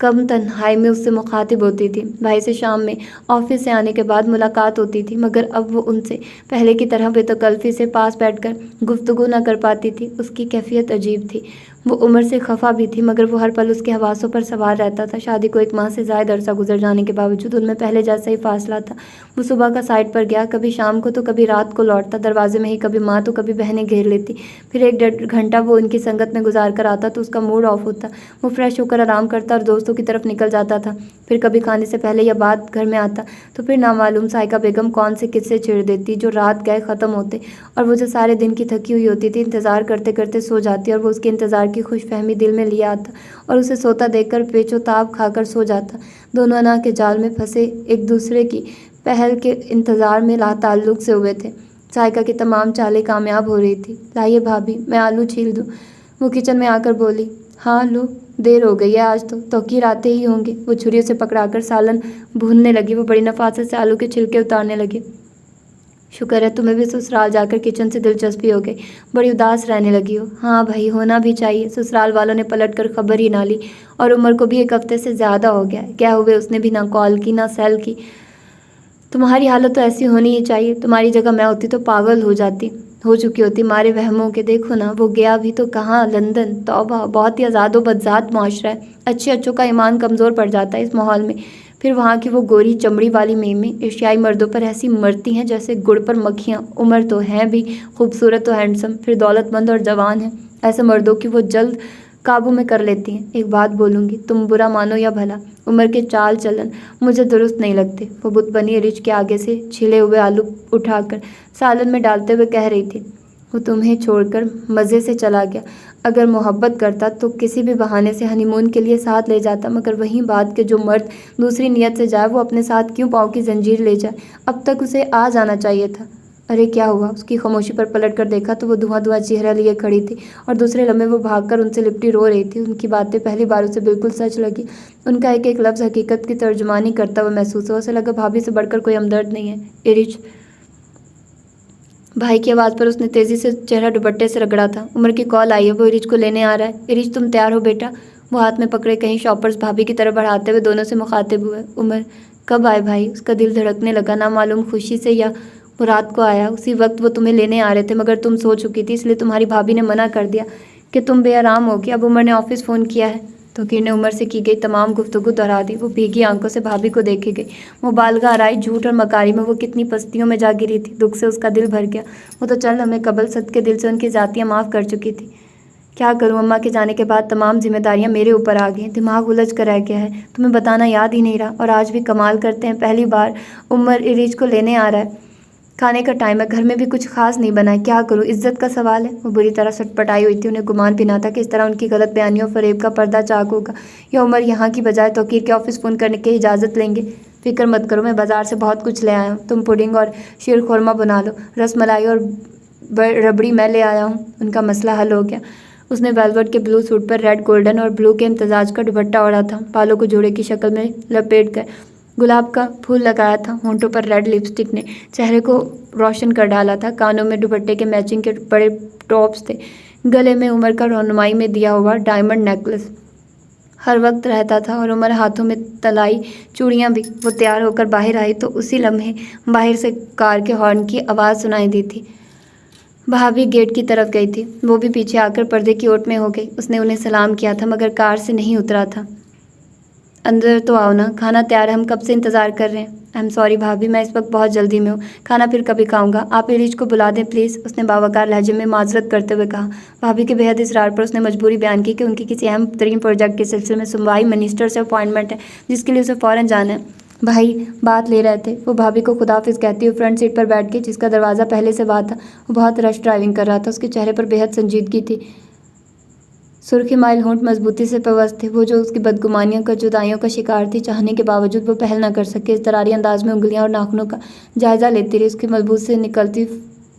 کم تنہائی میں اس سے مخاطب ہوتی تھی۔ بھائی سے شام میں آفس سے آنے کے بعد ملاقات ہوتی تھی، مگر اب وہ ان سے پہلے کی طرح بے تکلفی سے پاس بیٹھ کر گفتگو نہ کر پاتی تھی۔ اس کی کیفیت عجیب تھی۔ وہ عمر سے خفا بھی تھی، مگر وہ ہر پل اس کے حواسوں پر سوار رہتا تھا۔ شادی کو 1 ماہ سے زائد عرصہ گزر جانے کے باوجود ان میں پہلے جیسا ہی فاصلہ تھا۔ وہ صبح کا سائٹ پر گیا، کبھی شام کو تو کبھی رات کو لوٹتا، دروازے میں ہی کبھی ماں تو کبھی بہنیں گھیر لیتی، پھر 1-1.5 گھنٹہ وہ ان کی سنگت میں گزار کر آتا تو اس کا موڈ آف ہوتا۔ وہ فریش ہو کر آرام کرتا اور دوستوں کی طرف نکل جاتا تھا، پھر کبھی کھانے سے پہلے یا بعد گھر میں آتا تو پھر نامعلوم سائقہ بیگم کون سے قصے چھیڑ دیتی جو رات گئے ختم ہوتے، اور وہ جو سارے دن کی تھکی ہوئی ہوتی تھی انتظار کرتے کرتے سو جاتی، اور وہ اس کے انتظار کی خوش فہمی دل میں لے آتا اور اسے سوتا دیکھ کر پیچ و تاب کھا کر سو جاتا۔ دونوں انا کے جال میں پھنسے ایک دوسرے کی پہل کے انتظار میں لا تعلق سے ہوئے تھے۔ سائقہ کی تمام چالیں کامیاب ہو رہی تھی۔ لائیے بھابھی، میں آلو چھیل دوں؟ وہ کچن میں آ کر بولی۔ ہاں لو، دیر ہو گئی ہے آج تو توقیر آتے ہی ہوں گے۔ وہ چھری سے پکڑا کر سالن بھوننے لگی۔ وہ بڑی نفاست سے آلو کے چھلکے اتارنے لگی۔ شکر ہے تمہیں بھی سسرال جا کر کچن سے دلچسپی ہو گئی، بڑی اداس رہنے لگی ہو۔ ہاں بھائی، ہونا بھی چاہیے۔ سسرال والوں نے پلٹ کر خبر ہی نہ لی، اور عمر کو بھی 1 ہفتے سے زیادہ ہو گیا ہے کیا ہوئے اس نے بھی نہ کال کی نہ سیل کی۔ تمہاری حالت تو ایسی ہونی ہی چاہیے، تمہاری جگہ میں ہوتی تو پاگل ہو چکی ہوتی مارے وہموں کے۔ دیکھو نا، وہ گیا بھی تو کہاں، لندن۔ توبہ، بہت ہی آزاد و بدذات معاشرہ ہے۔ اچھوں کا ایمان کمزور پڑ جاتا ہے اس ماحول میں۔ پھر وہاں کی وہ گوری چمڑی والی میمیں ایشیائی مردوں پر ایسی مرتی ہیں جیسے گڑ پر مکھیاں۔ عمر تو ہیں بھی خوبصورت تو ہینڈسم، پھر دولت مند اور جوان ہیں۔ ایسے مردوں کی وہ جلد قابو میں کر لیتی ہیں۔ ایک بات بولوں گی، تم برا مانو یا بھلا، عمر کے چال چلن مجھے درست نہیں لگتے۔ وہ بت بنی رچ کے آگے سے چھلے ہوئے آلو اٹھا کر سالن میں ڈالتے ہوئے کہہ رہی تھی۔ وہ تمہیں چھوڑ کر مزے سے چلا گیا، اگر محبت کرتا تو کسی بھی بہانے سے ہنی مون کے لیے ساتھ لے جاتا، مگر وہی بات کہ جو مرد دوسری نیت سے جائے وہ اپنے ساتھ کیوں پاؤں کی زنجیر لے جائے؟ اب تک اسے آ جانا چاہیے تھا۔ ارے کیا ہوا؟ اس کی خاموشی پر پلٹ کر دیکھا تو وہ دھواں چہرہ لیے کھڑی تھی، اور دوسرے لمحے وہ بھاگ کر ان سے لپٹی رو رہی تھی۔ ان کی باتیں پہلی بار اسے بالکل سچ لگی، ان کا ایک لفظ حقیقت کی ترجمانی کرتا ہوا محسوس ہوا۔ اسے لگا بھابھی سے بڑھ کر کوئی ہمدرد نہیں ہے۔ ارچ، بھائی کی آواز پر اس نے تیزی سے چہرہ دوپٹے سے رگڑا تھا۔ عمر کی کال آئی ہے، وہ ارچ کو لینے آ رہا ہے۔ ارچ، تم تیار ہو بیٹا؟ وہ ہاتھ میں پکڑے کہیں شاپرز بھابھی کی طرف بڑھاتے ہوئے دونوں سے مخاطب ہوئے۔ عمر، کب آئے بھائی؟ اس کا دل دھڑکنے لگا، نامعلوم خوشی سے یا وہ رات کو آیا۔ اسی وقت وہ تمہیں لینے آ رہے تھے، مگر تم سو چکی تھی، اس لیے تمہاری بھابھی نے منع کر دیا کہ تم بے آرام ہوگی۔ اب عمر نے آفس فون کیا ہے۔ توقیر نے عمر سے کی گئی تمام گفتگو دہرا دی۔ وہ بھیگی آنکھوں سے بھابھی کو دیکھے گئی۔ مبالغہ آرائی جھوٹ اور مکاری میں وہ کتنی پستیوں میں جا گری تھی۔ دکھ سے اس کا دل بھر گیا۔ وہ تو چند لمحے قبل صدقے دل سے ان کی ذاتیاں معاف کر چکی تھی۔ کیا کروں، اماں کے جانے کے بعد تمام ذمہ داریاں میرے اوپر آ گئیں، دماغ الجھ کر رہ گیا ہے، تمہیں بتانا یاد ہی نہیں رہا۔ اور آج بھی کمال کرتے ہیں، پہلی بار عمر ارچ کو لینے آ رہا ہے، کھانے کا ٹائم ہے، گھر میں بھی کچھ خاص نہیں بنا ہے، کیا کروں، عزت کا سوال ہے۔ وہ بری طرح سٹپٹائی ہوئی تھی۔ انہیں گمان بھی نہ تھا کہ اس طرح ان کی غلط بیانیوں فریب کا پردہ چاک ہوگا، یا عمر یہاں کی بجائے توقیر کے آفس فون کرنے کی اجازت لیں گے۔ فکر مت کرو، میں بازار سے بہت کچھ لے آیا ہوں، تم پڈنگ اور شیر خورما بنا لو، رس ملائی اور ربڑی میں لے آیا ہوں۔ ان کا مسئلہ حل ہو گیا۔ اس نے ویلوٹ کے بلو سوٹ پر ریڈ، گولڈن اور بلو کے امتزاج کا دوپٹہ اوڑھا تھا، بالوں کو جوڑے کی شکل میں لپیٹ کر گلاب کا پھول لگایا تھا، ہونٹوں پر ریڈ لپسٹک نے چہرے کو روشن کر ڈالا تھا، کانوں میں دوپٹے کے میچنگ کے بڑے ٹاپس تھے، گلے میں عمر کا رونمائی میں دیا ہوا ڈائمنڈ نیکلس ہر وقت رہتا تھا، اور عمر ہاتھوں میں تلائی چوڑیاں بھی۔ وہ تیار ہو کر باہر آئی تو اسی لمحے باہر سے کار کے ہارن کی آواز سنائی دی تھی۔ بھابھی گیٹ کی طرف گئی تھی، وہ بھی پیچھے آ کر پردے کی اوٹ میں ہو گئی۔ اس نے انہیں سلام کیا تھا، مگر کار سے نہیں اترا تھا۔ اندر تو آؤ نا، کھانا تیار ہے، ہم کب سے انتظار کر رہے ہیں۔ آئی ایم سوری بھابھی، میں اس وقت بہت جلدی میں ہوں، کھانا پھر کبھی کھاؤں گا، آپ ارچ کو بلا دیں پلیز، اس نے باوقار لہجے میں معذرت کرتے ہوئے کہا۔ بھابھی کے بے حد اصرار پر اس نے مجبوری بیان کی کہ ان کی کسی اہم ترین پروجیکٹ کے سلسلے میں صوبائی منسٹر سے اپائنٹمنٹ ہے، جس کے لیے اسے فوراً جانا ہے۔ بھائی بات لے رہے تھے۔ وہ بھابھی کو خداحافظ کہتی ہوئے فرنٹ سیٹ پر بیٹھ گئی، جس کا دروازہ پہلے سے بند تھا۔ وہ بہت رش ڈرائیونگ کر رہا تھا، اس کے چہرے پر بے حد سنجیدگی تھی، سرخی مائل ہونٹ مضبوطی سے پیوست تھے۔ وہ جو اس کی بدگمانیوں کا، جدائیوں کا شکار تھی، چاہنے کے باوجود وہ پہل نہ کر سکی۔ اضطراری انداز میں انگلیاں اور ناخنوں کا جائزہ لیتی رہی۔ اس کی ملبوس سے نکلتی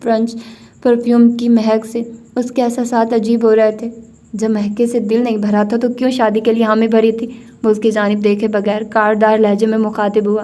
فرنچ پرفیوم کی مہک سے اس کے احساسات عجیب ہو رہے تھے۔ جب مہکے سے دل نہیں بھرا تھا تو کیوں شادی کے لیے حامی بھری تھی؟ وہ اس کی جانب دیکھے بغیر کارڈار لہجے میں مخاطب ہوا۔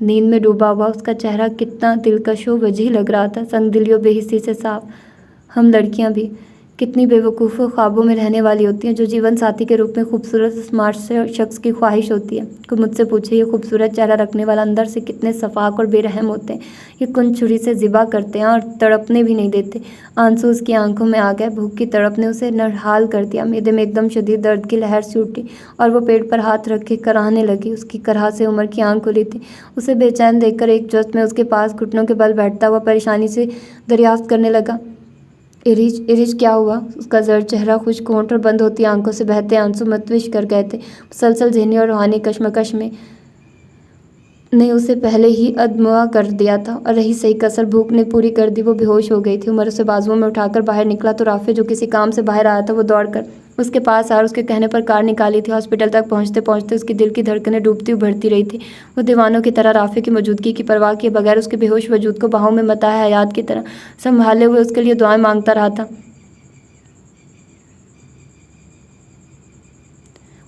نیند میں ڈوبا ہوا اس کا چہرہ کتنا دلکش و وجیح لگ رہا تھا، سنگ دلی و بے حسی سے صاف۔ ہم لڑکیاں بھی کتنی بے وقوف و خوابوں میں رہنے والی ہوتی ہیں، جو جیون ساتھی کے روپ میں خوبصورت اسمارٹ شخص کی خواہش ہوتی ہے۔ کوئی مجھ سے پوچھے یہ خوبصورت چہرہ رکھنے والا اندر سے کتنے شفاق اور بے رحم ہوتے ہیں، یہ کن چھری سے ذبح کرتے ہیں اور تڑپنے بھی نہیں دیتے۔ آنسو اس کی آنکھوں میں آ گئے، بھوک کی تڑپ نے اسے نرحال کر دیا، معدے میں ایک دم شدید درد کی لہر سی اٹھی اور وہ پیٹ پر ہاتھ رکھ کے کراہنے لگی۔ اس کی کرہا سے عمر کی آنکھ کھلی تھی۔ اسے بے چین دیکھ کر ایک جست میں اس کے پاس گھٹنوں کے بل بیٹھتا ہوا پریشانی سے دریافت کرنے لگا، ارج کیا ہوا؟ اس کا زرد چہرہ، خشک ہونٹ اور بند ہوتی آنکھوں سے بہتے آنسو متوش کر گئے تھے۔ مسلسل ذہنی اور روحانی کشمکش میں نے اسے پہلے ہی ادمغا کر دیا تھا، اور رہی صحیح کسر بھوک نے پوری کر دی، وہ بے ہوش ہو گئی تھی۔ عمر اسے بازوؤں میں اٹھا کر باہر نکلا تو رافع جو کسی کام سے باہر آیا تھا وہ دوڑ کر اس کے پاس آیا اور اس کے کہنے پر کار نکالی تھی۔ ہاسپٹل تک پہنچتے پہنچتے اس کی دل کی دھڑکنیں ڈوبتی ابھرتی رہی تھی۔ وہ دیوانوں کی طرح رافع کی موجودگی کی پرواہ کیے بغیر اس کے بے ہوش وجود کو باہوں میں متاع حیات کی طرح سنبھالے ہوئے اس کے لیے دعائیں مانگتا رہا تھا۔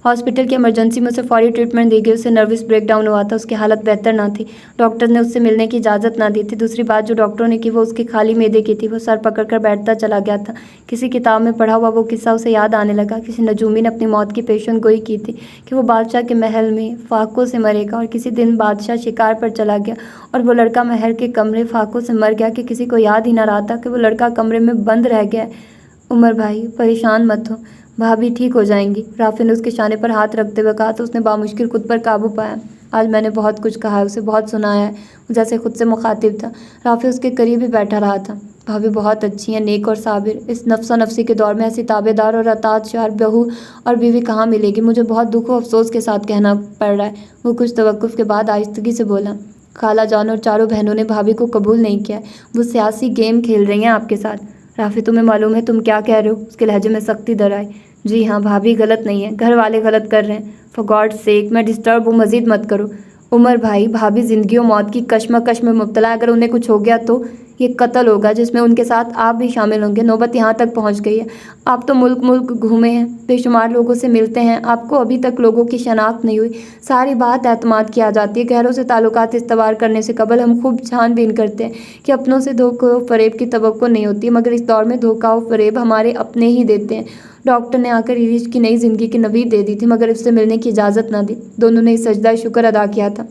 ہاسپٹل کی ایمرجنسی میں اسے فوری ٹریٹمنٹ دی گئی۔ اسے نروس بریک ڈاؤن ہوا تھا، اس کی حالت بہتر نہ تھی، ڈاکٹر نے اس سے ملنے کی اجازت نہ دی تھی۔ دوسری بات جو ڈاکٹروں نے کی وہ اس کے خالی معدے کی تھی۔ وہ سر پکڑ کر بیٹھتا چلا گیا تھا۔ کسی کتاب میں پڑھا ہوا وہ قصہ اسے یاد آنے لگا۔ کسی نجومی نے اپنی موت کی پیشن گوئی کی تھی کہ وہ بادشاہ کے محل میں فاقوں سے مرے گا، اور کسی دن بادشاہ شکار پر چلا گیا اور وہ لڑکا محل کے کمرے فاقوں سے مر گیا کہ کسی کو یاد ہی نہ رہا تھا کہ وہ لڑکا کمرے میں بند رہ گیا ہے۔ عمر بھائی پریشان مت ہو، بھابھی ٹھیک ہو جائیں گی، رافع نے اس کے شانے پر ہاتھ رکھتے ہوئے کہا تو اس نے بامشکل خود پر قابو پایا۔ آج میں نے بہت کچھ کہا ہے، اسے بہت سنایا ہے، وہ جیسے خود سے مخاطب تھا۔ رافع اس کے قریب ہی بیٹھا رہا تھا۔ بھابھی بہت اچھی ہیں، نیک اور صابر۔ اس نفسا نفسی کے دور میں ایسی تابع دار اور اطاعت شعر بہو اور بیوی کہاں ملے گی؟ مجھے بہت دکھ و افسوس کے ساتھ کہنا پڑ رہا ہے۔ وہ کچھ توقف کے بعد آہستگی سے بولا، خالہ جان اور چاروں بہنوں نے بھابھی کو قبول نہیں کیا ہے، وہ سیاسی گیم کھیل رہی ہیں آپ کے ساتھ۔ رافع تمہیں معلوم ہے تم کیا کہہ رہے ہو؟ اس کے لہجے میں سختی در آئی۔ جی ہاں، بھابھی غلط نہیں ہے، گھر والے غلط کر رہے ہیں۔ فار گاڈ سیک میں ڈسٹرب ہوں، مزید مت کرو۔ عمر بھائی بھابھی زندگی و موت کی کشمکش میں مبتلا ہے، اگر انہیں کچھ ہو گیا تو یہ قتل ہوگا جس میں ان کے ساتھ آپ بھی شامل ہوں گے۔ نوبت یہاں تک پہنچ گئی ہے۔ آپ تو ملک ملک گھومے ہیں، بے شمار لوگوں سے ملتے ہیں، آپ کو ابھی تک لوگوں کی شناخت نہیں ہوئی۔ ساری بات اعتماد کی آ جاتی ہے۔ گھروں سے تعلقات استوار کرنے سے قبل ہم خوب چھان بین کرتے ہیں کہ اپنوں سے دھوکہ و فریب کی توقع نہیں ہوتی، مگر اس دور میں دھوکہ و فریب ہمارے اپنے ہی دیتے ہیں۔ ڈاکٹر نے آ کر ارج کی نئی زندگی کی نوید دے دی تھی، مگر اس سے ملنے کی اجازت نہ دی۔ دونوں نے سجدہ شکر ادا کیا تھا۔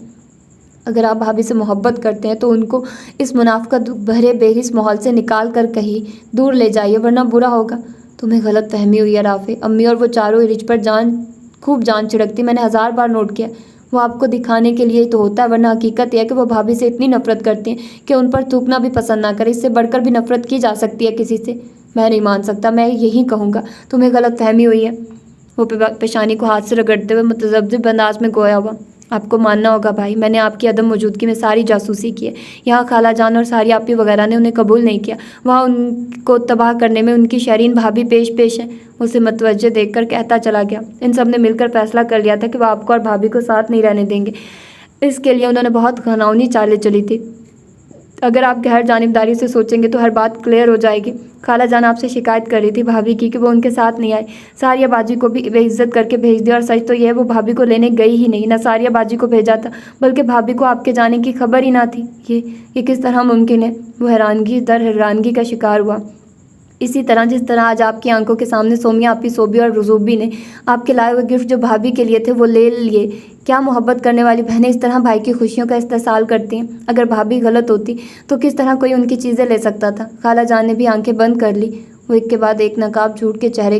اگر آپ بھابھی سے محبت کرتے ہیں تو ان کو اس منافقت بھرے بے حس ماحول سے نکال کر کہیں دور لے جائیے، ورنہ برا ہوگا۔ تمہیں غلط فہمی ہوئی ہے رافع، امی اور وہ چاروں ارج پر خوب جان چھڑکتی، میں نے 1000 بار نوٹ کیا۔ وہ آپ کو دکھانے کے لیے ہی تو ہوتا ہے، ورنہ حقیقت یہ ہے کہ وہ بھابھی سے اتنی نفرت کرتی ہیں کہ ان پر تھوکنا بھی پسند نہ کرے۔ اس سے بڑھ کر بھی نفرت کی جا سکتی ہے کسی سے؟ میں نہیں مان سکتا، میں یہی کہوں گا تمہیں غلط فہمی ہوئی ہے۔ وہ پیشانی کو ہاتھ سے رگڑتے ہوئے متذبذب انداز میں گویا ہوا، آپ کو ماننا ہوگا بھائی، میں نے آپ کی عدم موجودگی میں ساری جاسوسی کی ہے۔ یہاں خالہ جان اور ساری آپی وغیرہ نے انہیں قبول نہیں کیا، وہاں ان کو تباہ کرنے میں ان کی شرین بھابھی پیش ہے۔ اسے متوجہ دیکھ کر کہتا چلا گیا، ان سب نے مل کر فیصلہ کر لیا تھا کہ وہ آپ کو اور بھابھی کو ساتھ نہیں رہنے دیں گے۔ اس کے لیے انہوں نے بہت گھناؤنی چالیں چلی تھی۔ اگر آپ غیر جانبداری سے سوچیں گے تو ہر بات کلیئر ہو جائے گی۔ خالہ جان آپ سے شکایت کر رہی تھی بھابھی کی کہ وہ ان کے ساتھ نہیں آئی، ساریہ باجی کو بھی بے عزت کر کے بھیج دیا، اور سچ تو یہ ہے وہ بھابھی کو لینے گئی ہی نہیں، نہ ساریہ باجی کو بھیجا تھا بلکہ بھابھی کو آپ کے جانے کی خبر ہی نہ تھی۔ یہ کس طرح ممکن ہے؟ وہ حیرانگی در حیرانگی کا شکار ہوا۔ اسی طرح جس طرح آج آپ کی آنکھوں کے سامنے سومیہ آپی، صوبی اور رزوبی نے آپ کے لائے ہوئے گفٹ جو بھابھی کے لیے تھے وہ لے لیے۔ کیا محبت کرنے والی بہنیں اس طرح بھائی کی خوشیوں کا استحصال کرتی ہیں؟ اگر بھابھی غلط ہوتی تو کس طرح کوئی ان کی چیزیں لے سکتا تھا؟ خالہ جان نے بھی آنکھیں بند کر لی۔ وہ ایک کے بعد ایک نقاب جھوٹ کے چہرے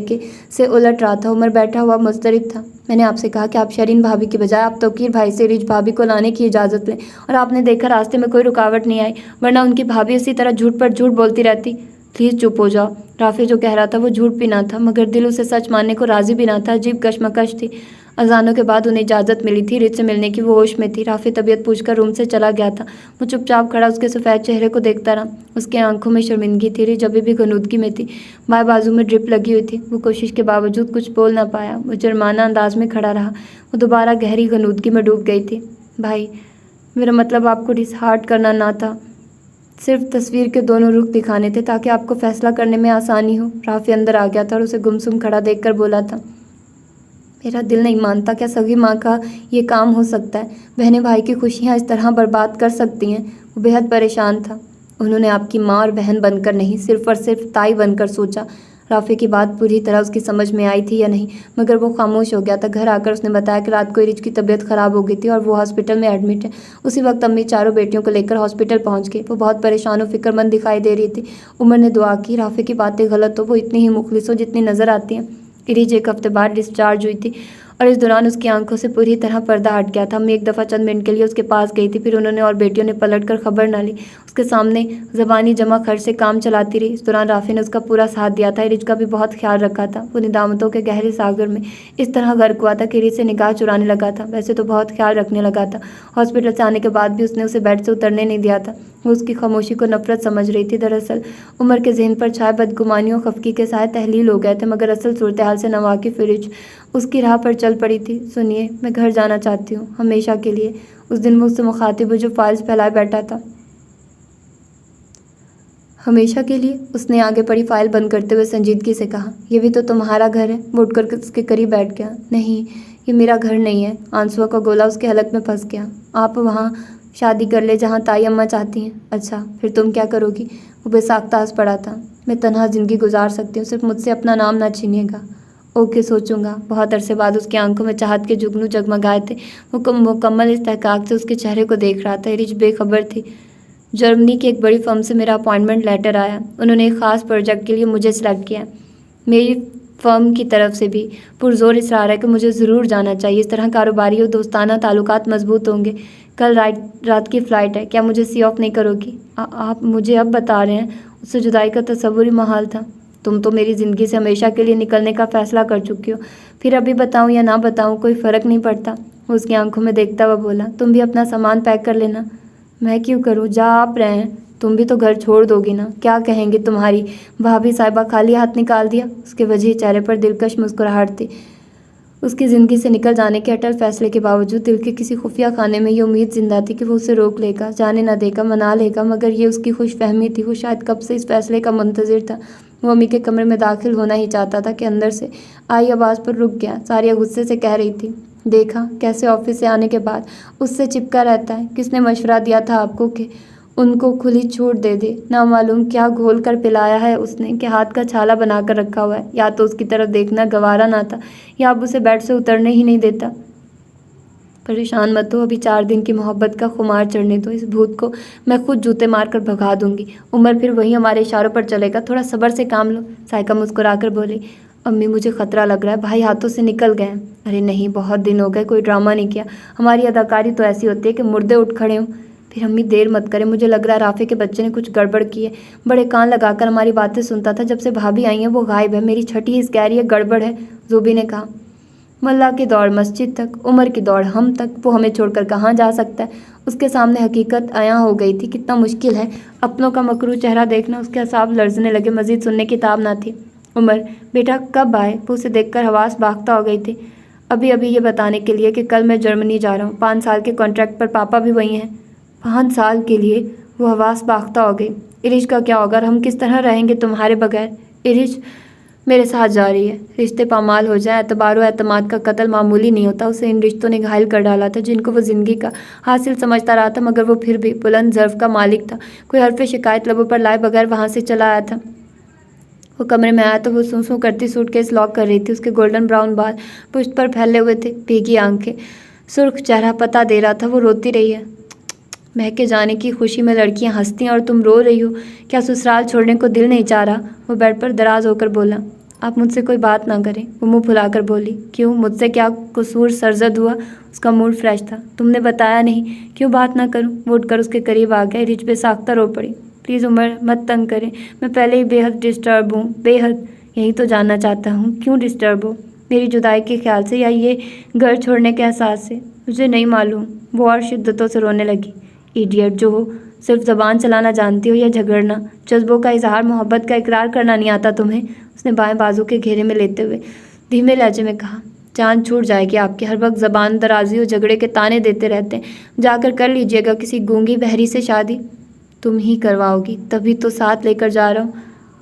سے الٹ رہا تھا۔ عمر بیٹھا ہوا مضطرب تھا۔ میں نے آپ سے کہا کہ آپ شرین بھابھی کی بجائے آپ توقیر بھائی سے رج بھابھی کو لانے کی اجازت لیں، اور آپ نے دیکھا راستے میں کوئی رکاوٹ نہیں آئی، ورنہ ان کی بھابھی اسی طرح جھوٹ پر جھوٹ بولتی رہتی۔ پلیز چپ ہو جاؤ۔ رافع جو کہہ رہا تھا وہ جھوٹ بھی نہ تھا، مگر دل اسے سچ ماننے کو راضی بھی نہ تھا۔ عجیب کشمکش تھی۔ اذانوں کے بعد انہیں اجازت ملی تھی، رچ سے ملنے کی وہ ہوش میں تھی۔ رافع طبیعت پوچھ کر روم سے چلا گیا تھا۔ وہ چپ چاپ کھڑا اس کے سفید چہرے کو دیکھتا رہا۔ اس کے آنکھوں میں شرمندگی تھی، رچ ابھی بھی غنودگی میں تھی، بائیں بازو میں ڈرپ لگی ہوئی تھی۔ وہ کوشش کے باوجود کچھ بول نہ پایا، وہ جرمانہ انداز میں کھڑا رہا۔ وہ دوبارہ گہری غنودگی میں ڈوب گئی تھی۔ بھائی، میرا مطلب آپ کو ڈس ہارٹ کرنا نہ تھا، صرف تصویر کے دونوں رخ دکھانے تھے تاکہ آپ کو فیصلہ کرنے میں آسانی ہو۔ رافع اندر آ گیا تھا اور اسے گمسم کھڑا دیکھ کر بولا تھا، میرا دل نہیں مانتا، کیا سگی ماں کا یہ کام ہو سکتا ہے؟ بہنیں بھائی کی خوشیاں اس طرح برباد کر سکتی ہیں؟ وہ بے حد پریشان تھا۔ انہوں نے آپ کی ماں اور بہن بن کر نہیں، صرف اور صرف تائی بن کر سوچا۔ رافع کی بات پوری طرح اس کی سمجھ میں آئی تھی یا نہیں، مگر وہ خاموش ہو گیا تھا۔ گھر آ کر اس نے بتایا کہ رات کو ارج کی طبیعت خراب ہو گئی تھی اور وہ ہاسپٹل میں ایڈمٹ ہے۔ اسی وقت امی چاروں بیٹیوں کو لے کر ہاسپٹل پہنچ گئی۔ وہ بہت پریشان و فکر مند دکھائی دے رہی تھی۔ عمر نے دعا کی، رافع کی باتیں غلط ہو، وہ اتنی ہی مخلص ہو جتنی نظر آتی ہیں۔ ارج 1 ہفتے بعد ڈسچارج ہوئی تھی اور اس دوران اس کی آنکھوں سے پوری طرح پردہ ہٹ گیا تھا۔ امی ایک دفعہ چند منٹ کے لیے اس کے پاس گئی تھی، پھر انہوں نے اور بیٹیوں نے پلٹ کر خبر نہ لی۔ اس کے سامنے زبانی جمع خرچ سے کام چلاتی رہی۔ اس دوران رافع نے اس کا پورا ساتھ دیا تھا، ارج کا بھی بہت خیال رکھا تھا۔ وہ ندامتوں کے گہرے ساگر میں اس طرح غرق ہوا تھا کہ ارج سے نگاہ چرانے لگا تھا، ویسے تو بہت خیال رکھنے لگا تھا۔ ہاسپٹل سے آنے کے بعد بھی اس نے اسے بیڈ سے اترنے نہیں دیا تھا۔ وہ اس کی خاموشی کو نفرت سمجھ رہی تھی۔ دراصل عمر کے ذہن پر چھائے بدگمانیوں خفگی کے سائے تحلیل ہو گئے تھے، مگر اصل صورتحال سے ناواقف ارج اس کی راہ پر چل پڑی تھی۔ سنیے، میں گھر جانا چاہتی ہوں، ہمیشہ کے لیے۔ اس دن وہ اس سے مخاطب ہو جو فائلز پھیلائے بیٹھا تھا۔ ہمیشہ کے لیے؟ اس نے آگے پڑی فائل بند کرتے ہوئے سنجیدگی سے کہا۔ یہ بھی تو تمہارا گھر ہے۔ وہ اٹھ کر اس کے قریب بیٹھ گیا۔ نہیں، یہ میرا گھر نہیں ہے۔ آنسوؤں کا گولا اس کے حلق میں پھنس گیا۔ آپ وہاں شادی کر لے جہاں تائی اماں چاہتی ہیں۔ اچھا، پھر تم کیا کرو گی؟ وہ بے ساختہ ہنس پڑا تھا۔ میں تنہا زندگی گزار سکتی ہوں، صرف مجھ سے اپنا نام نہ چھینیے گا۔ اوکے، سوچوں گا۔ بہت عرصے بعد اس کی آنکھوں میں چاہت کے جگنو جگمگائے تھے۔ وہ مکمل استحقاق سے اس کے چہرے کو دیکھ رہا تھا۔ ارج بے خبر تھی۔ جرمنی کی ایک بڑی فرم سے میرا اپائنٹمنٹ لیٹر آیا۔ انہوں نے ایک خاص پروجیکٹ کے لیے مجھے سلیکٹ کیا۔ میری فرم کی طرف سے بھی پرزور اصرار ہے کہ مجھے ضرور جانا چاہیے۔ اس طرح کاروباری اور دوستانہ تعلقات مضبوط ہوں گے۔ کل رات کی فلائٹ ہے، کیا مجھے سی آف نہیں کرو گی؟ آپ مجھے اب بتا رہے ہیں؟ اس سے جدائی کا تصور ہی محال تھا۔ تم تو میری زندگی سے ہمیشہ کے لیے نکلنے کا فیصلہ کر چکی ہو، پھر ابھی بتاؤں یا نہ بتاؤں کوئی فرق نہیں پڑتا۔ وہ اس کی آنکھوں میں دیکھتا ہوا بولا۔ تم بھی اپنا سامان پیک کر لینا۔ میں کیوں کروں؟ جا آپ رہے ہیں، تم بھی تو گھر چھوڑ دو گی نا؟ کیا کہیں گے تمہاری بھابھی صاحبہ؟ خالی ہاتھ نکال دیا؟ اس کے وجہ چہرے پر دلکش مسکراہٹ تھی۔ اس کی زندگی سے نکل جانے کے اٹل فیصلے کے باوجود دل کے کسی خفیہ خانے میں یہ امید زندہ تھی کہ وہ اسے روک لے گا، جانے نہ دے گا، منا لے گا، مگر یہ اس کی خوش فہمی تھی۔ وہ شاید کب سے اس فیصلے کا منتظر تھا۔ وہ امی کے کمرے میں داخل ہونا ہی چاہتا تھا کہ اندر سے آئی آواز پر رک گیا۔ ساریہ غصے سے کہہ رہی تھی، دیکھا کیسے آفس سے آنے کے بعد اس سے چپکا رہتا ہے؟ کس نے مشورہ دیا تھا آپ کو کہ ان کو کھلی چھوٹ دے دے؟ نامعلوم کیا گھول کر پلایا ہے اس نے کہ ہاتھ کا چھالا بنا کر رکھا ہوا ہے۔ یا تو اس کی طرف دیکھنا گوارا نہ تھا یا اب اسے بیڈ سے اترنے ہی نہیں دیتا۔ پریشان مت ہو، ابھی 4 دن کی محبت کا خمار چڑھنے دو۔ اس بھوت کو میں خود جوتے مار کر بھگا دوں گی۔ عمر پھر وہی ہمارے اشاروں پر چلے گا، تھوڑا صبر سے کام لو۔ سائقہ مسکرا کر بولی۔ امی مجھے خطرہ لگ رہا ہے، بھائی ہاتھوں سے نکل گئے ہیں۔ ارے نہیں، بہت دن ہو گئے، کوئی ڈرامہ نہیں کیا۔ ہماری اداکاری تو ایسی ہوتی ہے کہ مردے اٹھ کھڑے ہوں۔ پھر امی دیر مت کریں، مجھے لگ رہا ہے رافع کے بچے نے کچھ گڑبڑ کی ہے۔ بڑے کان لگا کر ہماری باتیں سنتا تھا، جب سے بھابھی آئی ہیں وہ غائب ہے۔ میری چھٹی اس کہہ رہی ہے گڑبڑ ہے۔ زوبی نے کہا۔ ملا کی دوڑ مسجد تک، عمر کی دوڑ ہم تک، وہ ہمیں چھوڑ کر کہاں جا سکتا ہے؟ اس کے سامنے حقیقت عیاں ہو گئی تھی۔ کتنا مشکل ہے اپنوں کا مکروہ چہرہ دیکھنا۔ اس کے اعصاب لرزنے لگے، مزید سننے کی تاب نہ تھی۔ عمر بیٹا کب آئے؟ وہ اسے دیکھ کر حواس باختہ ہو گئی تھی۔ ابھی یہ بتانے کے لیے کہ کل میں جرمنی جا رہا ہوں۔ 5 سال کے کانٹریکٹ پر پاپا بھی وہی ہیں۔ 5 سال کے لیے؟ وہ حواس باختہ ہو گئی۔ ارج کا کیا ہوگا؟ ہم کس طرح رہیں گے تمہارے بغیر؟ ارج میرے ساتھ جا رہی ہے۔ رشتے پامال ہو جائیں، اعتبار و اعتماد کا قتل معمولی نہیں ہوتا۔ اسے ان رشتوں نے گھائل کر ڈالا تھا جن کو وہ زندگی کا حاصل سمجھتا رہا تھا، مگر وہ پھر بھی بلند ظرف کا مالک تھا۔ کوئی حرف شکایت لبوں پر لائے بغیر وہاں سے چلا آیا تھا۔ وہ کمرے میں آیا تو وہ سوں سوں کرتی سوٹ کیس لاک کر رہی تھی۔ اس کے گولڈن براؤن بال پشت پر پھیلے ہوئے تھے، بھیگی آنکھیں، سرخ چہرہ پتہ دے رہا تھا وہ روتی رہی ہے۔ مہکے جانے کی خوشی میں لڑکیاں ہنستی ہیں اور تم رو رہی ہو، کیا سسرال چھوڑنے کو دل نہیں چاہ رہا؟ وہ بیڈ پر دراز ہو کر بولا۔ آپ مجھ سے کوئی بات نہ کریں، وہ منہ پھلا کر بولی۔ کیوں؟ مجھ سے کیا قصور سرزد ہوا؟ اس کا موڈ فریش تھا۔ تم نے بتایا نہیں، کیوں بات نہ کروں؟ وہ اٹھ کر اس کے قریب آ گیا۔ رچ بے ساختہ رو پڑی۔ پلیز عمر مت تنگ کریں، میں پہلے ہی بے حد ڈسٹرب ہوں، بے حد۔ یہی تو جاننا چاہتا ہوں، کیوں ڈسٹرب ہو؟ میری جدائی کے خیال سے یا یہ گھر چھوڑنے کے احساس سے؟ مجھے نہیں معلوم۔ وہ اور شدتوں سے رونے لگی۔ ایڈیٹ جو ہو، صرف زبان چلانا جانتی ہو یا جھگڑنا؟ جذبوں کا اظہار، محبت کا اقرار کرنا نہیں آتا تمہیں؟ اس نے بائیں بازو کے گھیرے میں لیتے ہوئے دھیمے لہجے میں کہا۔ جان چھوٹ جائے گی آپ کی، ہر وقت زبان درازی اور جھگڑے کے تانے دیتے رہتے ہیں۔ جا کر لیجئے گا کسی گونگی بہری سے شادی۔ تم ہی کرواؤ گی، تبھی تو ساتھ لے کر جا رہا ہوں۔